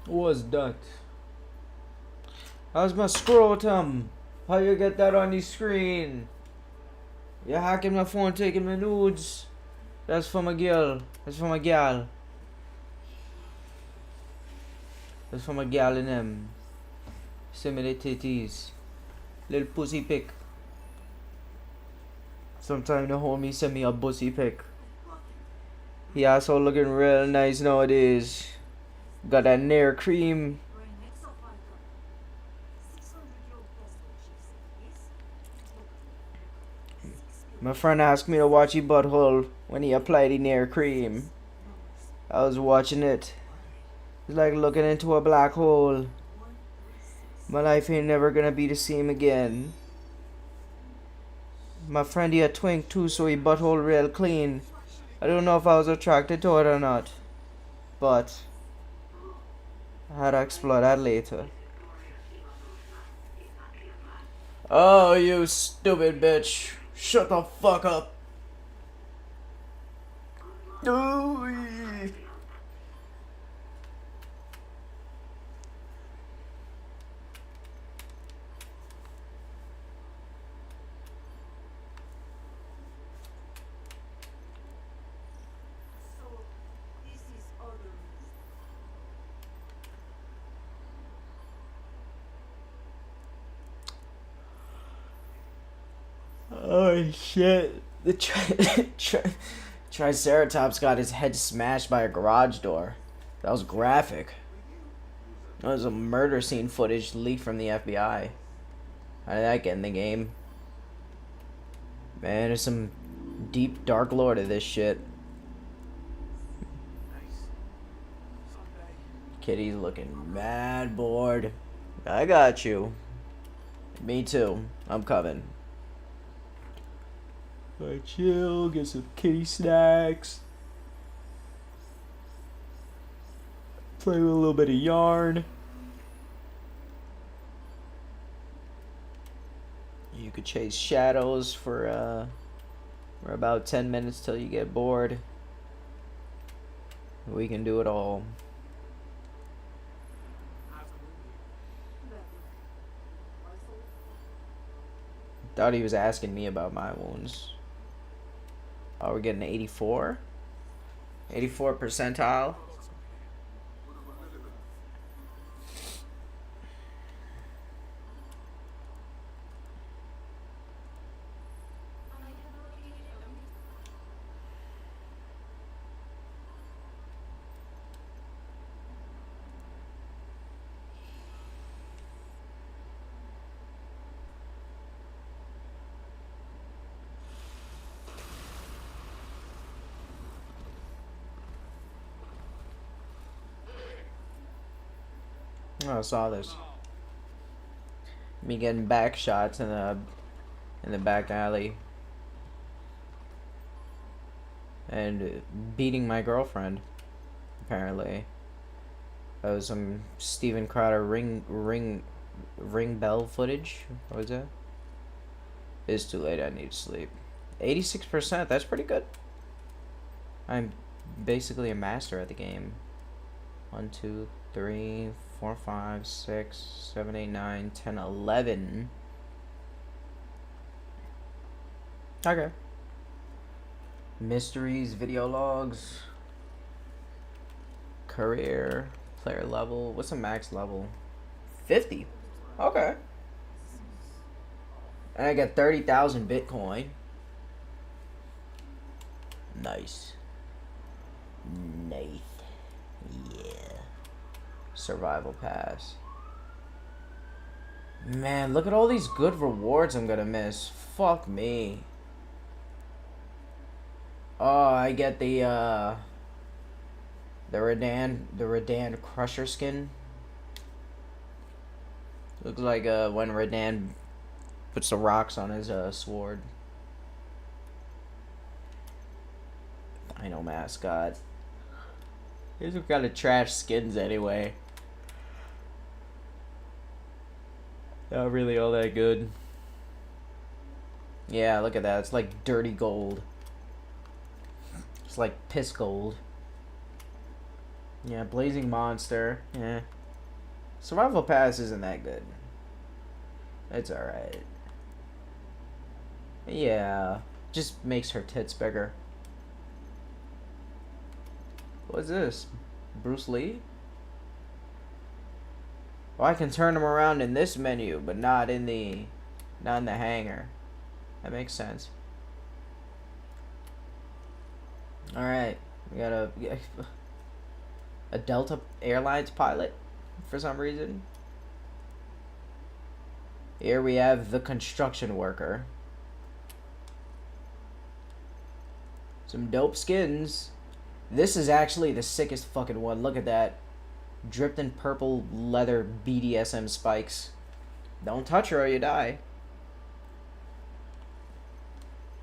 What's that? How's my scrotum? How you get that on the screen? You hacking my phone, taking my nudes. That's for my girl. That's for my gal. That's for my gal and them. Send me the titties. Little pussy pic. Sometime the homie send me a pussy pic. He also looking real nice nowadays. Got that Nair cream. My friend asked me to watch his butthole when he applied the Nair cream. I was watching it. It's like looking into a black hole. My life ain't never gonna be the same again. My friend he a twink too, so he butthole real clean. I don't know if I was attracted to it or not, but I had to explore that later. Oh, you stupid bitch. Shut the fuck up. Ooh. Oh shit. The Triceratops got his head smashed by a garage door. That was graphic. That was a murder scene footage leaked from the FBI. How did that get in the game? Man, there's some deep dark lore to this shit. Kitty's looking mad bored. I got you. Me too. I'm coming. Alright, chill, get some kitty snacks. Play with a little bit of yarn. You could chase shadows for about 10 minutes till you get bored. We can do it all. Thought he was asking me about my wounds. Oh, we're getting 84? 84 percentile? Oh, I saw this. Me getting back shots in the back alley. And beating my girlfriend, apparently. That was some Steven Crowder ring bell footage. What was that? It's too late, I need to sleep. 86%, that's pretty good. I'm basically a master at the game. 1, 2, 3, 4, 5, 6, 7, 8, 9, 10, 11. Okay. Mysteries, video logs, career, player level. What's the max level? 50. Okay. And I got 30,000 Bitcoin. Nice. Nice. Yeah. Survival pass. Man, look at all these good rewards I'm gonna miss. Fuck me. Oh, I get the Redan Crusher skin. Looks like when Redan puts the rocks on his sword. Dino mascot. These are kind of trash skins anyway. Not really all that good. Yeah, look at that. It's like dirty gold. It's like piss gold. Yeah, Blazing Monster. Yeah, Survival Pass isn't that good. It's alright. Yeah. Just makes her tits bigger. What's this? Bruce Lee? Well, I can turn him around in this menu, but not in the hangar. That makes sense. Alright. We got a Delta Airlines pilot for some reason. Here we have the construction worker. Some dope skins. This is actually the sickest fucking one. Look at that. Dripped in purple leather BDSM spikes. Don't touch her or you die.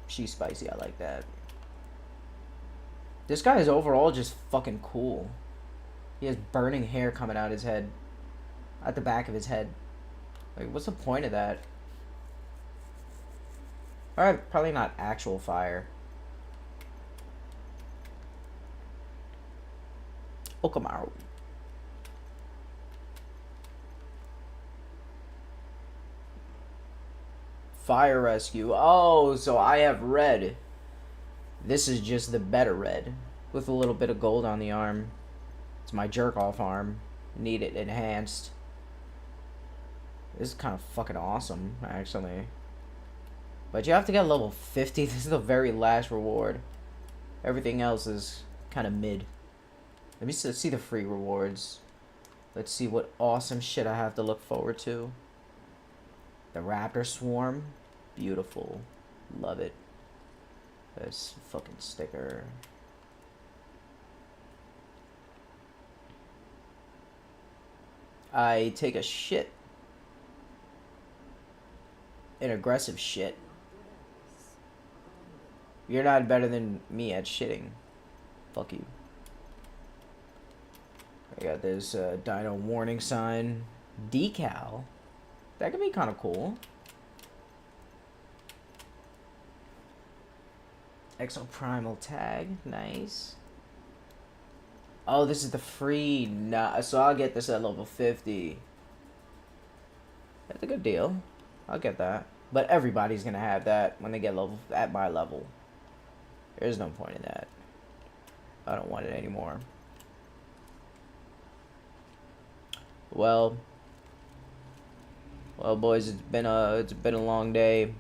She's spicy. I like that. This guy is overall just fucking cool. He has burning hair coming out his head. At the back of his head. Like, what's the point of that? Alright, probably not actual fire. Okamaru. Fire rescue. Oh, so I have red. This is just the better red. With a little bit of gold on the arm. It's my jerk-off arm. Need it enhanced. This is kind of fucking awesome, actually. But you have to get level 50. This is the very last reward. Everything else is kind of mid. Let me see the free rewards. Let's see what awesome shit I have to look forward to. The Raptor Swarm. Beautiful. Love it. This fucking sticker. I take a shit. An aggressive shit. You're not better than me at shitting. Fuck you. I got this dyno warning sign. Decal. That could be kind of cool. Exo-Primal tag. Nice. Oh, this is the free. Nah, so I'll get this at level 50. That's a good deal. I'll get that. But everybody's going to have that when they get level at my level. There's no point in that. I don't want it anymore. Well, boys, it's been a long day.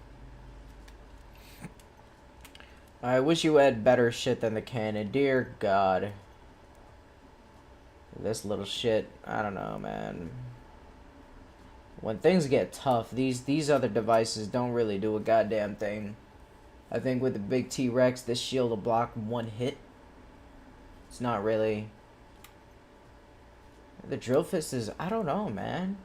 I wish you had better shit than the cannon. Dear God. This little shit, I don't know, man. When things get tough, these other devices don't really do a goddamn thing. I think with the big T-Rex, this shield will block one hit. It's not really. The drill fist is, I don't know, man.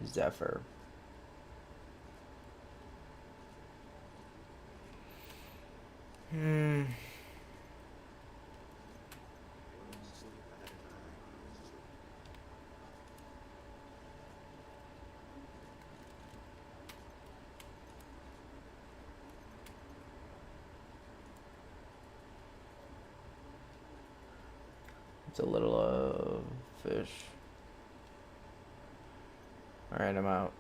Zephyr. It's a little fish. Alright, I'm out.